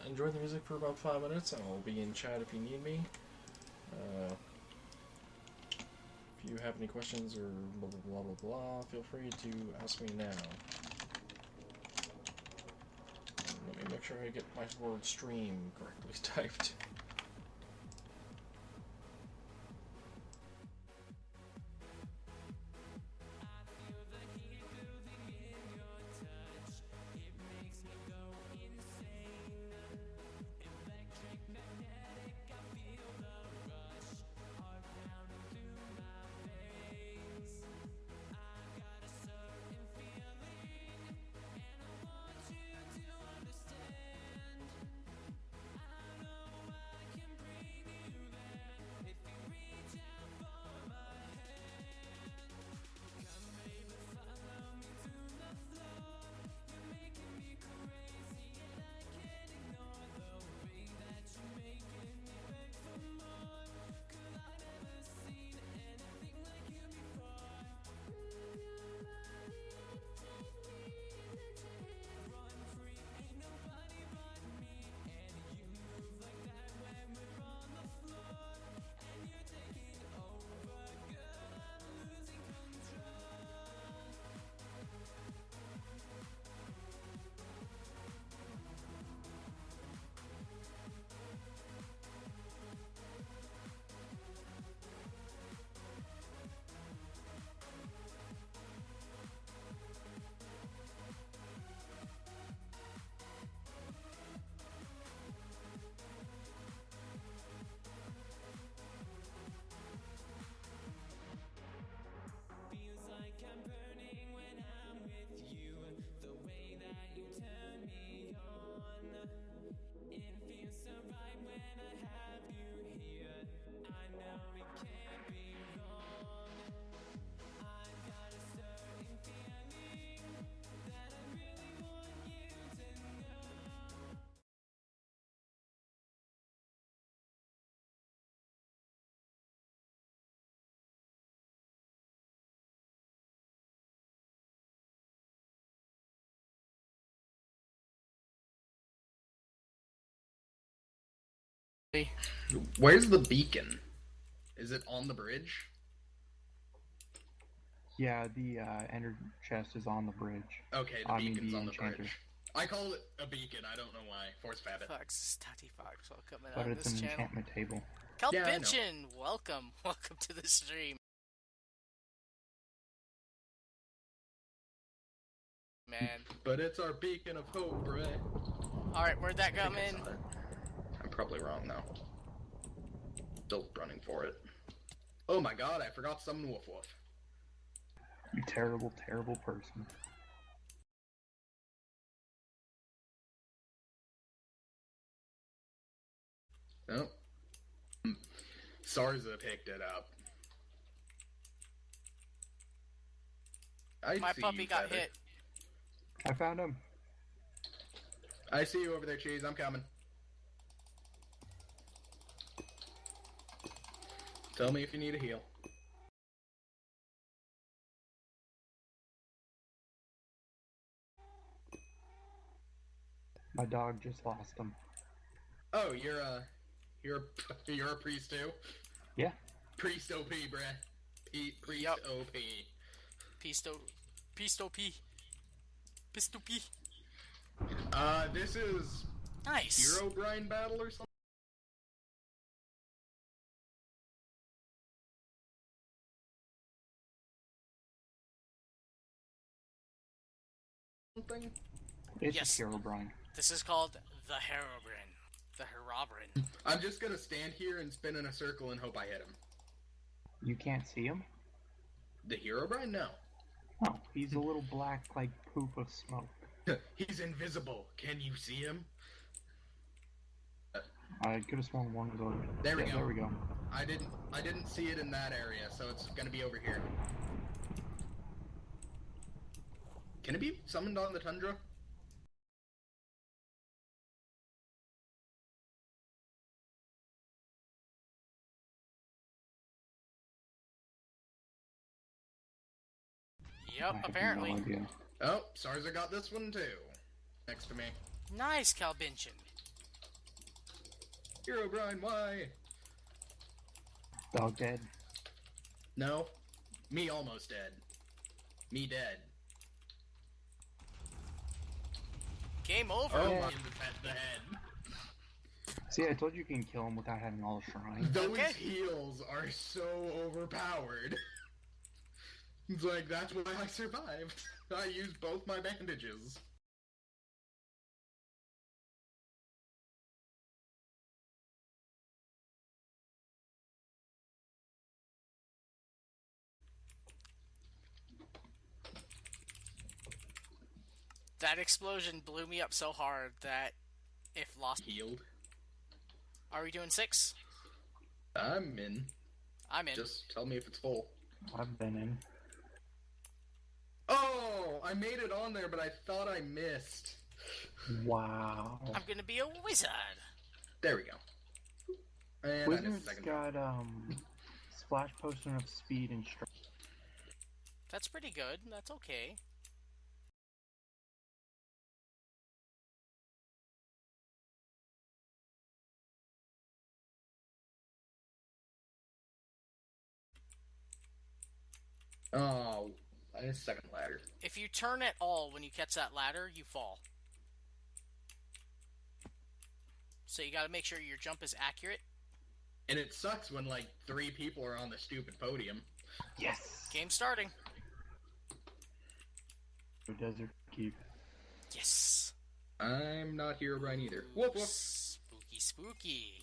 Enjoy the music for about 5 minutes, and I'll be in chat if you need me. If you have any questions or blah blah blah blah blah, feel free to ask me now. Let me make sure I get my word stream correctly typed. Where's the beacon? Is it on the bridge? Yeah, the ender chest is on the bridge. Okay, the beacon's on the enchanter. bridge. I call it a beacon, I don't know why. Force Fabbit. Fox, Statty Fox, welcome But on it's this an channel. enchantment table. Yeah, I know. Kelpinchin, welcome. Welcome to the stream. Man. But it's our beacon of hope, right? Alright, where'd that come in? I'm probably wrong, though. Still running for it. Oh my god, I forgot to summon Woof Woof. You terrible, terrible person. Oh. Sarza picked it up. I My see puppy you, got Feather. hit. I found him. I see you over there, Cheese. I'm coming. Tell me if you need a heal. My dog just lost him. Oh, you're a priest too? Yeah. Priest OP, bruh. Priest Yup. OP. Pisto P. Pisto P. This is Nice. Hero Grind battle or something? It's Yes. a Herobrine. This is called the Herobrine. The Herobrine. I'm just gonna stand here and spin in a circle and hope I hit him. You can't see him? The Hero Grind? No. Oh, he's a little black, like, poof of smoke. He's invisible. Can you see him? I could have sworn one was over. There we Yeah, go. There we go. I didn't see it in that area, so it's gonna be over here. Can it be summoned on the tundra? Yep, I have apparently. No idea. Oh, Sarza got this one too. Next to me. Nice, Calbinchin. Hero Grind, why? Dog dead. No. Me almost dead. Me dead. Game over. Oh, Yeah. my, the head. See, I told you can kill him without having all the shrines. Those Okay. heals are so overpowered. It's like, that's why I survived. I used both my bandages. That explosion blew me up so hard that if lost... Healed. Are we doing 6? I'm in. I'm in. Just tell me if it's full. I've been in. Oh, I made it on there, but I thought I missed. Wow. I'm gonna be a wizard. There we go. And I missed Wizard's the second got, splash potion of speed and strength. That's pretty good. That's okay. Oh, I missed second ladder. If you turn at all when you catch that ladder, you fall. So you gotta make sure your jump is accurate. And it sucks when, like, 3 people are on the stupid podium. Yes! Game starting. Desert Keep. Yes. I'm not Herobrine either. Whoop whoop. Spooky, spooky.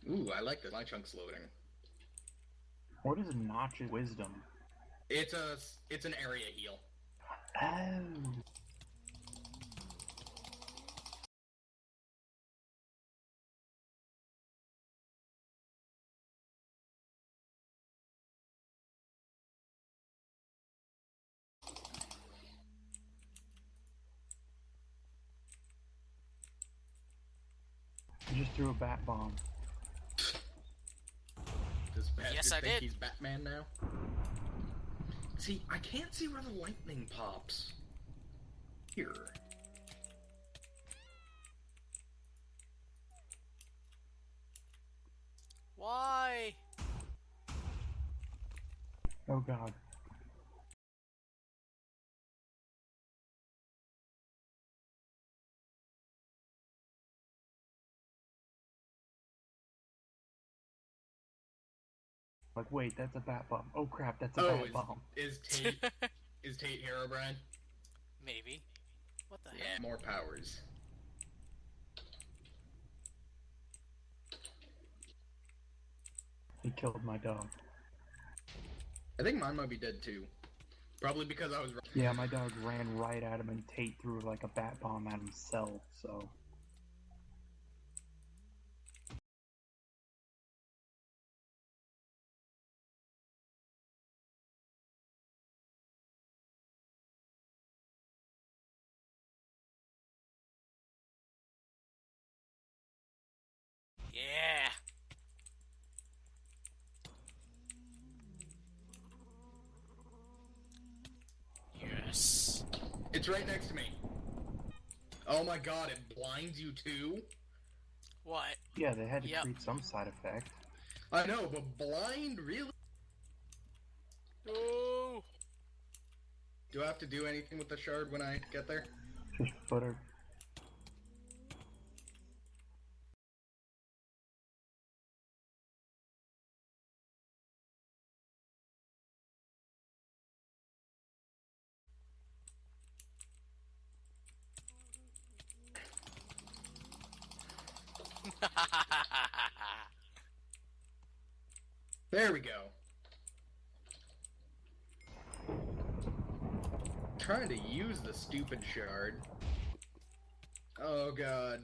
Ooh, I like this. My chunk's loading. What is Notch's wisdom? It's an area heal. Oh. You just threw a bat bomb. Does Bastard Yes, I think did. he's Batman now? See, I can't see where the lightning pops. Here. Why? Oh god. Like, wait, that's a bat bomb. Oh crap, that's a Oh, bat bomb. is Tate is Tate Herobrine? Maybe. What the Yeah, heck? more powers. He killed my dog. I think mine might be dead too. Probably because I was. Yeah, my dog ran right at him and Tate threw like a bat bomb at himself, so. Yeah. Yes. It's right next to me. Oh my god, it blinds you too? What? Yeah, they had to Yep. create some side effect. I know, but blind? Really? Oh! Do I have to do anything with the shard when I get there? Just put her. There we go. Trying to use the stupid shard. Oh god.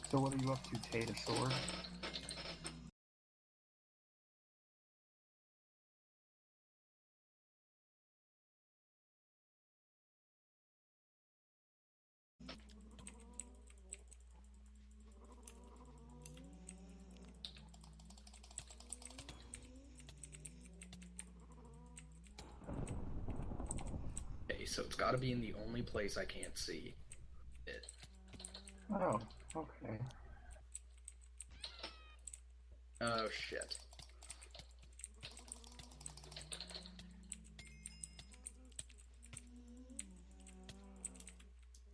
So what are you up to, Tatasaur? Okay, so it's gotta be in the only place I can't see it. Oh, okay. Oh shit.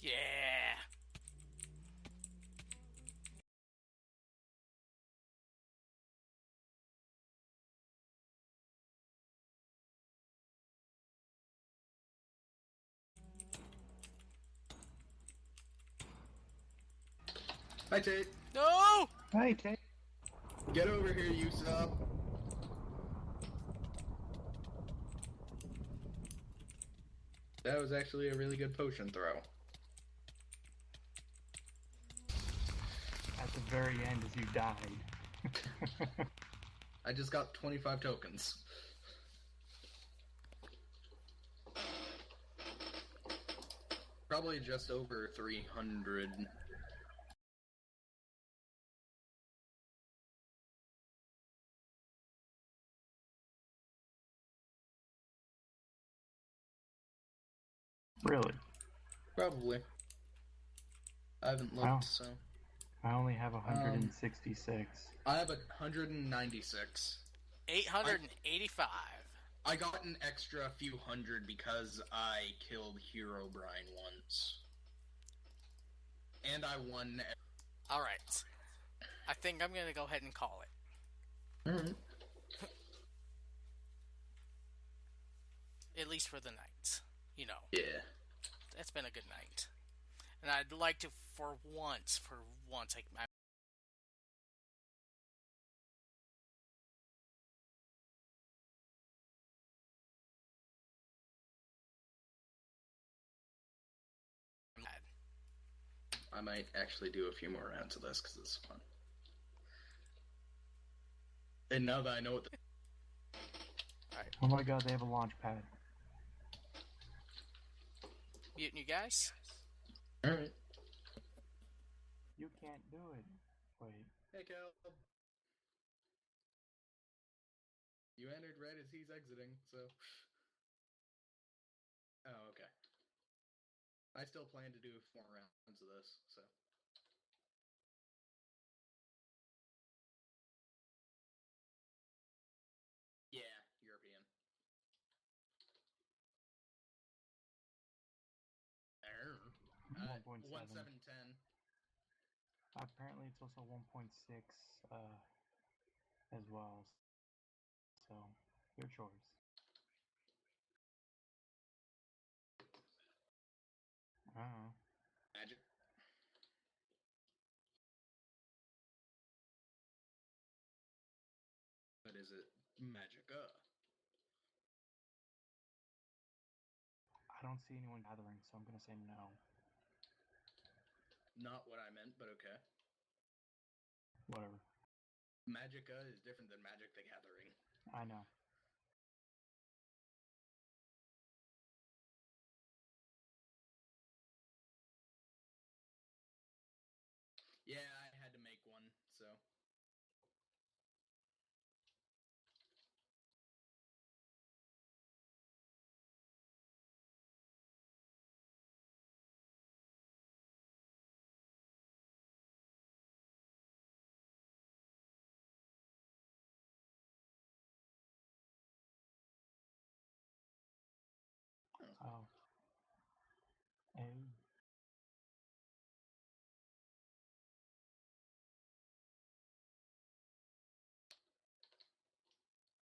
Yeah! Hi Tate. No! Hey, Tate. Get over here, you sub. That was actually a really good potion throw. At the very end as you died. I just got 25 tokens. Probably just over 300. Really? Probably. I haven't looked, Wow. so. I only have 166. I have 196. 885. I got an extra few hundred because I killed Herobrine once. And I won. Alright. I think I'm gonna go ahead and call it. Mm-hmm. At least for the night. You know, Yeah. it's been a good night. And I'd like to, for once, I I might actually do a few more rounds of this because it's fun. And now that I know what the... Oh my god, they have a launch pad. muting you guys. Alright. You can't do it. Wait. Hey, Cal. You entered right as he's exiting, so... Oh, okay. I still plan to do 4 rounds of this, so... Yeah, European. 1.7. 1.710. Apparently it's also 1.6 as well. So, your choice. Oh. Magic. But is it Magica? I don't see anyone gathering, so I'm gonna say no. Not what I meant, but okay. Whatever. Magica is different than Magic the Gathering. I know. Yeah, I had to make one, so. Oh. Hey.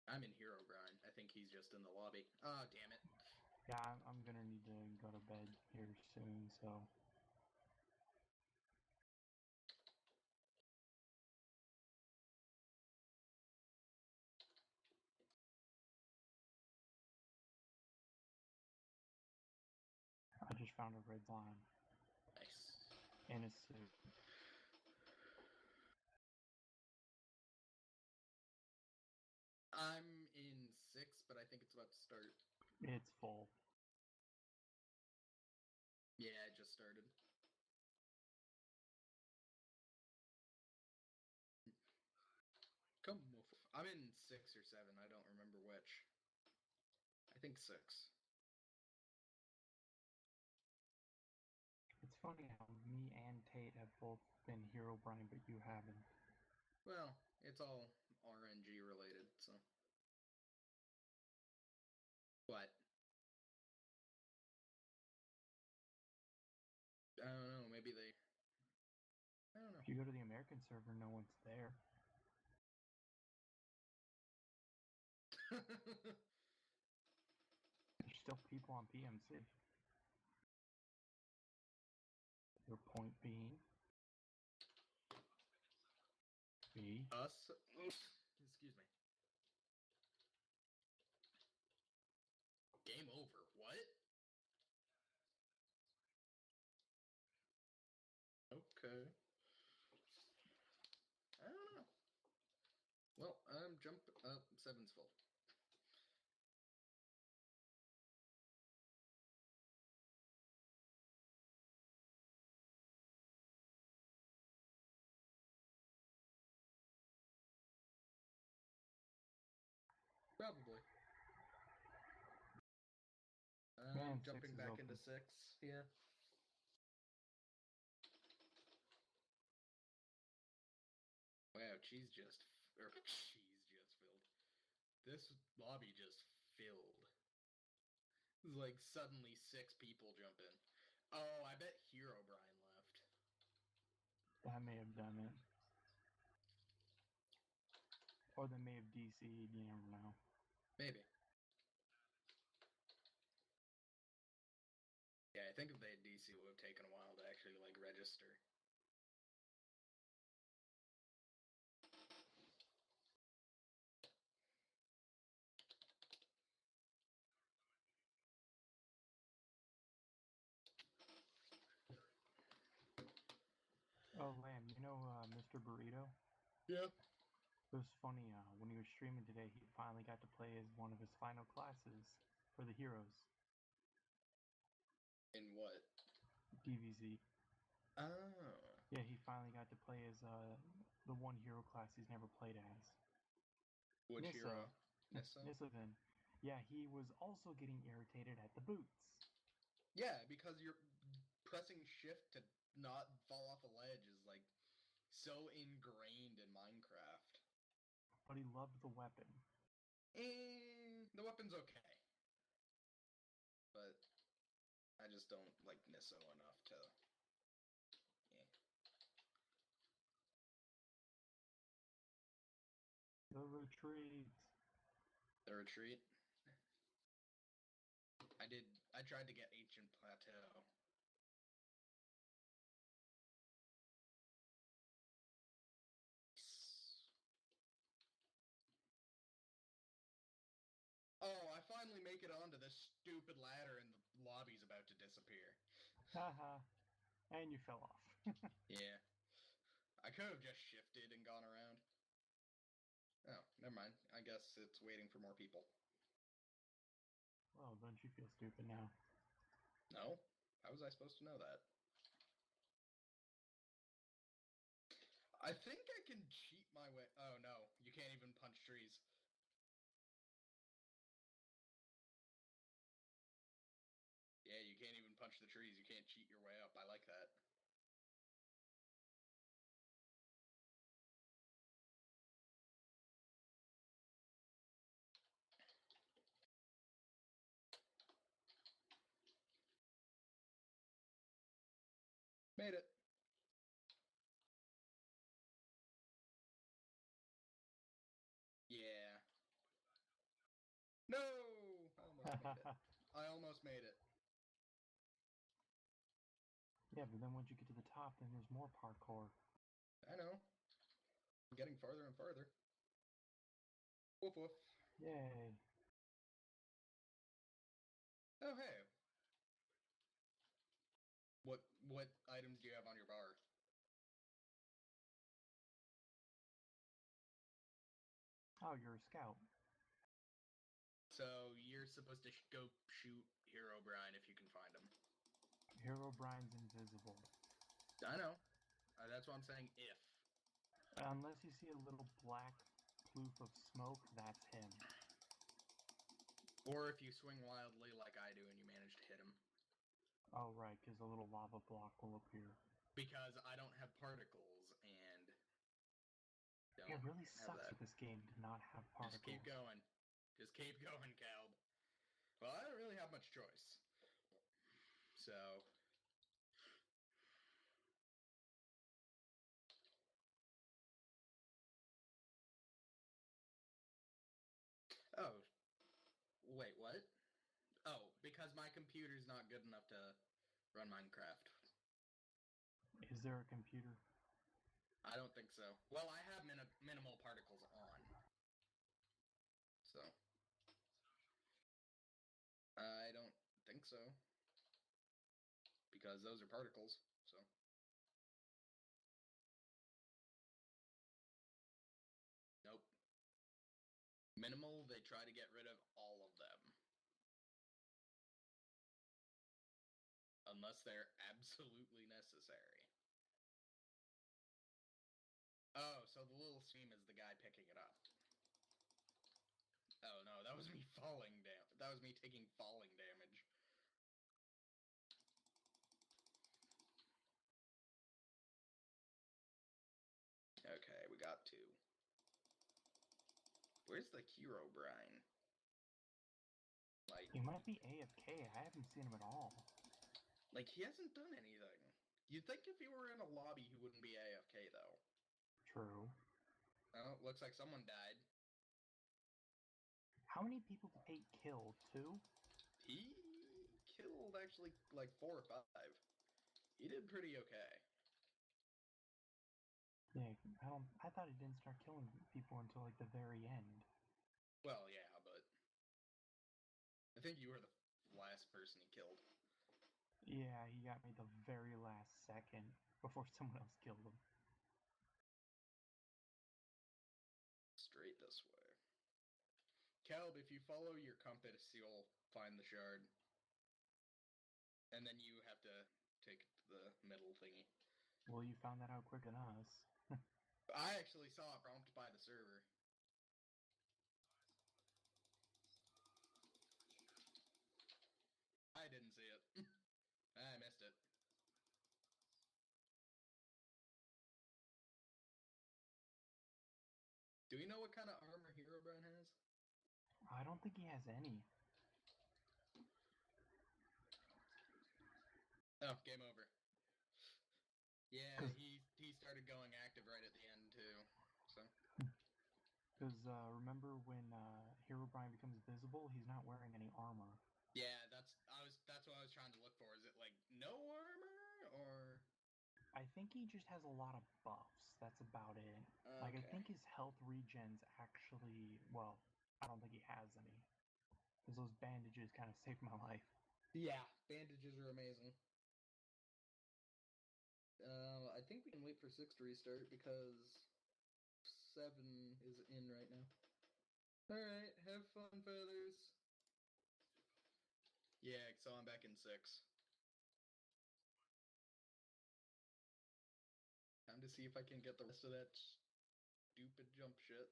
I'm in Hero Grind. I think he's just in the lobby. Oh, damn it. Yeah, I'm gonna need to go to bed here soon, so. I just found a red line Nice. in a suit. I'm in 6, but I think it's about to start. It's full. Yeah, it just started. Come on. I'm in 6 or 7. I don't remember which. I think 6. It's funny how me and Tate have both been Hero Brian, but you haven't. Well, it's all RNG related, so. What? I don't know. Maybe they. I don't know. If you go to the American server, no one's there. There's still people on PMC. Your point being? B. Us? Excuse me. Game over. What? Okay. I don't know. Well, I'm jump up. 7's full. Probably. Man, Jumping 6 is back open. into 6. Yeah. Wow, cheese just filled. This lobby just filled. It's like suddenly 6 people jump in. Oh, I bet Hero Brian left. That may have done it. Or they may have DC'd, you never know. Maybe. Yeah, I think if they had DC, it would have taken a while to actually like register. Oh, Lamb, you know Mr. Burrito? Yeah. It was funny, when he was streaming today, he finally got to play as one of his final classes for the heroes. In what? DVZ. Oh. Yeah, he finally got to play as the one hero class he's never played as. Which Nissa. hero? Nissa? Nissa then. Yeah, he was also getting irritated at the boots. Yeah, because you're pressing shift to not fall off a ledge is like so ingrained in Minecraft. But he loved the weapon. The weapon's okay. But I just don't like Nisso enough to. Yeah. The retreat. The retreat. I tried to get Ancient Plateau. Oh, I finally make it onto this stupid ladder and the lobby's about to disappear. Haha. And you fell off. Yeah. I could have just shifted and gone around. Oh, never mind. I guess it's waiting for more people. Well, don't you feel stupid now? No? How was I supposed to know that? I think I can cheat my way. Oh no, you can't even punch trees. Yeah, you can't even punch the trees. You can't cheat your way up. I like that. Made it. Yeah. No! I almost made it. I almost made it. Yeah, but then once you get to the top, then there's more parkour. I know. I'm getting farther and farther. Woof woof. Yay. Oh hey. What items do you have on your bar? Oh, you're a scout. So you're supposed to go shoot Hero Brian if you can find him. Hero Brian's invisible. I know. That's what I'm saying. If. Unless you see a little black ploof of smoke, that's him. Or if you swing wildly like I do and you manage to hit him. Oh, right, because a little lava block will appear. Because I don't have particles and don't It really have sucks that. with this game to not have particles. Just keep going. Just keep going, Calb. Well, I don't really have much choice. So. Oh. Wait, what? Oh, because my computer's not good enough to run Minecraft. Is there a computer? I don't think so. Well, I have minimal particles on. So. I don't think so. Because those are particles, so. Nope. Minimal, they try to get rid of all of them. Unless they're absolutely necessary. Oh, so the little stream is the guy picking it up. Oh no, that was me falling down. That was me taking falling damage. Okay, we got two. Where's the Hero Brian? Like, He might be AFK. I haven't seen him at all. Like, he hasn't done anything. You'd think if he were in a lobby, he wouldn't be AFK, though. True. Oh, looks like someone died. How many people did Tate kill? 2? He killed, actually, like 4 or 5. He did pretty okay. Yeah, I thought he didn't start killing people until like the very end. Well, yeah, but I think you were the last person he killed. Yeah, he got me the very last second before someone else killed him. Straight this way. Caleb, if you follow your compass, you'll find the shard. And then you have to take the middle thingy. Well, you found that out quicker than us. I actually saw it prompted by the server. I didn't see it. I missed it. Do we know what kind of armor Hero Brian has? I don't think he has any. Oh, game over. Yeah, 'Cause- he started going active right at the end too. So Because remember when Hero Brian becomes visible, he's not wearing any armor. yeah, that's what I was trying to look for. Is it like no armor or? I think he just has a lot of buffs. That's about it. Like, I Okay. think his health regens actually, well, I don't think he has any. Because those bandages kind of saved my life. Yeah, bandages are amazing. I think we can wait for 6 to restart because 7 is in right now. Alright, have fun, feathers. Yeah, so I'm back in 6. Time to see if I can get the rest of that stupid jump shit.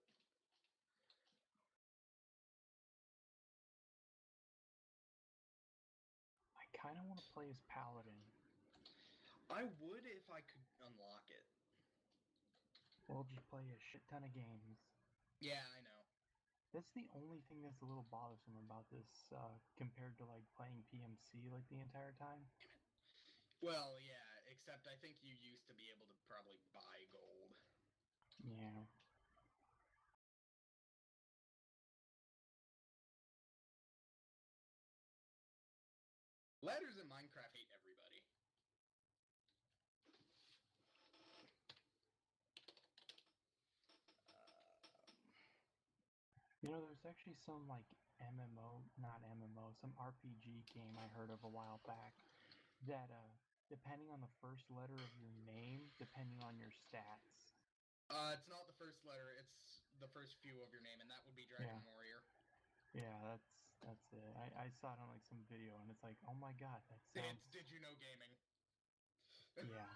I kind of want to play as Paladin. I would if I could unlock it. We'll just play a shit ton of games. Yeah, I know. That's the only thing that's a little bothersome about this, compared to like playing PMC like the entire time. Well, yeah, except I think you used to be able to probably buy gold. Yeah. Ladders in Minecraft hate everybody. You know, there's actually some, like, MMO, not MMO, some RPG game I heard of a while back that, depending on the first letter of your name, depending on your stats. It's not the first letter, it's the first few of your name, and that would be Dragon Yeah. Warrior. Yeah, that's it. I saw it on, like, some video, and it's like, oh my god, that sounds... It's Did You Know Gaming. Yeah.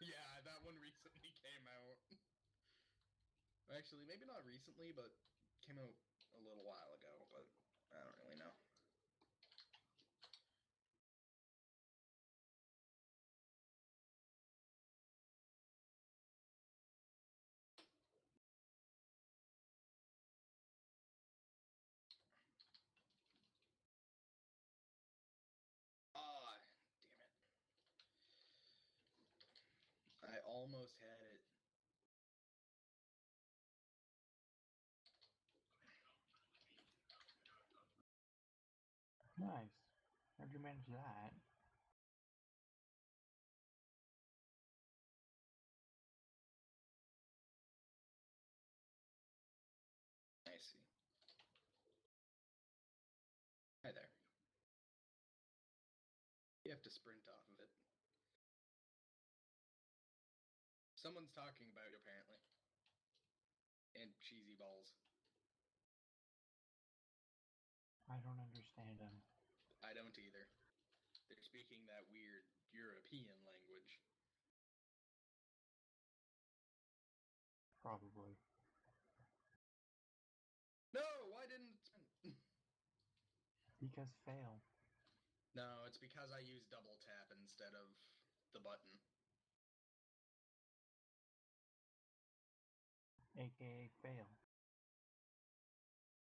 Yeah, that one recently came out. Actually, maybe not recently, but came out a little while ago, but I don't really know. Ah, damn it. I almost had it. Nice. How'd you manage that? I see. Hi there. You have to sprint off of it. Someone's talking about you, apparently. And cheesy balls. I don't understand them. I don't either. They're speaking that weird European language. Probably. No, why didn't it spin? Because fail. No, it's because I used double tap instead of the button. AKA fail.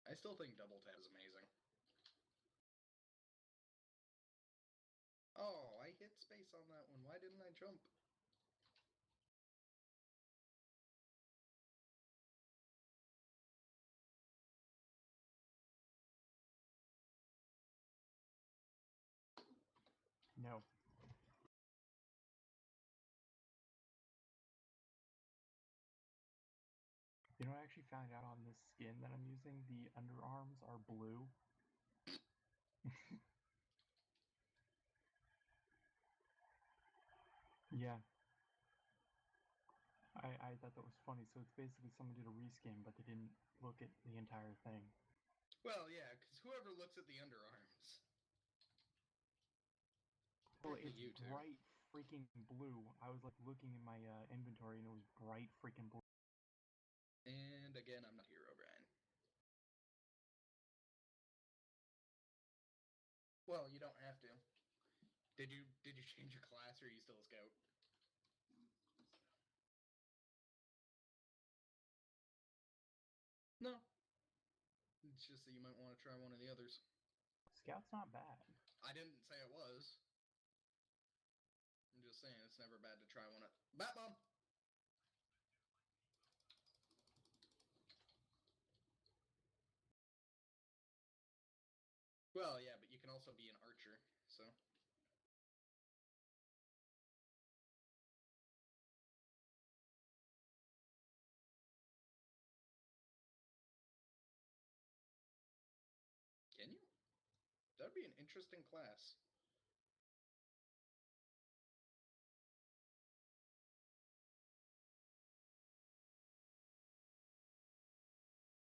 I still think double tap is amazing. Oh, I hit space on that one. Why didn't I jump? No. You know, I actually found out on this skin that I'm using, the underarms are blue. Yeah. I thought that was funny. So it's basically someone did a reskin, but they didn't look at the entire thing. Well, yeah, because whoever looks at the underarms. Well, Apparently it's you two. bright freaking blue. I was like looking in my inventory and it was bright freaking blue. And again, I'm not Herobrine. Well, you don't have to. Did you change your class, or are you still a scout? No. It's just that you might want to try one of the others. Scout's not bad. I didn't say it was. I'm just saying it's never bad to try one of... Bat bomb! Well, yeah, but you can also be an archer, so... Can you? That'd be an interesting class.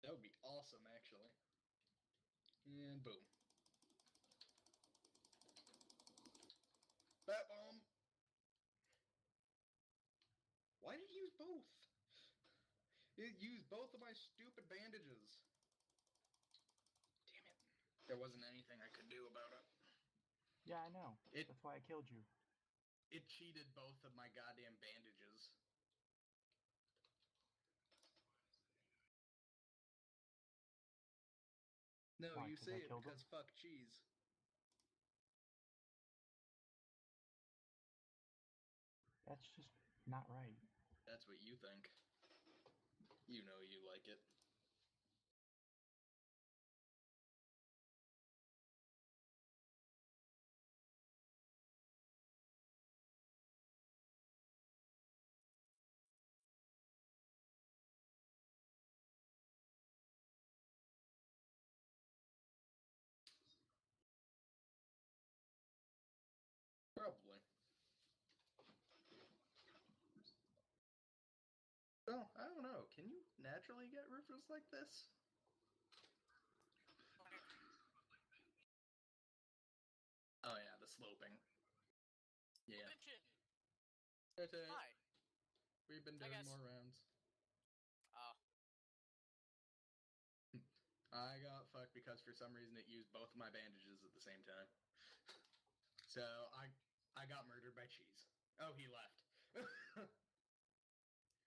That would be awesome, actually. And boom. Bat bomb! Why did you use both? It used both of my stupid bandages. Damn it. There wasn't anything I could do about it. Yeah, I know. It- That's why I killed you. It cheated both of my goddamn bandages. No, Why, you 'cause say I it killed him? because fuck cheese. Not right. That's what you think. You know you like it. Probably. Well, I don't know. Can you naturally get roofers like this? Oh yeah, the sloping. Yeah. Mention. That's it. Hi. We've been I doing guess. more rounds. Oh. I got fucked because for some reason it used both of my bandages at the same time. So I got murdered by Cheese. Oh, he left.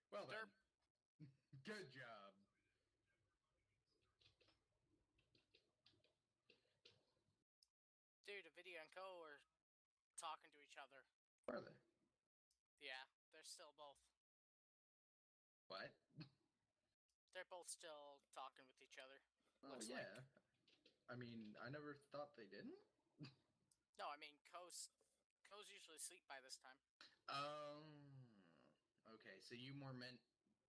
Well then. Derp. Good job. Dude, Avidia and Co. are talking to each other. Are they? Yeah, they're still both. What? They're both still talking with each other. Oh Looks yeah. like. I mean, I never thought they didn't. No, I mean, Co's usually asleep by this time. Okay, so you more meant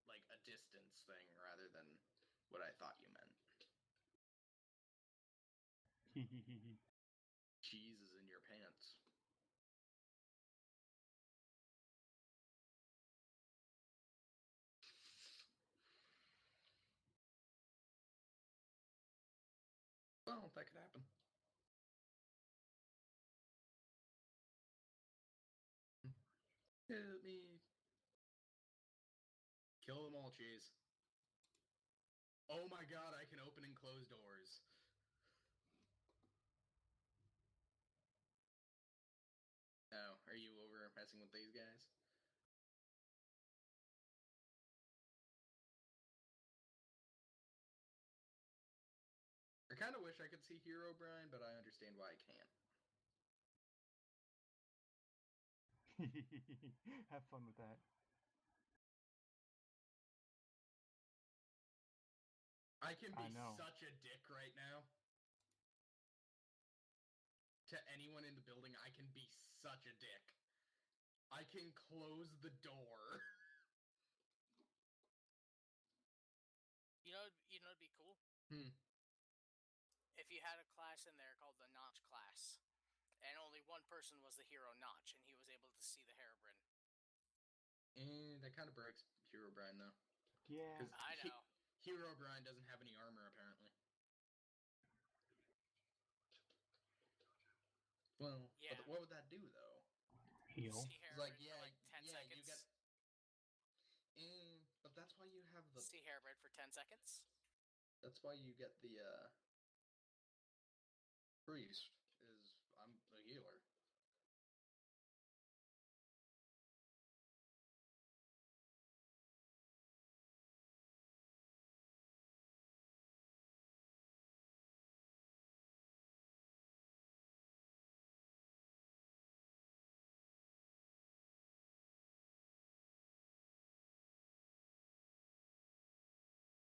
like a distance thing rather than what I thought you meant. Cheese is in your pants. Well, that could happen. Hit me. Kill them all, Cheese. Oh my god, I can open and close doors. Oh, are you over messing with these guys? I kind of wish I could see Herobrine, but I understand why I can't. Have fun with that. I can I be know. such a dick right now. To anyone in the building, I can be such a dick. I can close the door. You know, it'd be cool Hmm. if you had a class in there called the Notch class, and only one person was the hero Notch, and he was able to see the Herobrine. And that kind of breaks Herobrine, though. Yeah. 'Cause I know. Herobrine doesn't have any armor, apparently. Well, Yeah. but what would that do, though? Heal. See It's Herobrine like, for yeah, like 10 yeah, seconds. you get... but that's why you have the... See Herobrine for 10 seconds. That's why you get the, priest, is I'm a healer.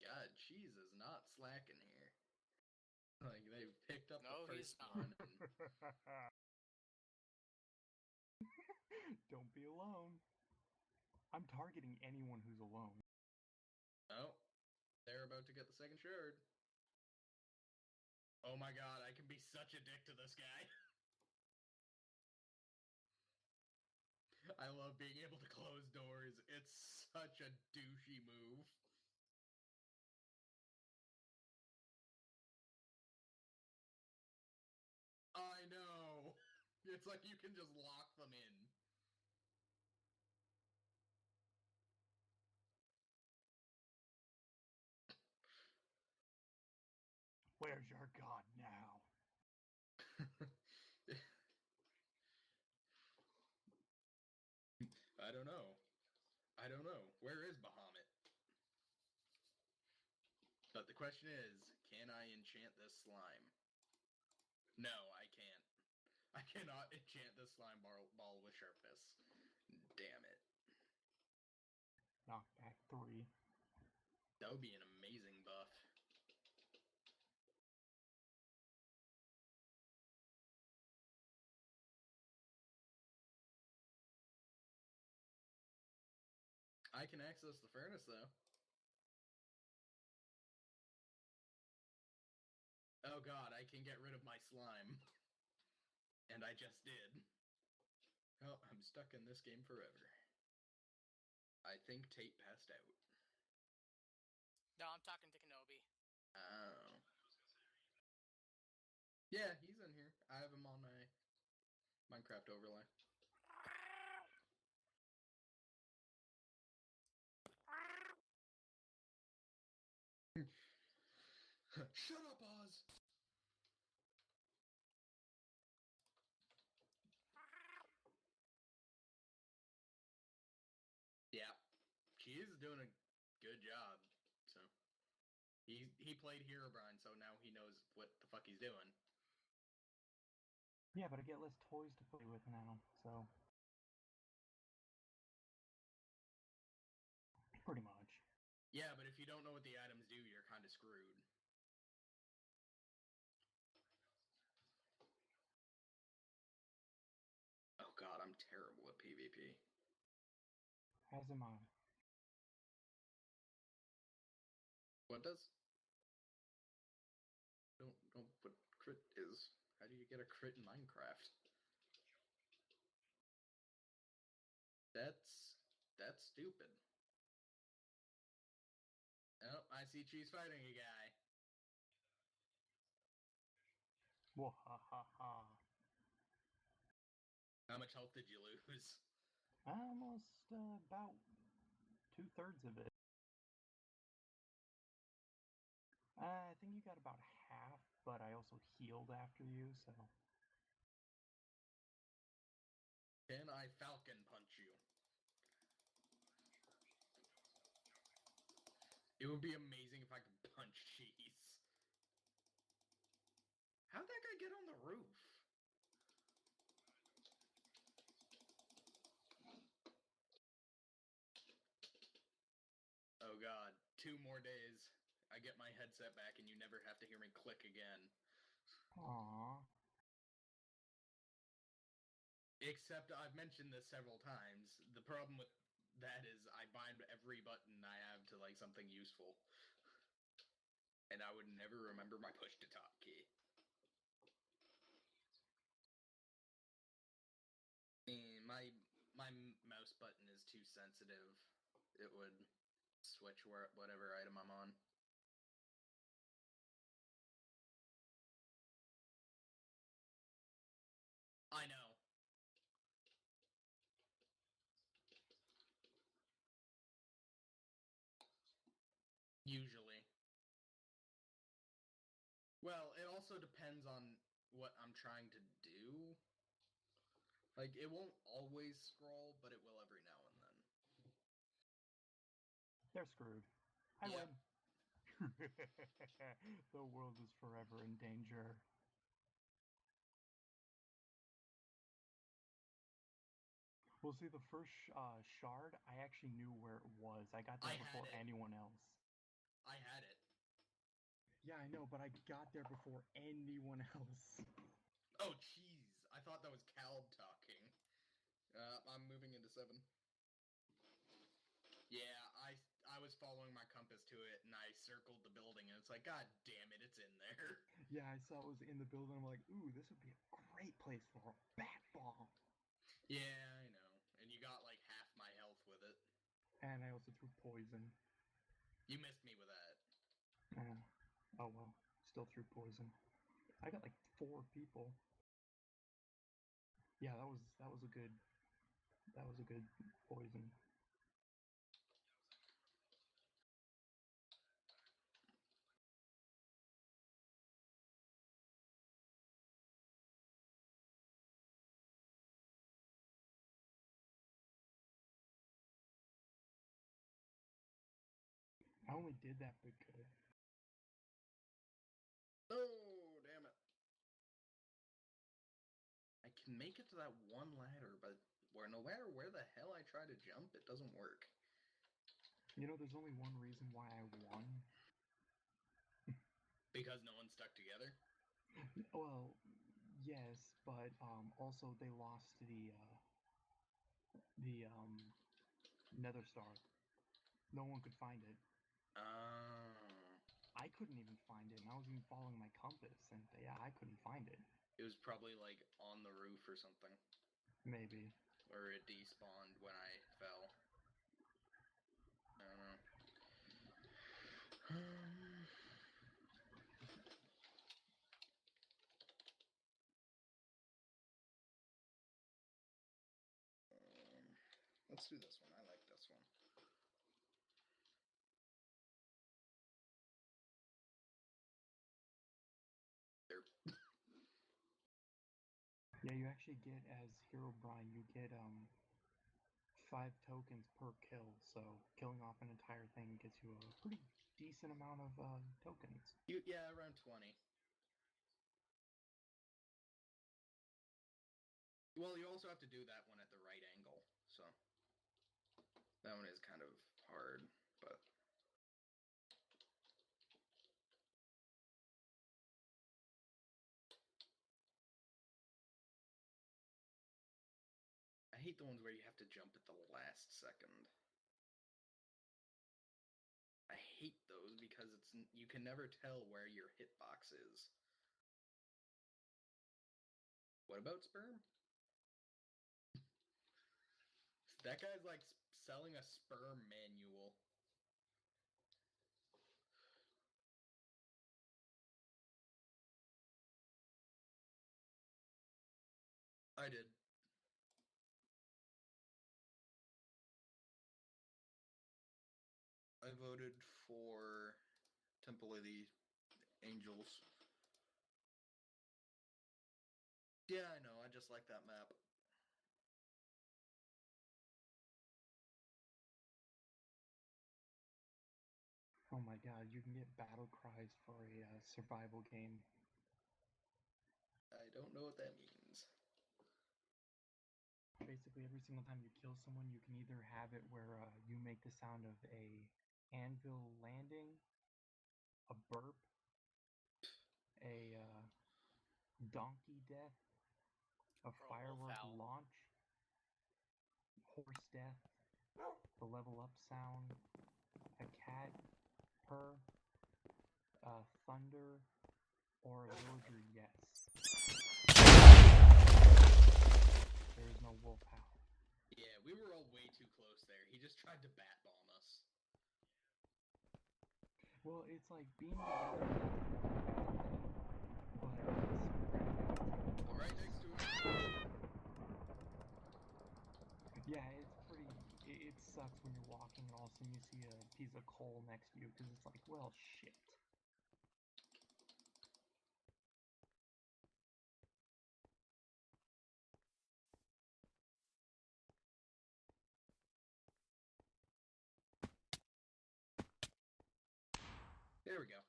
God, Cheese is not slacking here. Like, they've picked up No, the he's first not. one. Don't be alone. I'm targeting anyone who's alone. Oh, they're about to get the second shard. Oh my god, I can be such a dick to this guy. I love being able to close doors. It's such a douchey move. I know. It's like you can just lock them in. Where's your god now? I don't know. I don't know. Where is Bahamut? But the question is, can I enchant this slime? No, I can't. I cannot enchant this slime ball with sharpness. Damn it. knockback 3. That would be an amazing buff. I can access the furnace though. Oh god, I can get rid of my slime. And I just did. Oh, I'm stuck in this game forever. I think Tate passed out. No, I'm talking to Kenobi. Oh. Yeah, he's in here. I have him on my Minecraft overlay. Shut up, Oz! Yeah, Cheese is doing a good job. So he played Herobrine, so now he knows what the fuck he's doing. Yeah, but I get less toys to play with now, so pretty much. Yeah, but if you don't know what the items do, you're kind of screwed. Oh god, I'm terrible at PvP. As am I. What does? Don't what crit is. How do you get a crit in Minecraft? That's stupid. Oh, I see Cheese fighting a guy. Wahahaha. How much health did you lose? Almost about 2/3 of it. I think you got about half, but I also healed after you, so. Can I Falcon punch you? It would be amazing if I could punch Cheese. How'd that guy get on the roof? Oh god, 2 more days. I get my headset back and you never have to hear me click again. Aww. Except I've mentioned this several times. The problem with that is I bind every button I have to like something useful. And I would never remember my push to talk key. And my mouse button is too sensitive. It would switch whatever item I'm on. I know. Usually. Well, it also depends on what I'm trying to do. Like, it won't always scroll, but it will every now and then. They're screwed. I Yeah. win. The world is forever in danger. Well, see, the first shard, I actually knew where it was. I got there I had before it. anyone else. I had it. Yeah, I know, but I got there before anyone else. Oh, jeez. I thought that was Calb talking. I'm moving into 7. Yeah, I was following my compass to it, and I circled the building, and it's like, god damn it, it's in there. Yeah, I saw it was in the building. I'm like, ooh, this would be a great place for a bat bomb. Yeah, I know. And you got like half my health with it. And I also threw poison. You missed me with that. Oh well, still threw poison. I got like 4 people. Yeah, that was a good poison. I only did that because Oh, damn it. I can make it to that one ladder, but no matter where the hell I try to jump, it doesn't work. You know, there's only one reason why I won. Because no one stuck together? Well, yes, but also they lost the Nether Star. No one could find it. I couldn't even find it, and I was even following my compass, and yeah, I couldn't find it. It was probably like on the roof or something. Maybe. Or it despawned when I fell. I don't know. Let's do this one. I like this one. There. Yeah, you actually get, as Herobrine, you get 5 tokens per kill, so killing off an entire thing gets you a pretty decent amount of tokens. Yeah, around 20. Well, you also have to do that one at the right angle, so that one is kind of hard, but I hate the ones where you have to jump at the last second. I hate those because you can never tell where your hitbox is. What about sperm? That guy's like selling a sperm manual. I did. I voted for Temple of the Angels. Yeah, I know. I just like that map. Oh my god, you can get battle cries for a survival game. I don't know what that means. Basically, every single time you kill someone, you can either have it where you make the sound of a anvil landing, a burp, a donkey death, a firework foul. launch, horse death, the level up sound, a cat purr, thunder, or a villager yes. There is no wolf howl. Yeah, we were all way too close there. He just tried to bat bomb us. Well, it's like being together, but I'm right next to him. yeah, it's pretty. It sucks when you're walking and all of a sudden you see a piece of coal next to you because it's like, well, shit. There we go.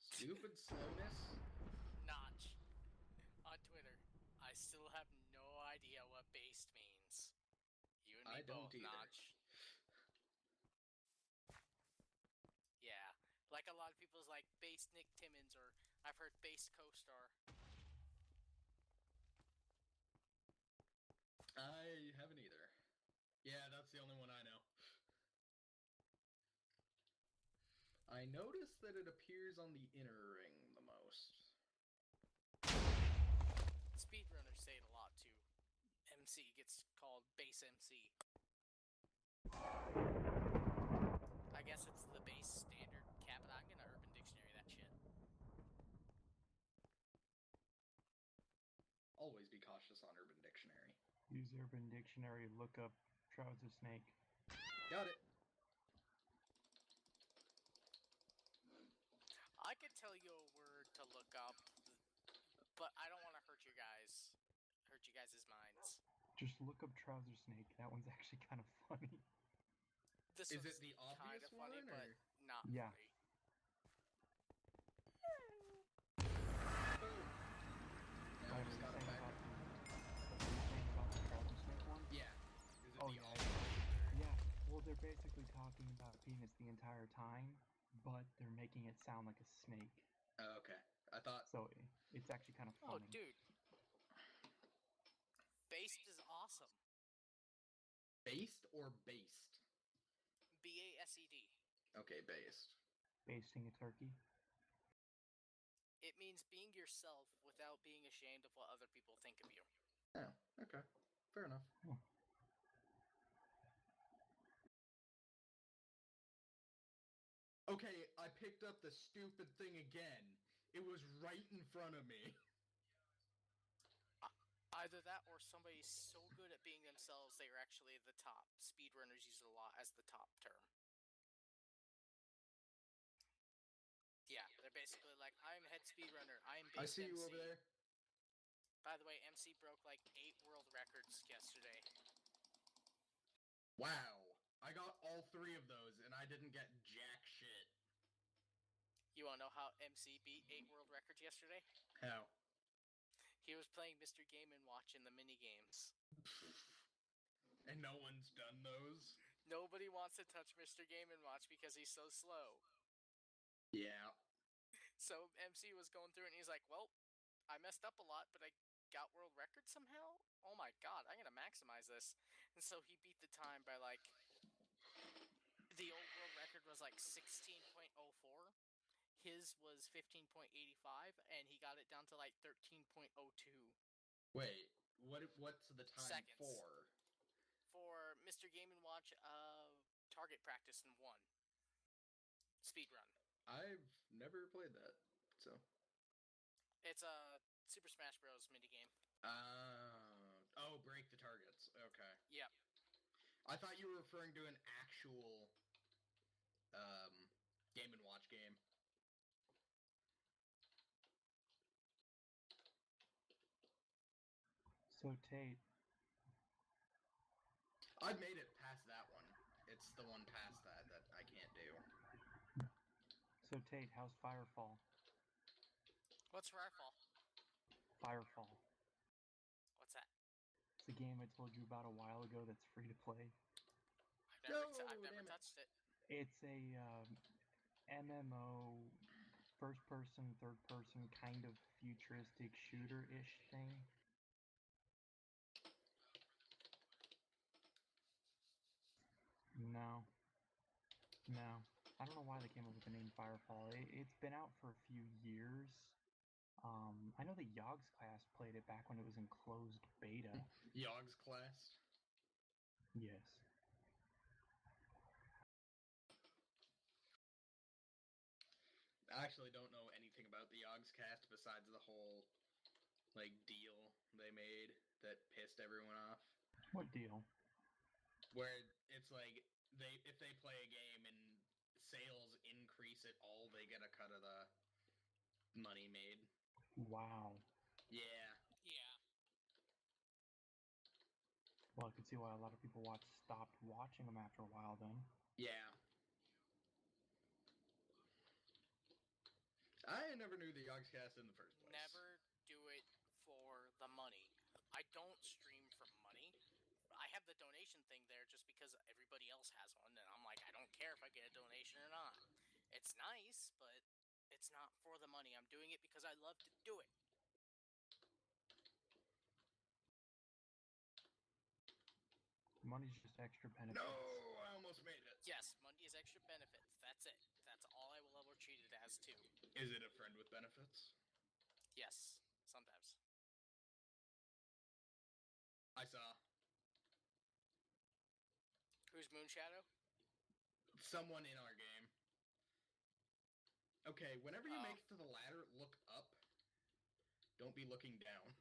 Stupid slowness. Notch. On Twitter. I still have no idea what based means. You and me I don't both, either. Notch. Yeah. Like a lot of people's like based Nick Timmons, or I've heard based co-star. I haven't either. Yeah, that's the only one I know. I noticed that it appears on the inner ring the most. Speedrunners say it a lot too. MC gets called base MC. I guess it's the base standard cap, but I'm gonna Urban Dictionary that shit. Always be cautious on Urban Dictionary. Use Urban Dictionary, look up trouser snake. Got it. I could tell you a word to look up, but I don't want to hurt you guys' minds. Just look up trouser snake. That one's actually kind of funny. This Is one's it the kinda obvious funny, one, but or? not Yeah. funny. Now I just got it back. About the trouser snake one? Yeah. Is it Oh the yeah, obvious? yeah. Well, they're talking about penis the entire time, but they're making it sound like a snake. Oh, okay. I thought. So it's actually kind of Oh, funny. dude. Based is awesome. Based or based? BASED. Okay, based. Basting a turkey. It means being yourself without being ashamed of what other people think of you. Oh, okay. Fair enough. Oh. Okay, I picked up the stupid thing again. It was right in front of me. Either that or somebody's so good at being themselves they are actually the top. Speedrunners use it a lot as the top term. Yeah, they're basically like, I'm head speedrunner, I'm I based see you MC. over there. By the way, MC broke like 8 world records yesterday. Wow. I got all 3 of those, and I didn't get jack shit. You wanna know how MC beat 8 world records yesterday? How? He was playing Mr. Game & Watch in the minigames. And no one's done those? Nobody wants to touch Mr. Game & Watch because he's so slow. Yeah. So MC was going through it and he's like, well, I messed up a lot, but I got world record somehow? Oh my god, I'm gonna maximize this. And so he beat the time by like, the old world record was like 16.04. His was 15.85, and he got it down to like 13.02. Wait, what's the time Seconds. for? For Mr. Game & Watch, target practice in 1. Speedrun. I've never played that, so. It's a Super Smash Bros. Minigame. Oh, break the targets. Okay. Yep. I thought you were referring to an actual, Game & Watch game. So Tate, I've made it past that one. It's the one past that that I can't do. how's Firefall? What's Firefall? Firefall. What's that? It's a game I told you about a while ago that's free to play. I've never damn it. touched it. It's a MMO, first person, third person, kind of futuristic shooter-ish thing. No. I don't know why they came up with the name Firefall. It's been out for a few years. I know the Yogs class played it back when it was in closed beta. Yogs class. Yes. I actually don't know anything about the Yogs cast besides the whole, like, deal they made that pissed everyone off. What deal? Where it's like, if they play a game and sales increase at all, they get a cut of the money made. Wow. Yeah. Yeah. Well, I could see why a lot of people stopped watching them after a while then. Yeah. I never knew the Yogs cast in the first place. Never do it for the money. I don't stream for money. I have the donation thing there just because everybody else has one, and I'm like, I don't care if I get a donation or not. It's nice, but it's not for the money. I'm doing it because I love to do it. Money's just extra benefits. No, I almost made it. Yes, money is extra benefits. That's it. That's all I will ever treat it as, too. Is it a friend with benefits? Yes, sometimes. I saw. Who's Moonshadow? Someone in our game. Okay, whenever you Oh. make it to the ladder, look up. Don't be looking down.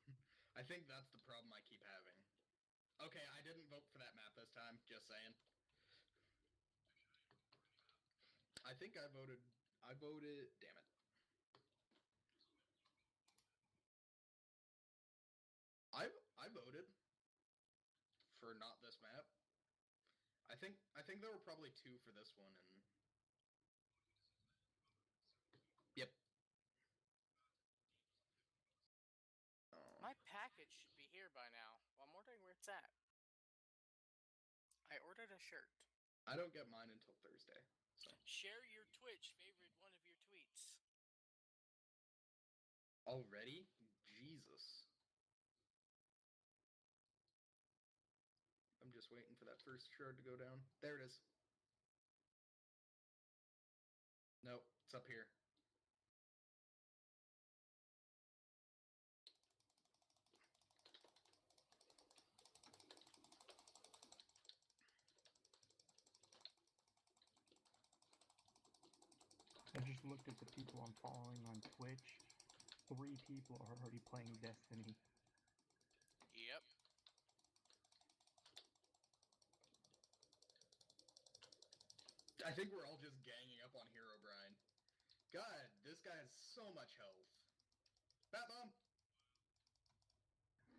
I think that's the problem I keep having. Okay, I didn't vote for that map this time, just saying. I think I voted, damn it. I voted for not this map. I think there were probably 2 for this one, and yep. My package should be here by now. I'm wondering where it's at. I ordered a shirt. I don't get mine until Thursday. So Share your Twitch favorite one of your tweets. already, Jesus. I'm just waiting for that first shard to go down. There it is. Nope, it's up here. I just looked at the people I'm following on Twitch. 3 people are already playing Destiny. Yep. I think we're all just ganging up on Herobrine. God, this guy has so much health. Bat bomb!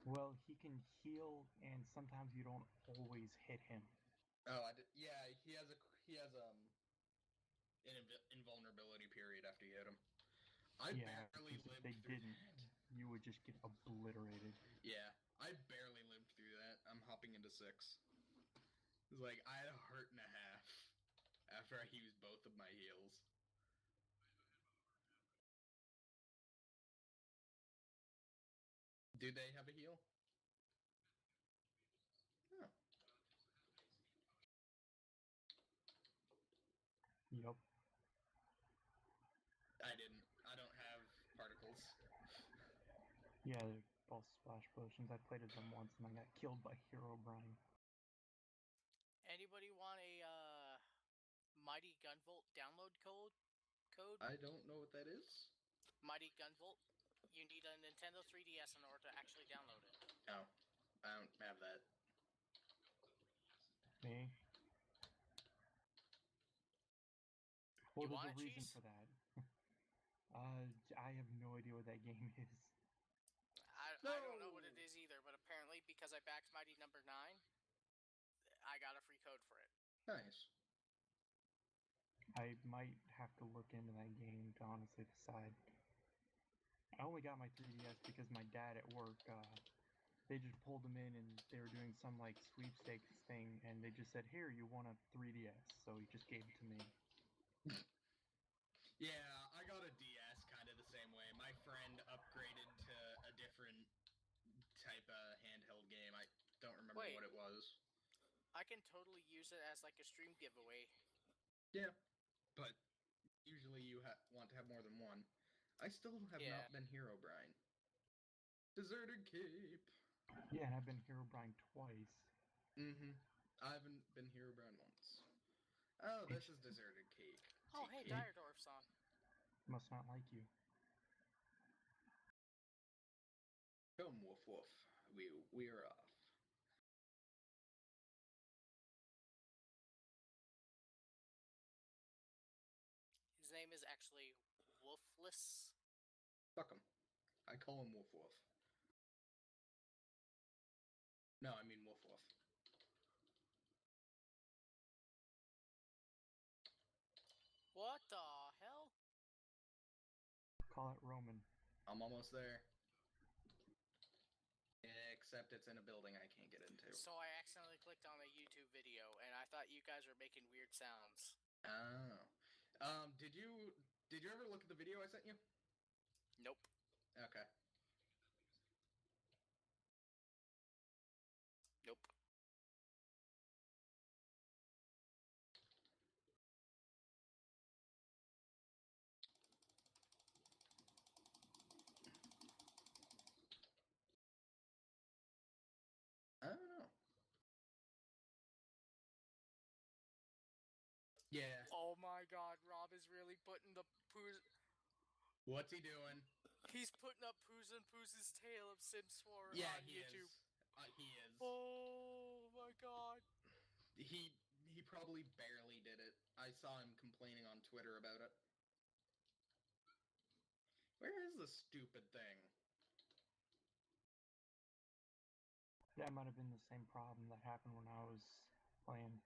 Well, he can heal, and sometimes you don't always hit him. Oh, I did. Yeah, he has an invulnerability period after you hit him. I Yeah, barely because if lived they through didn't, that. you would just get obliterated. Yeah, I barely lived through that. I'm hopping into 6. It's like I had a heart and a half after I used both of my heals. Do they have a heal? Oh. Yup. I didn't. I don't have particles. Yeah, they're both splash potions. I played as them once and I got killed by Herobrine. Anybody want a Mighty Gunvolt download code? I don't know what that is. Mighty Gunvolt. You need a Nintendo 3DS in order to actually download it. Oh, I don't have that. Me? You Well, there's want a it, reason Cheese? for that. I have no idea what that game is. I don't know what it is either, but apparently because I backed Mighty number 9, I got a free code for it. Nice. I might have to look into that game to honestly decide. I only got my 3DS because my dad at work, they just pulled him in and they were doing some like sweepstakes thing and they just said, "Here, you want a 3DS." So he just gave it to me. Yeah, I got a DS kind of the same way. My friend upgraded to a different type of handheld game. I don't remember Wait. what it was. I can totally use it as like a stream giveaway. Yeah, but usually you want to have more than one. I still have Yeah. not been Herobrine. Deserted Cape. Yeah, and I've been Herobrine twice. Mm-hmm. I haven't been Herobrine once. Oh, this is Deserted Cape. Oh, hey, Cape. Diredorf's on. Must not like you. Come, woof woof. We're off. His name is actually Wolfless. Fuck him. I call him Woof Woof. No, I mean Woof Woof. What the hell? Call it Roman. I'm almost there. Except it's in a building I can't get into. So I accidentally clicked on a YouTube video, and I thought you guys were making weird sounds. Oh. Did you ever look at the video I sent you? Nope. Okay. Nope. I don't know. Yeah. Oh my god, Rob is really putting the poos. What's he doing? He's putting up Poos and Poos' Tale of Sims 4 Yeah, on he YouTube. is. He is. Oh my god. He probably barely did it. I saw him complaining on Twitter about it. Where is the stupid thing? That might have been the same problem that happened when I was playing.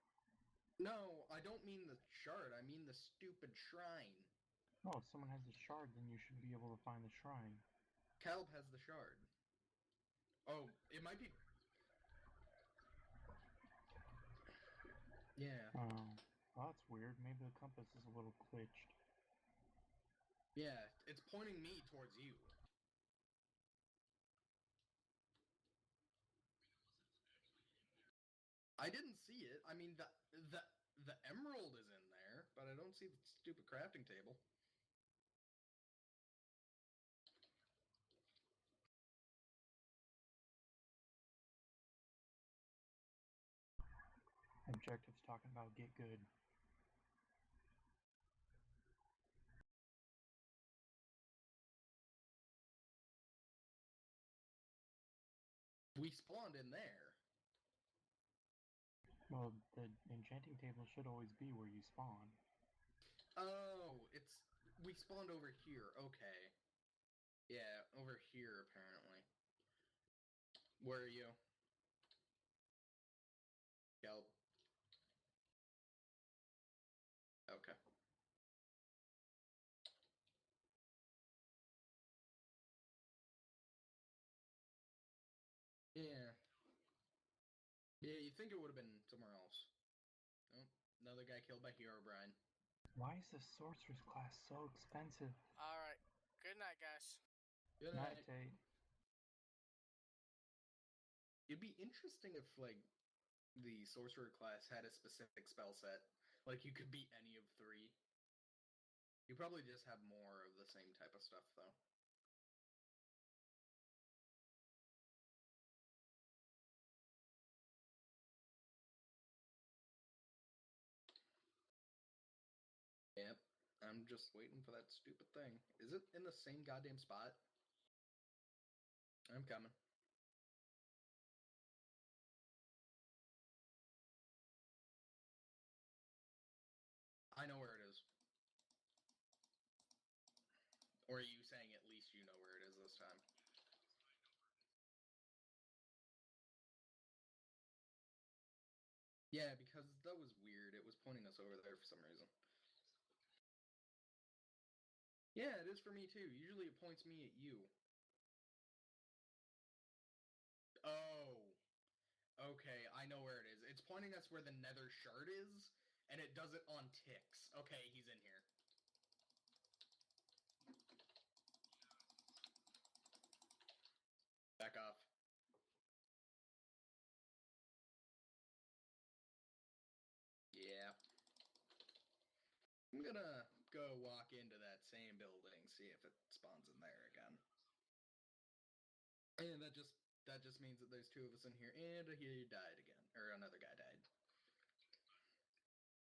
No, I don't mean the shard. I mean the stupid shrine. Oh, if someone has the shard, then you should be able to find the shrine. Calb has the shard. Oh, it might be... Yeah. Oh, well, that's weird. Maybe the compass is a little glitched. Yeah, it's pointing me towards you. I didn't see it. I mean, the emerald is in there, but I don't see the stupid crafting table. Objectives talking about get good. We spawned in there. Well, the enchanting table should always be where you spawn. Oh, we spawned over here. Okay. Yeah, over here apparently. Where are you? Gelb. Okay. Yeah. Yeah, you'd think it would have been somewhere else. Nope. Another guy killed by Herobrine. Why is the sorcerer's class so expensive? Alright. Good night, guys. Good Night, night. Tate. It'd be interesting if, like, the sorcerer class had a specific spell set. Like, you could beat any of 3. You probably just have more of the same type of stuff, though. Yep. I'm just waiting for that stupid thing. Is it in the same goddamn spot? I'm coming. I know where it is. Or are you saying at least you know where it is this time? Yeah, because that was weird. It was pointing us over there for some reason. Yeah, it is for me too. Usually it points me at you. Oh. Okay, I know where it is. It's pointing us where the nether shard is, and it does it on ticks. Okay, he's in here. Back off. Yeah. I'm gonna go walk into that same building, see if it spawns in there again. And that just means that there's 2 of us in here, and he died again. Or another guy died.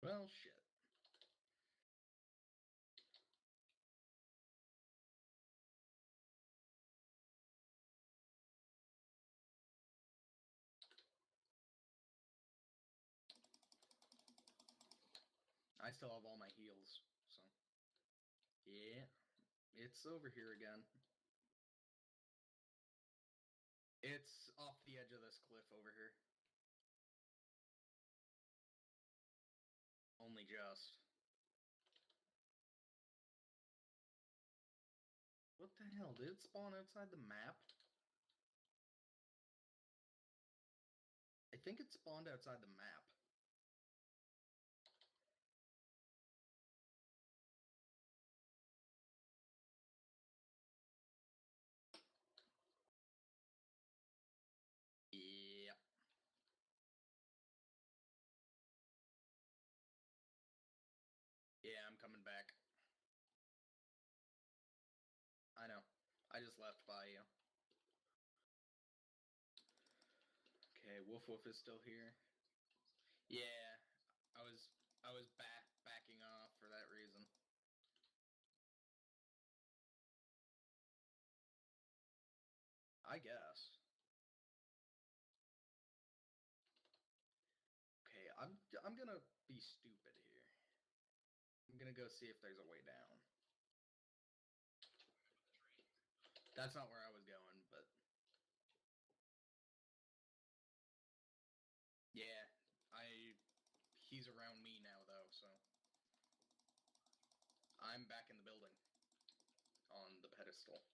Well, shit. I still have all my heals, so. Yeah. It's over here again. It's off the edge of this cliff over here. Only just. What the hell? Did it spawn outside the map? I think it spawned outside the map. Yep. Yeah, I'm coming back. I know. I just left by you. Okay, Woof Woof is still here. Yeah, I was backing off for that reason. I guess. Okay, I'm gonna be stupid here. I'm gonna go see if there's a way down. That's not where I was going, but yeah, he's around me now though, so I'm back in the building on the pedestal.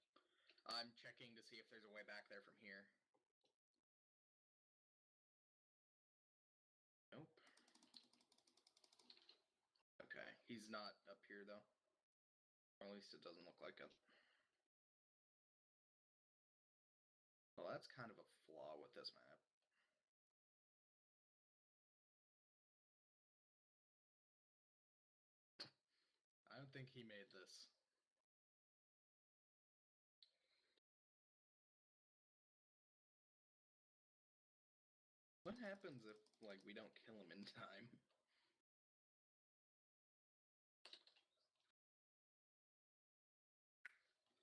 I'm checking to see if there's a way back there from here. Nope. He's not up here though. Or at least it doesn't look like it. Well, that's kind of a flaw with this map. I don't think he made this. What happens if, like, we don't kill him in time?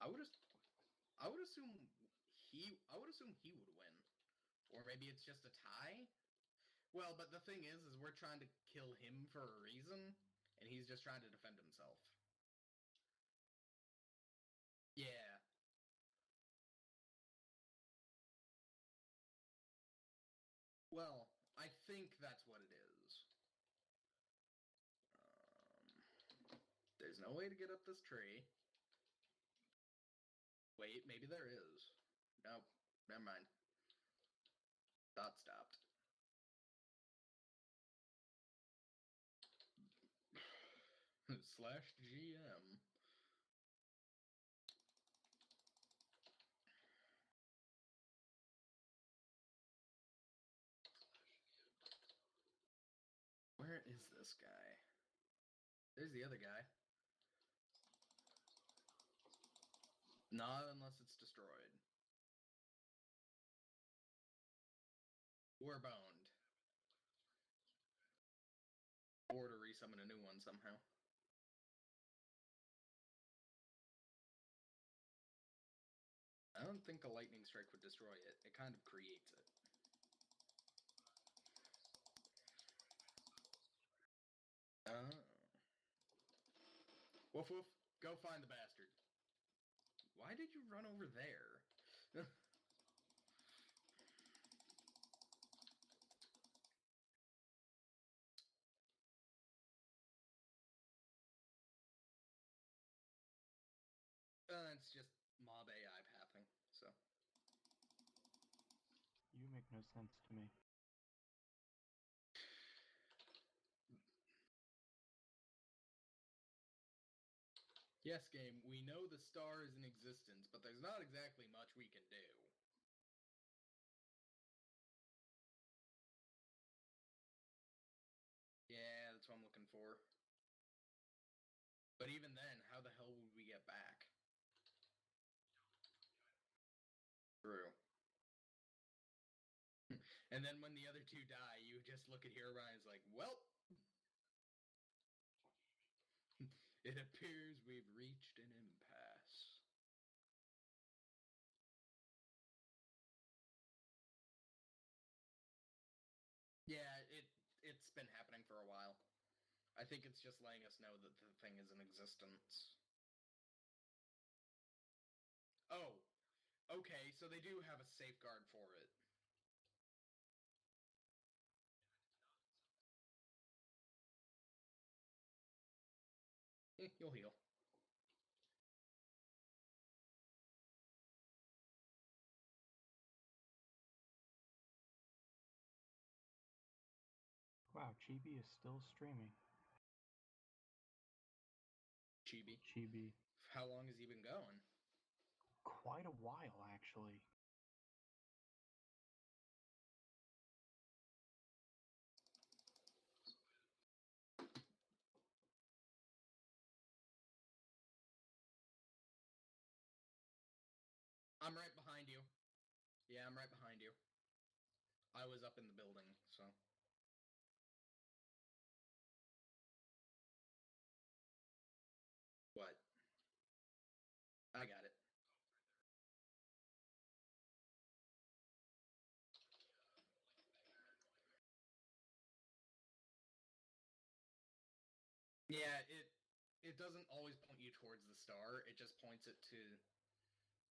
I would assume I would assume he would win. Or maybe it's just a tie? Well, but the thing is we're trying to kill him for a reason, and he's just trying to defend himself. Yeah. Well, I think that's what it is. There's no way to get up this tree. Wait, maybe there is. Nope, never mind. Thought stopped. Slash GM. Where is this guy? There's the other guy. Not unless it's destroyed. Or boned. Or to resummon a new one somehow. I don't think a lightning strike would destroy it. It kind of creates it. Oh. Woof woof, go find the bastard. Why did you run over there? It's just mob AI pathing, so. You make no sense to me. Yes, game, we know the star is in existence, but there's not exactly much we can do. Yeah, that's what I'm looking for. But even then, how the hell would we get back? True. And then when the other two die, you just look at Herobrine's like, well, it appears we've reached an impasse. Yeah, it's been happening for a while. I think it's just letting us know that the thing is in existence. Oh, okay, so they do have a safeguard for it. You'll heal. Wow, Chibi is still streaming. Chibi. Chibi. How long has he been going? Quite a while, actually. I'm right behind you. Yeah, I'm right behind you. I was up in the building, so. What? I got it. Yeah, it doesn't always point you towards the star. It just points it to.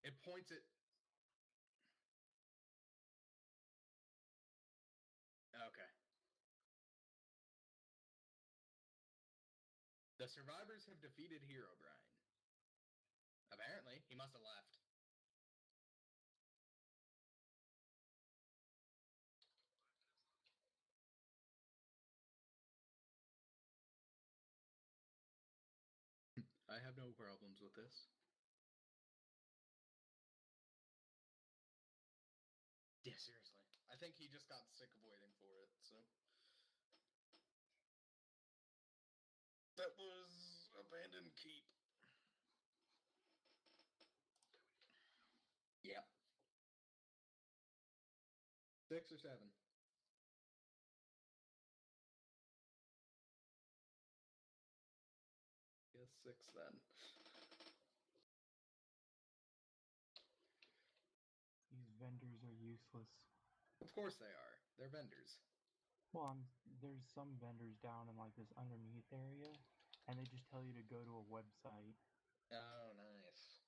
It points it. Okay. The survivors have defeated Herobrine. Apparently, he must have left. have no problems with this. Yeah, seriously. I think he just got sick of waiting for it, so. That was Abandoned Keep. Yep. 6 or 7. Guess 6 then. These vendors are useless. Of course they are. They're vendors. Well, there's some vendors down in like this underneath area, and they just tell you to go to a website. Oh, nice.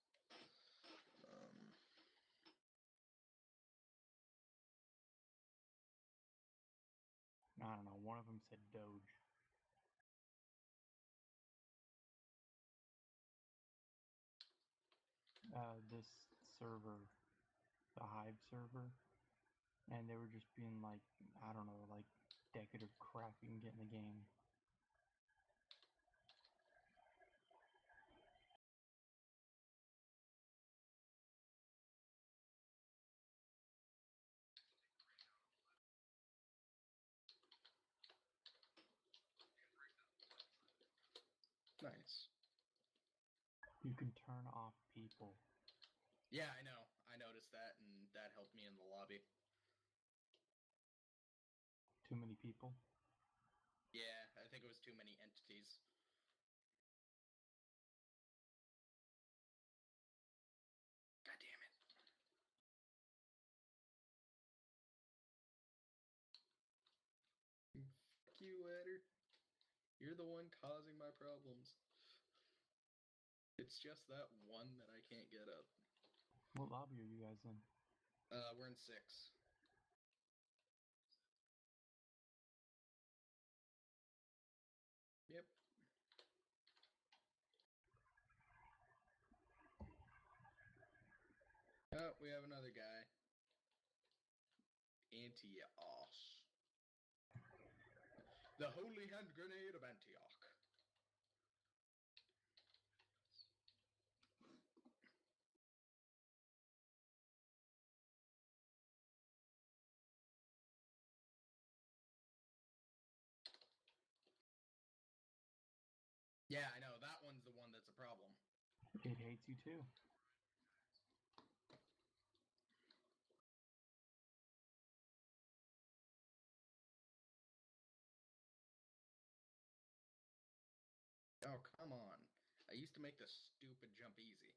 I don't know. One of them said Doge. This server, the Hive server, and they were just being like, I don't know, like decadent crap you can get in the game. Nice. You can turn off people. Yeah, I know. I noticed that, and that helped me in the lobby. Too many people. Yeah, I think it was too many entities. God damn it. Fuck you, Ladder. You're the one causing my problems. It's just that one that I can't get up. What lobby are you guys in? We're in 6. Yep. Oh, we have another guy. Antioch. The Holy Hand Grenade of Antioch. Yeah, I know. That one's the one that's a problem. It hates you too. Oh, come on. I used to make this stupid jump easy.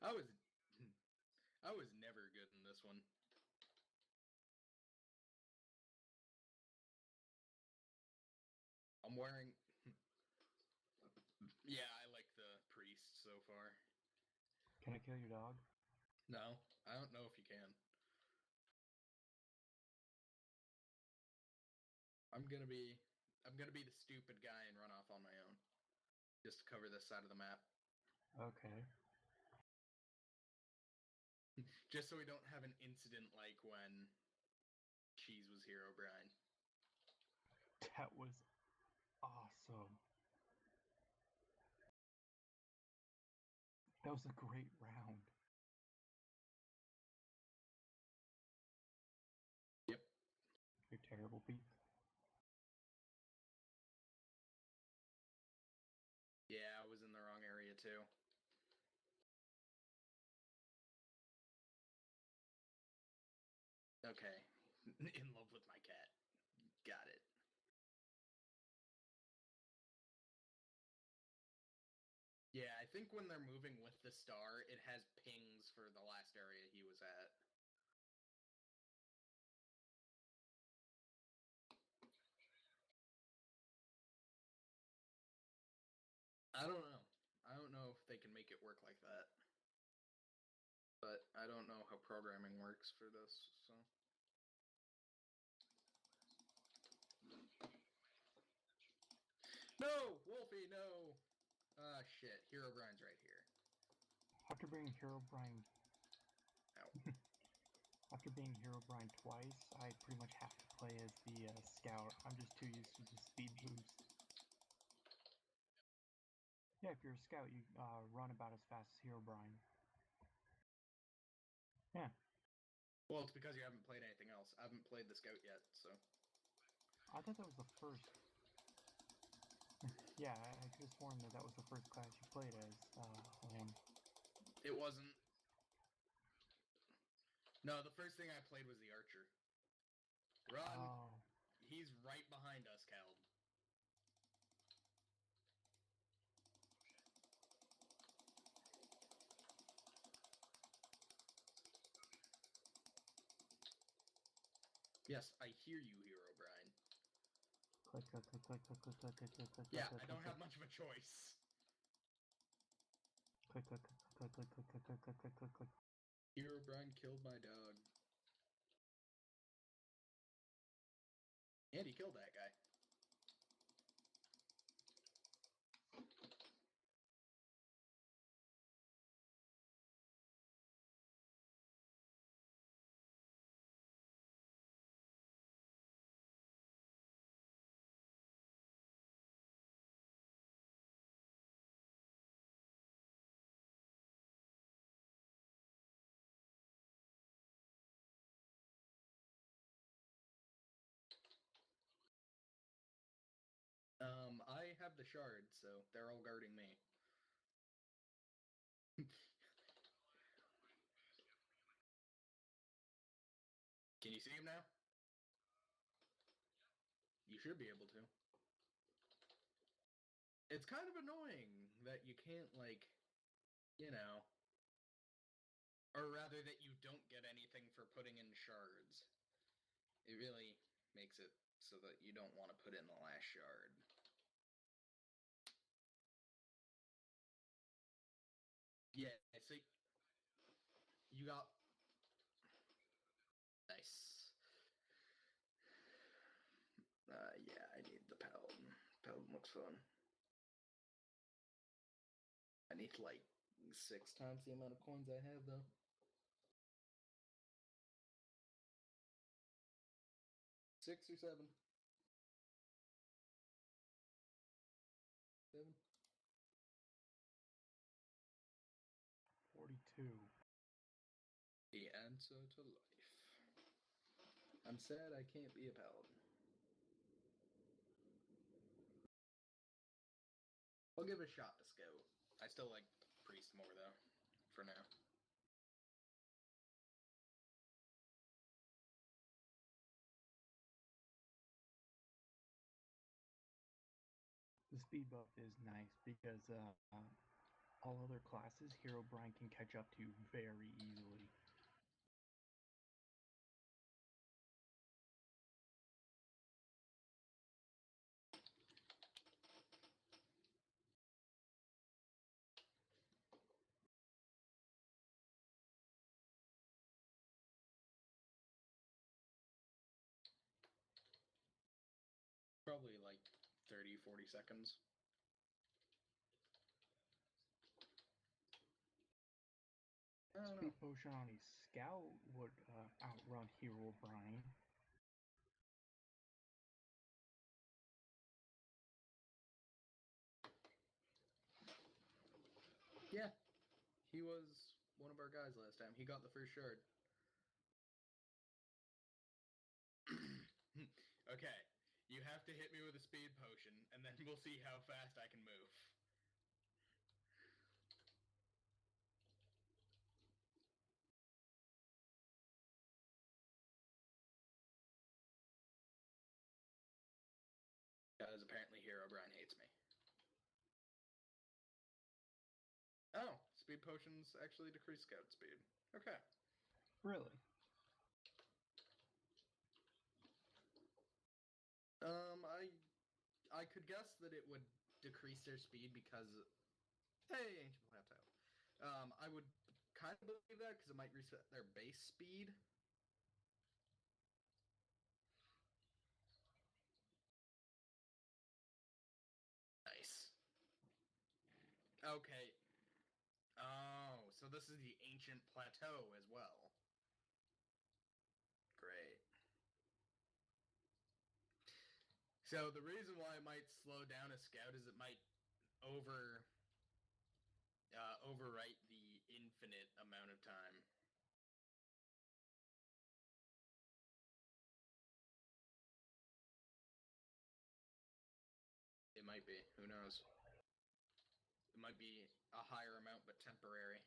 I was I was never good in this one. I'm wearing Yeah, I like the priest so far. Can I kill your dog? No, I don't know if you can. I'm gonna be the stupid guy and run off on my own. Just to cover this side of the map. Okay. Just so we don't have an incident like when Cheese was Herobrine. That was awesome. That was a great round. Yep. You're terrible, Pete. Yeah, I was in the wrong area too. Okay. In love with my cat. Got it. Yeah, I think when they're moving with the star, it has pings for the last area he was at. I don't know. I don't know if they can make it work like that. But I don't know how programming works for this, so. No! Wolfie, no! Ah, shit. Herobrine's right here. After being Herobrine, Ow. after being Herobrine twice, I pretty much have to play as the scout. I'm just too used to the speed boost. Yeah, if you're a scout, you run about as fast as Herobrine. Yeah, Well, it's because you haven't played anything else. I haven't played the Scout yet, so. I thought that was the first. Yeah, I could have sworn that was the first class you played as, Lamb. It wasn't. No, the first thing I played was the Archer. Run! Oh, He's right behind us, Cal. Yes, I hear you, Herobrine. click, click, click, click, click, click, click, click, click, click. Yeah, click, I don't click, have much of a choice. click, click, click, click, click, click, click, click, click, click, click. Herobrine killed my dog. And he killed that guy. I have the shard, so they're all guarding me. Can you see him now? You should be able to. It's kind of annoying that you can't, like, you know, or rather that you don't get anything for putting in shards. It really makes it so that you don't want to put in the last shard. Yeah, so you got... Nice. Yeah, I need the Paladin. Paladin looks fun. I need like 6 times the amount of coins I have, though. Six or 7? 7? 42. The answer to life. I'm sad I can't be a paladin. I'll give it a shot to Scout. I still like Priest more, though, for now. The speed buff is nice because all other classes, Herobrine can catch up to very easily. Probably like 30, 40 seconds. I don't know. Speed potion on a scout would outrun Herobrine. Yeah, he was one of our guys last time. He got the first shard. Okay, you have to hit me with a speed potion, and then we'll see how fast I can move. Because apparently Herobrine hates me. Oh, speed potions actually decrease scout speed. Okay. Really? I could guess that it would decrease their speed because... Hey, Ancient Plateau. I would kind of believe that because it might reset their base speed. Okay. Oh, so this is the ancient plateau as well. Great. So the reason why I might slow down a scout is it might overwrite the infinite amount of time. It might be. Who knows? It might be a higher amount, but temporary.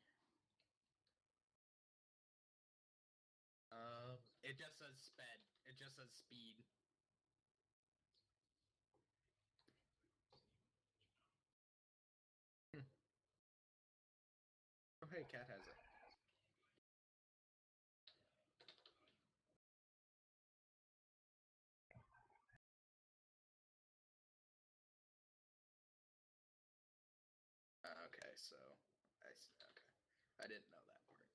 It just says sped. It just says speed. Oh, hey, Cat has it. Okay, so I see. Okay, I didn't know that part.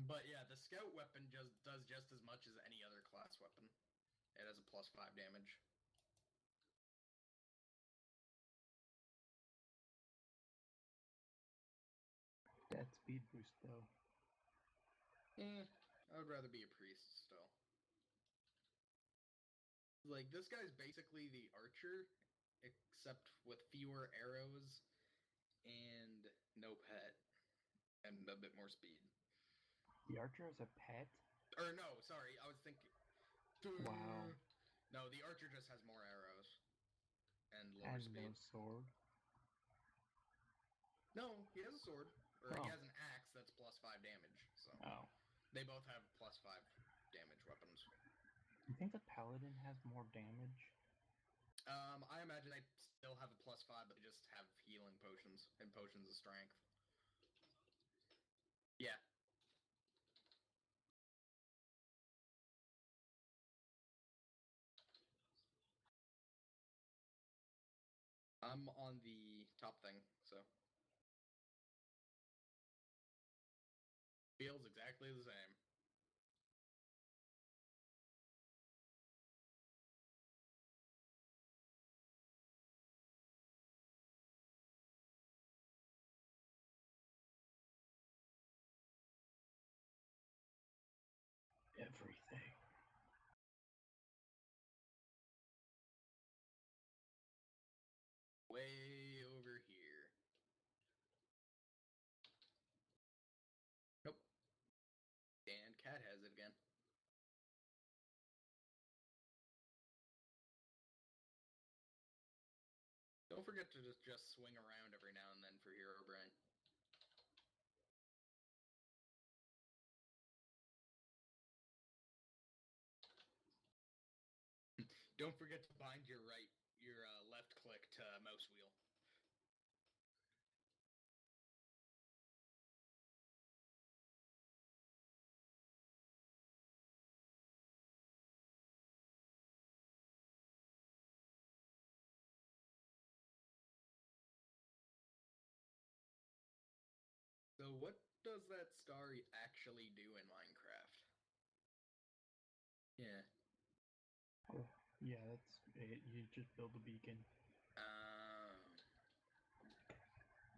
But yeah, the scout weapon just does just as much as any other class weapon. It has a +5 damage. That speed boost, though. I would rather be a priest still. Like, this guy's basically the archer, except with fewer arrows and no pet, and a bit more speed. The archer is a pet? Or no, sorry, I was thinking. Wow. No, the archer just has more arrows and lower And speed. no sword? No, he has a sword, or Oh. he has an axe that's +5 damage. So Oh. they both have +5 damage weapons. You think the paladin has more damage? I imagine they still have a +5, but they just have healing potions and potions of strength. Yeah. I'm on the top thing, so. Feels exactly the same. Everything. Way over here. Nope. And Cat has it again. Don't forget to just swing around every now and then for Hero Brain. Don't forget to bind your left click to mouse wheel. So what does that star actually do in Minecraft? Yeah. Oh, yeah, that's it. You just build a beacon.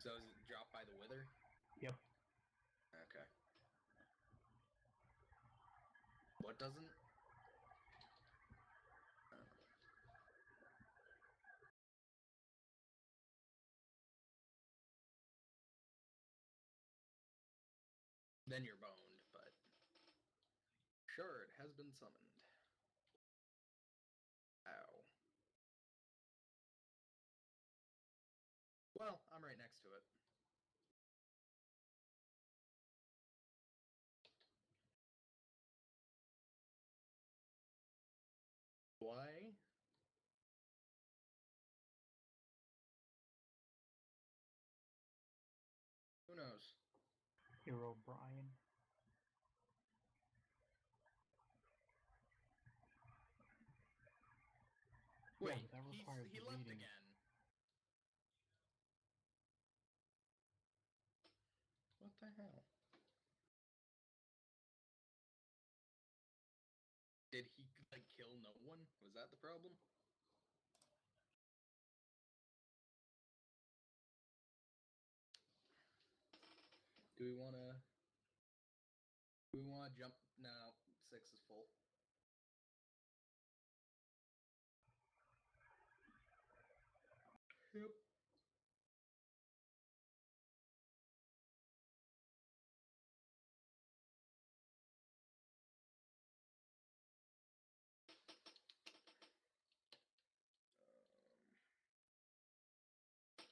So is it dropped by the wither? Yep. Okay. What doesn't? Then you're boned, but sure, it has been summoned. Ow. Well, I'm right next to it. Why? Who knows? Hero Brian. Wait, Yeah, but that requires he left reading. again. What the hell? Is that the problem? Do we wanna jump? No, 6 is full. Yep.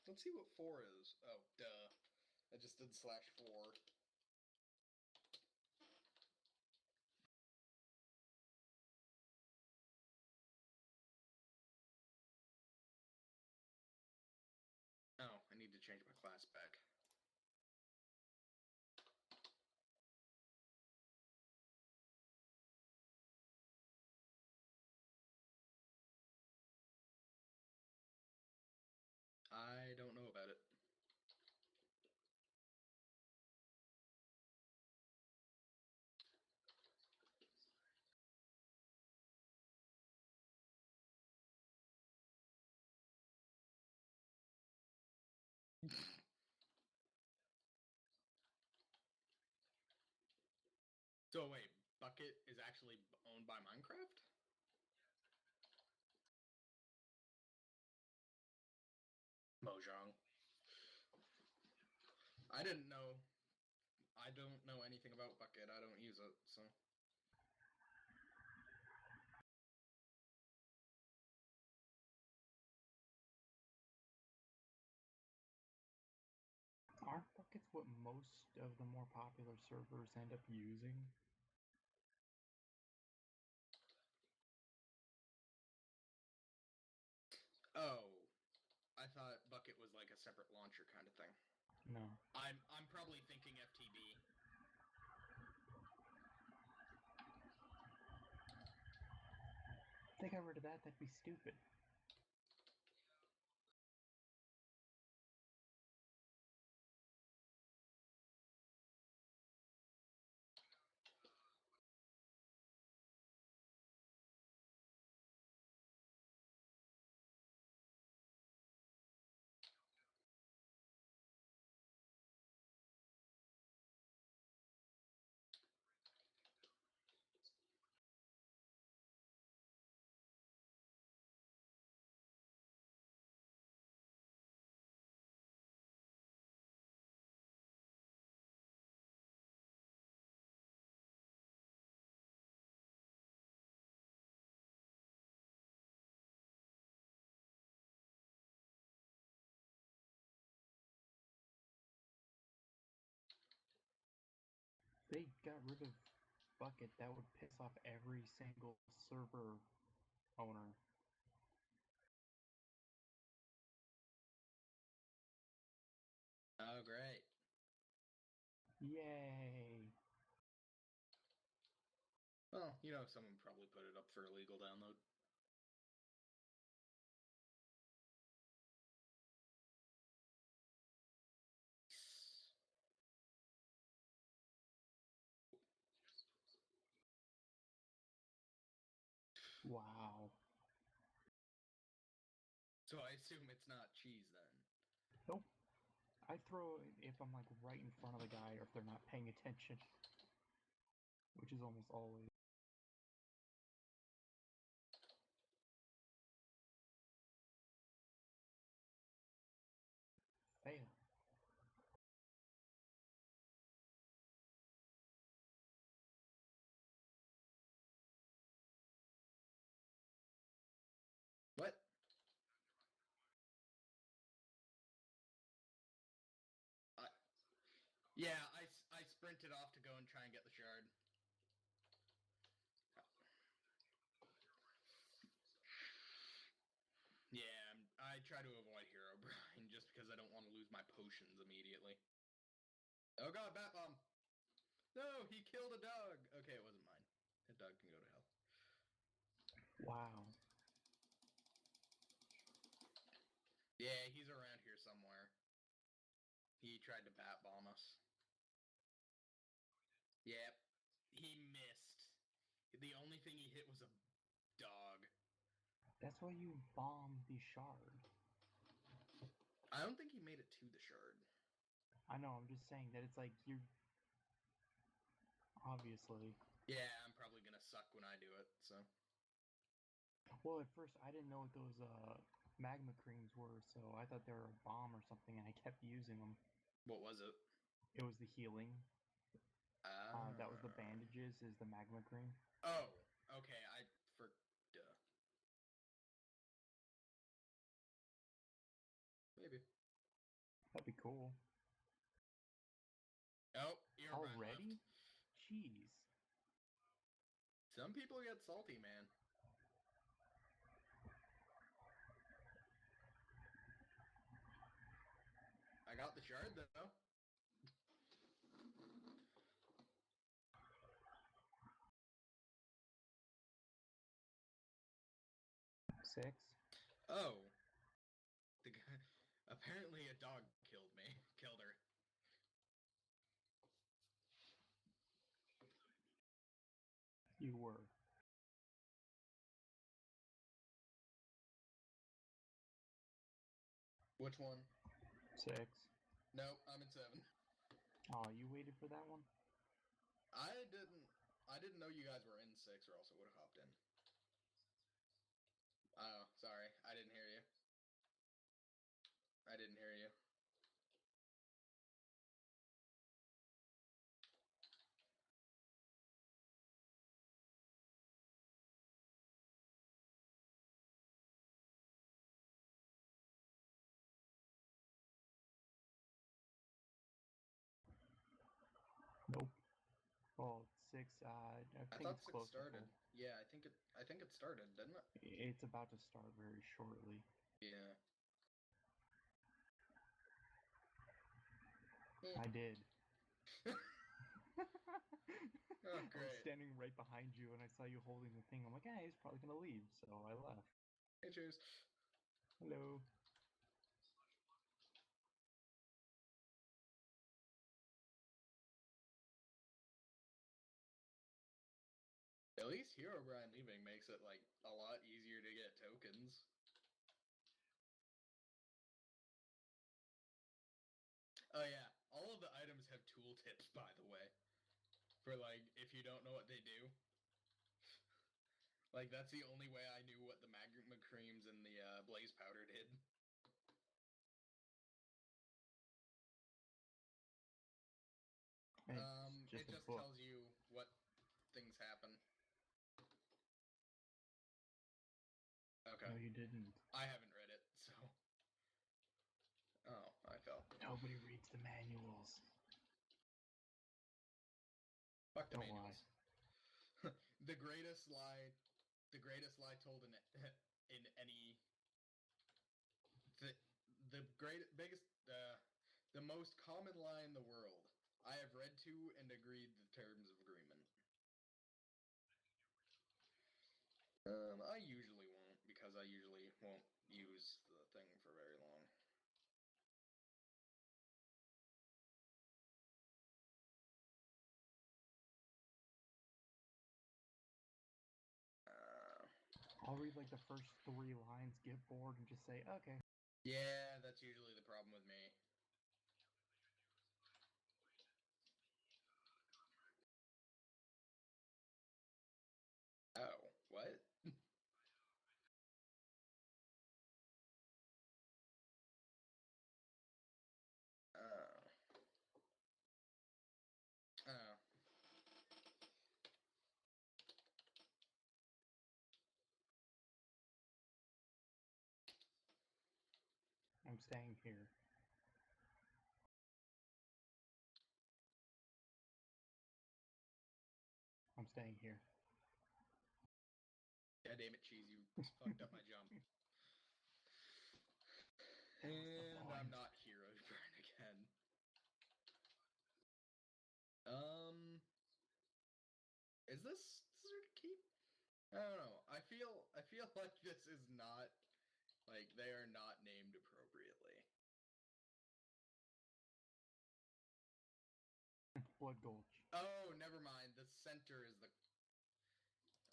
Let's see what 4 is. Oh, duh. I just did /4. Oh, I need to change my class back. I don't know about it. So wait, Bucket is actually owned by Minecraft? Mojang. I didn't know. I don't know anything about Bucket. I don't use it, so. Aren't buckets what most of the more popular servers end up using? Oh, I thought Bucket was like a separate launcher kind of thing. No. I'm probably thinking FTB. If they got rid of that, that'd be stupid. If they got rid of Bucket, that would piss off every single server owner. Oh, great. Yay! Well, you know, someone probably put it up for illegal download. Wow. So I assume it's not cheese then. Nope. I throw it if I'm like right in front of the guy or if they're not paying attention. Which is almost always. Fail. What? Yeah, I sprinted off to go and try and get the shard. Yeah, I try to avoid Herobrine just because I don't want to lose my potions immediately. Oh god, Bat Bomb! No, he killed a dog! Okay, it wasn't mine. That dog can go to hell. Wow. Yeah, he's around here somewhere. He tried to Bat Bomb us. Yep, he missed. The only thing he hit was a dog. That's why you bombed the shard. I don't think he made it to the shard. I know, I'm just saying that it's like you're obviously. Yeah, I'm probably gonna suck when I do it, so. Well, at first I didn't know what those magma creams were, so I thought they were a bomb or something, and I kept using them. What was it? It was the healing. That was the Ah. bandages. Is the magma cream? Oh, okay. Duh. Maybe. That'd be cool. Oh, you're Already? Jeez. Some people get salty, man. I got the shard though. Six. Oh. The guy, apparently a dog killed her. You were. Which one? 6. Nope, I'm in 7. Oh, you waited for that one? I didn't know you guys were in 6 or else I would have hopped in. Oh, sorry. I didn't hear you. I didn't hear you. Nope. Well, 6. I I think thought it's 6 close to started. full. Yeah, I think it started, didn't it? It's about to start very shortly. Yeah. I did. Oh, I was great. standing right behind you, and I saw you holding the thing. I'm like, hey, he's probably gonna leave, so I left. Hey, cheers. Hello. At least Herobrine leaving makes it like a lot easier to get tokens. Oh yeah, all of the items have tooltips, by the way. For like, if you don't know what they do. Like, that's the only way I knew what the magma creams and the blaze powder did. It's It just a just book. tells you what things happen. Okay. No, you didn't. I haven't read it, so. Oh, I fell. Nobody reads the manuals. Fuck the Don't manuals. the greatest lie told in in any. The most common lie in the world. I have read to and agreed the terms of agreement. I usually won't, because I usually won't use the thing for very long. I'll read like the first 3 lines, get bored, and just say, okay. Yeah, that's usually the problem with me. Oh, what? Oh. Oh. I'm staying here. I'm staying here. God damn it, Cheese, you fucked up my jump. And I'm not Herobrine again. Is this Scissor Keep? I don't know. I feel like this is not, like, they are not named appropriately. Blood Gulch. Oh, never mind. The center is the.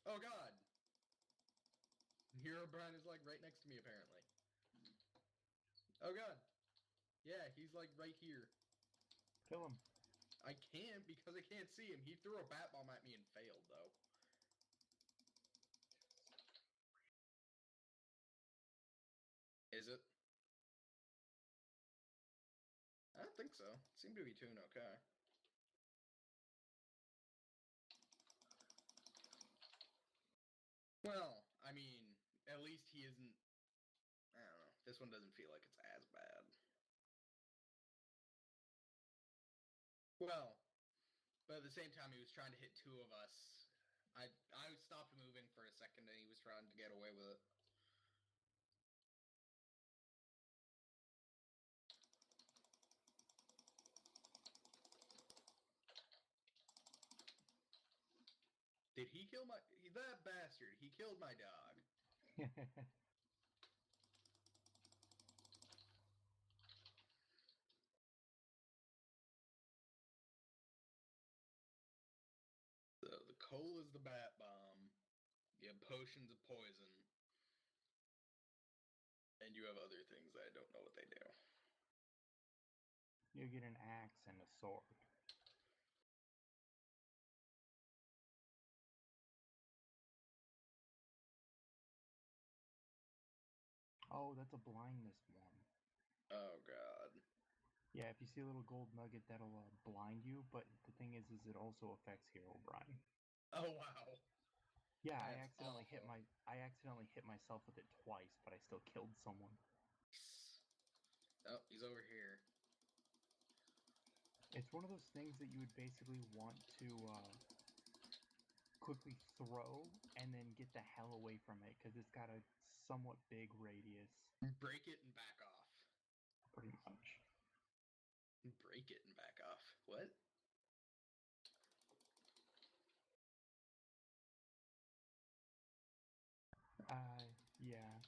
Oh God. Herobrine is like right next to me apparently. Oh god. Yeah, he's like right here. Kill him. I can't because I can't see him. He threw a bat bomb at me and failed though. Is it? I don't think so. It seemed to be doing okay. Well, I mean, at least he isn't. I don't know. This one doesn't feel like it's as bad. Well, but at the same time, he was trying to hit two of us. I stopped moving for a second, and he was trying to get away with it. Did he kill my... That bastard. He killed my dog. The coal is the bat bomb. You have potions of poison. And you have other things that I don't know what they do. You get an axe and a sword. Oh, that's a blindness one. Oh god. Yeah, if you see a little gold nugget, that'll blind you. But the thing is it also affects Herobrine. Oh wow. Yeah, That's I accidentally hit myself with it twice, but I still killed someone. Oh, he's over here. It's one of those things that you would basically want to quickly throw and then get the hell away from it because it's got a somewhat big radius. Break it and back off. Pretty much. Break it and back off. What? Yeah.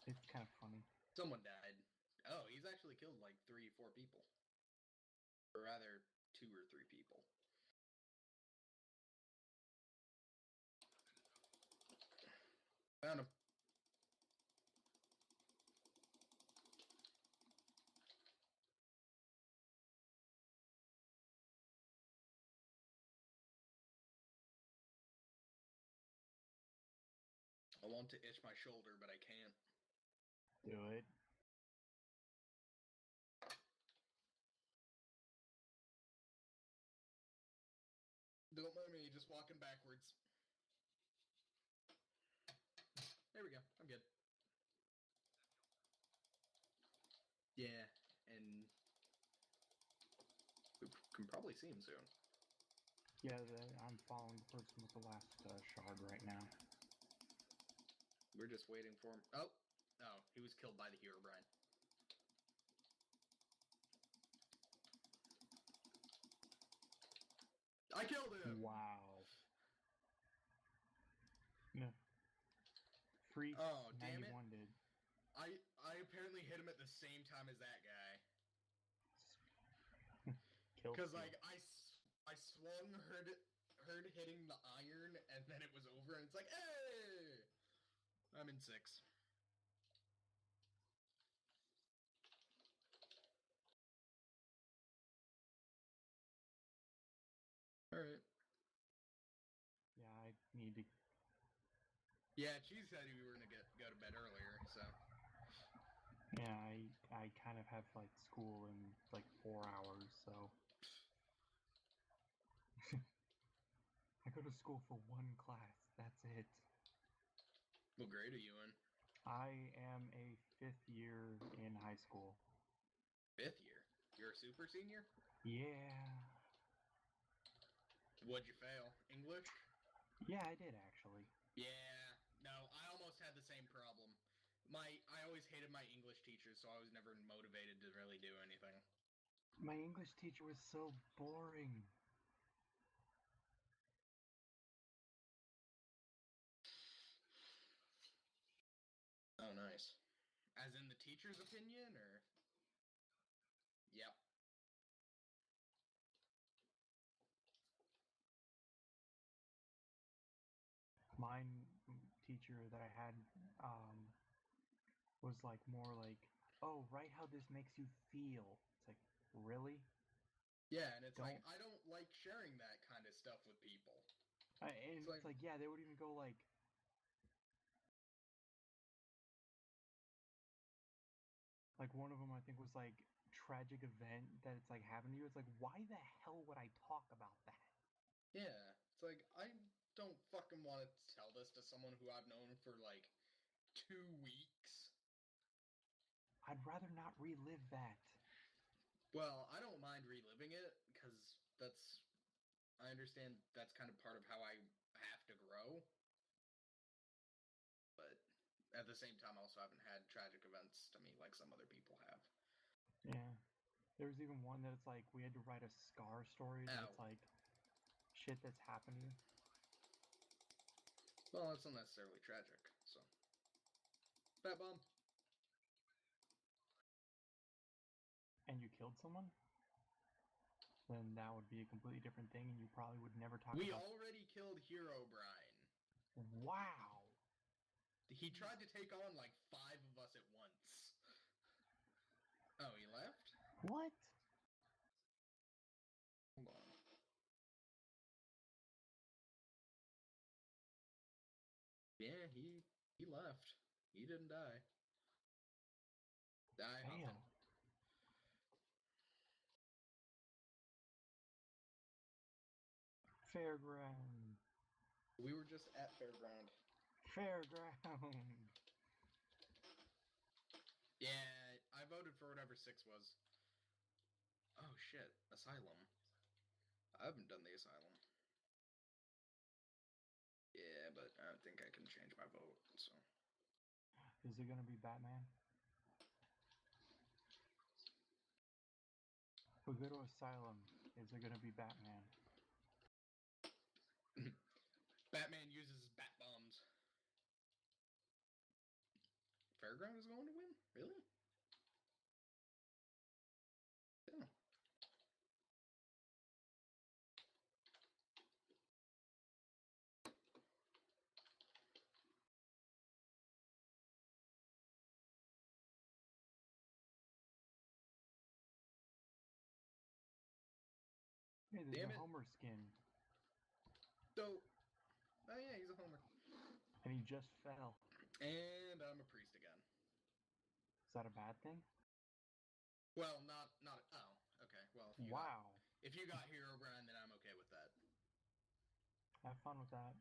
It's kind of funny. Someone died. Oh, he's actually killed like 3, 4 people. Or rather, 2 or 3 people. Found him. I want to itch my shoulder, but I can't. Do it. Don't mind me, just walking backwards. There we go. I'm good. Yeah, and we can probably see him soon. Yeah, I'm following the person with the last shard right now. We're just waiting for him. Oh, no, he was killed by the Herobrine. I killed him! Wow. No. Freak Oh, damn it. 91 did. I apparently hit him at the same time as that guy. Because, like, I swung, heard hitting the iron, and then it was over, and it's like, hey! I'm in 6. Alright. Yeah, I need to. Yeah, Cheese said we were gonna go to bed earlier, so. Yeah, I kind of have like school in like 4 hours, so. I go to school for 1 class. That's it. What grade are you in? I am a 5th year in high school. 5th year? You're a super senior? Yeah. What'd you fail? English? Yeah, I did actually. Yeah. No, I almost had the same problem. I always hated my English teacher, so I was never motivated to really do anything. My English teacher was so boring. Oh, nice. As in the teacher's opinion, or? Yep. Mine, teacher that I had was like more like, oh, write how this makes you feel. It's like, really? Yeah, and it's like Don't- I don't like sharing that kind of stuff with people. And It's it's like, yeah, they would even go like one of them I think was like tragic event that it's like happened to you. It's like, why the hell would I talk about that? Yeah, it's like I don't fucking want to tell this to someone who I've known for like 2 weeks. I'd rather not relive that. Well, I don't mind reliving it because I understand that's kind of part of how I have to grow. But at the same time, I also haven't had tragic events to me like some other people have. Yeah. There was even one that it's like we had to write a scar story that it's Ow. like shit that's happened to you. Well, that's not necessarily tragic, so. Bat bomb. And you killed someone, then that would be a completely different thing, and you probably would never talk We about. already killed Hero Brian. Wow. He tried to take on like 5 of us at once. Oh, he left? What? Hold on. Yeah, he left. He didn't die. Die Damn. hopping. Fairground. We were just at Fairground. Fairground. Yeah, I voted for whatever 6 was. Oh shit, Asylum. I haven't done the Asylum. Yeah, but I don't think I can change my vote, so. Is it gonna be Batman? If we go to Asylum, is it gonna be Batman? Batman uses bat bombs. Fairground is going to win? Really? Yeah. Hey, there's Damn a it. Homer skin, So, oh yeah, he's a homer. and he just fell. And I'm a priest again. Is that a bad thing? Well, not. Oh, okay. Well, Wow. if you got Hero Brian, then I'm okay with that. Have fun with that.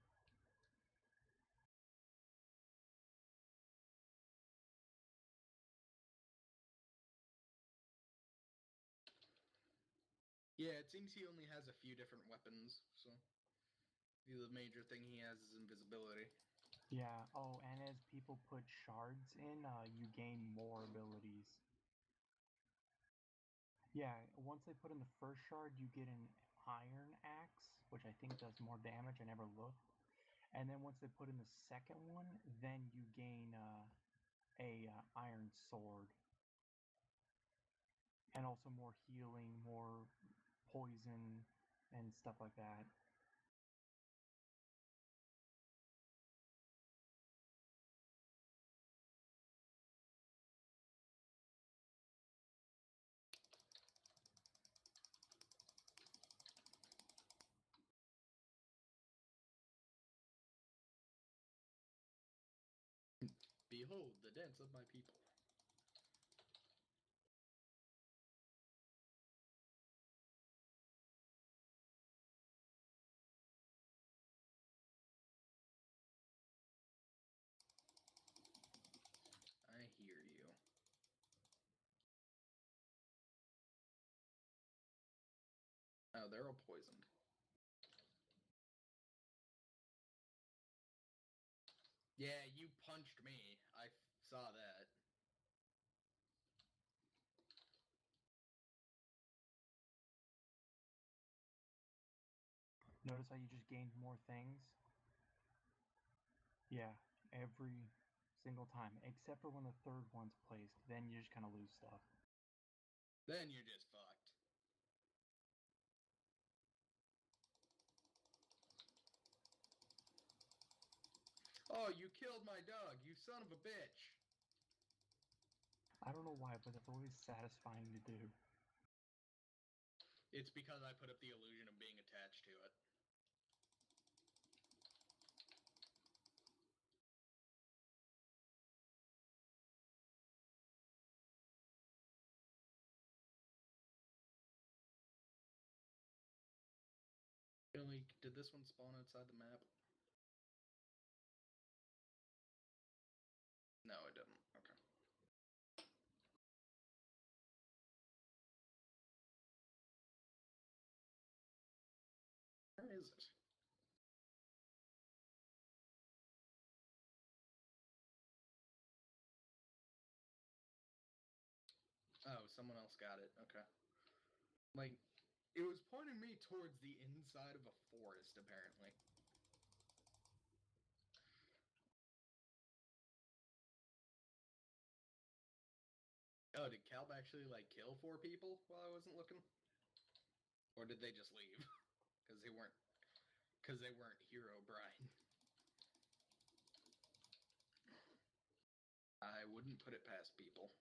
Yeah, it seems he only has a few different weapons, so the major thing he has is invisibility. Yeah. Oh, and as people put shards in, you gain more abilities. Yeah. Once they put in the first shard, you get an iron axe, which I think does more damage. I never looked. And then once they put in the second one, then you gain a iron sword, and also more healing, more poison, and stuff like that. Behold the dance of my people. I hear you. Oh, they're all poisoned. Yeah, you punched me. I saw that. Notice how you just gained more things? Yeah, every single time, except for when the third one's placed, then you just kind of lose stuff. Then you're just fucked. Oh, you killed my dog, you son of a bitch! I don't know why, but it's always satisfying to do. It's because I put up the illusion of being attached to it. Really, did this one spawn outside the map? No, it didn't. Okay. Where is it? Oh, someone else got it. Okay. Like, it was pointing me towards the inside of a forest, apparently. Oh, did Calb actually, like, kill 4 people while I wasn't looking? Or did they just leave? Because they weren't... Because they weren't Hero Brian. I wouldn't put it past people.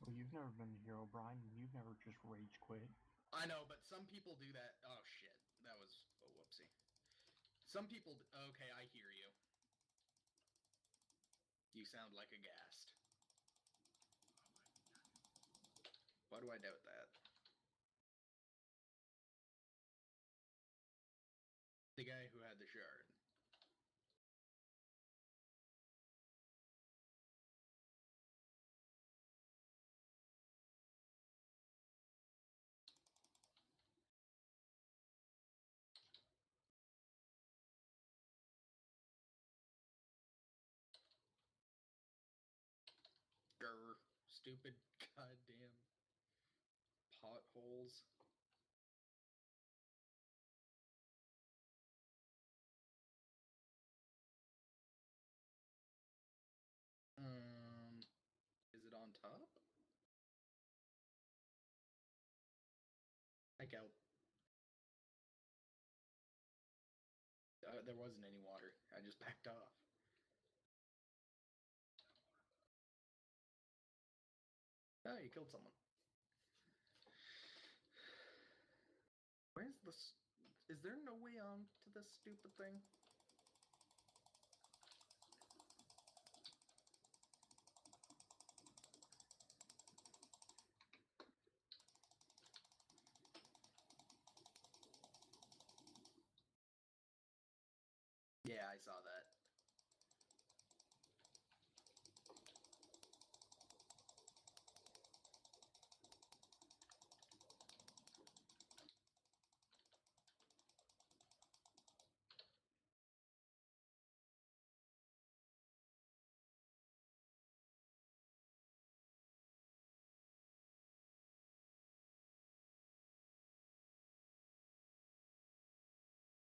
Well, you've never been the hero, Brian. You've never just rage quit. I know, but some people do that. Oh, shit. That was a whoopsie. Some people... Okay, I hear you. You sound like a ghast. Why do I doubt that? The guy who had the shard. Grr. Stupid goddamn potholes. Is it on top? Heck out. There wasn't any water. I just backed off. Oh, you killed someone. Where's this? Is there no way on to this stupid thing? Yeah, I saw that.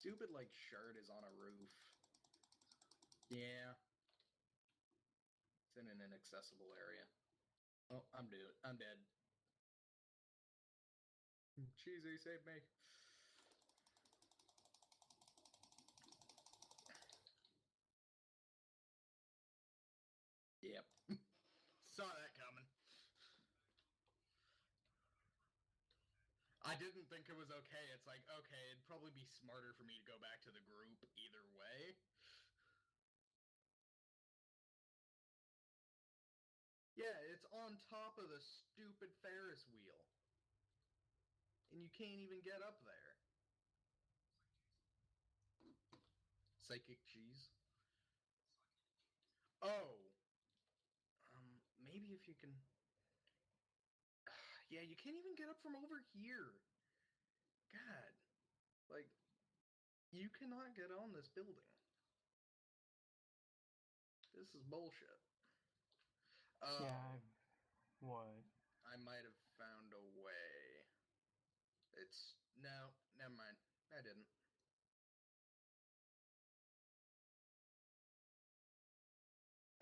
Stupid, like, shard is on a roof. Yeah. It's in an inaccessible area. Oh, I'm dead. Cheesy, save me. Yep. Saw that coming. I didn't think it was okay. It's like, okay, it'd probably be smarter for me to go back to the group either way. Yeah, it's on top of the stupid Ferris wheel. And you can't even get up there. Psychic cheese. Oh. Maybe if you can... Yeah, you can't even get up from over here. God. Like, you cannot get on this building. This is bullshit. Yeah, what? I might have found a way. It's... No, never mind. I didn't.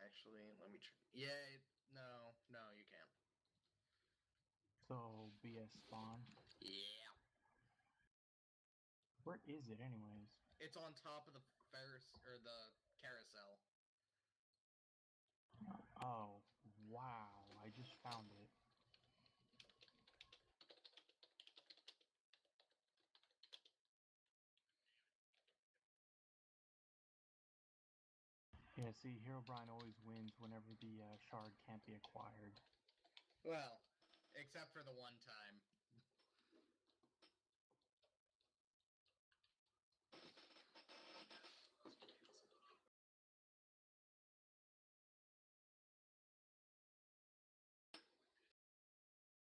Actually, let me check. Yeah, no, you can't. So, BS spawn? Yeah. Where is it, anyways? It's on top of the Ferris, or the carousel. Oh, wow. I just found it. Yeah, see, Herobrine always wins whenever the shard can't be acquired. Well, except for the one time.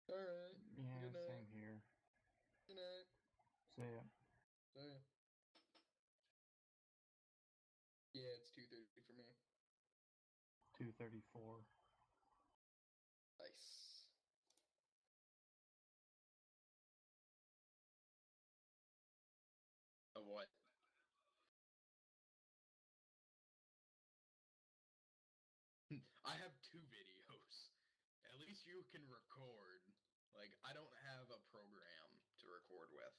Alright. Yeah, Good night. same here. Good night. See ya. See ya. Yeah, it's 2:30 for me. 234. Nice. Of what? I have 2 videos. At least you can record. Like, I don't have a program to record with.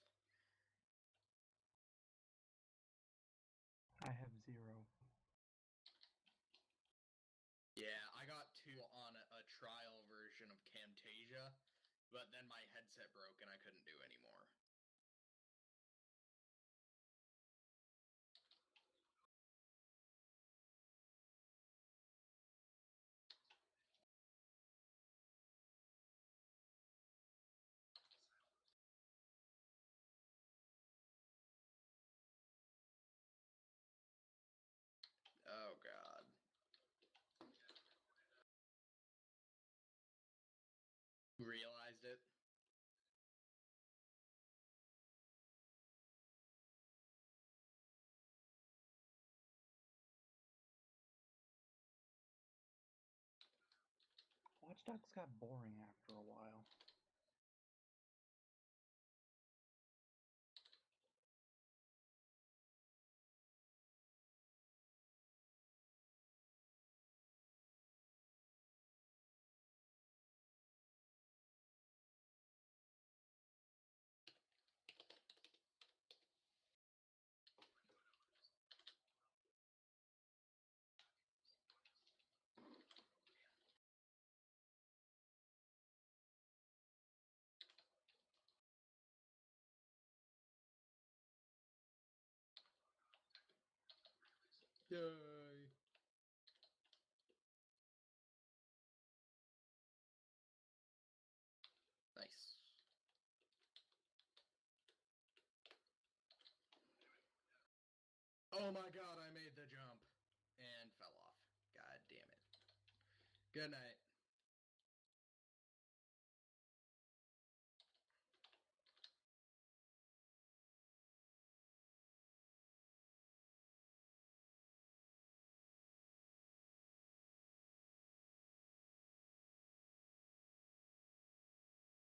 I have 0. Yeah, I got 2 on a trial version of Camtasia, but then my headset broke and I couldn't do anymore. Oh god. Realized it? Watch Dogs got boring after a while. Yay. Nice. Oh my god, I made the jump and fell off. God damn it. Good night.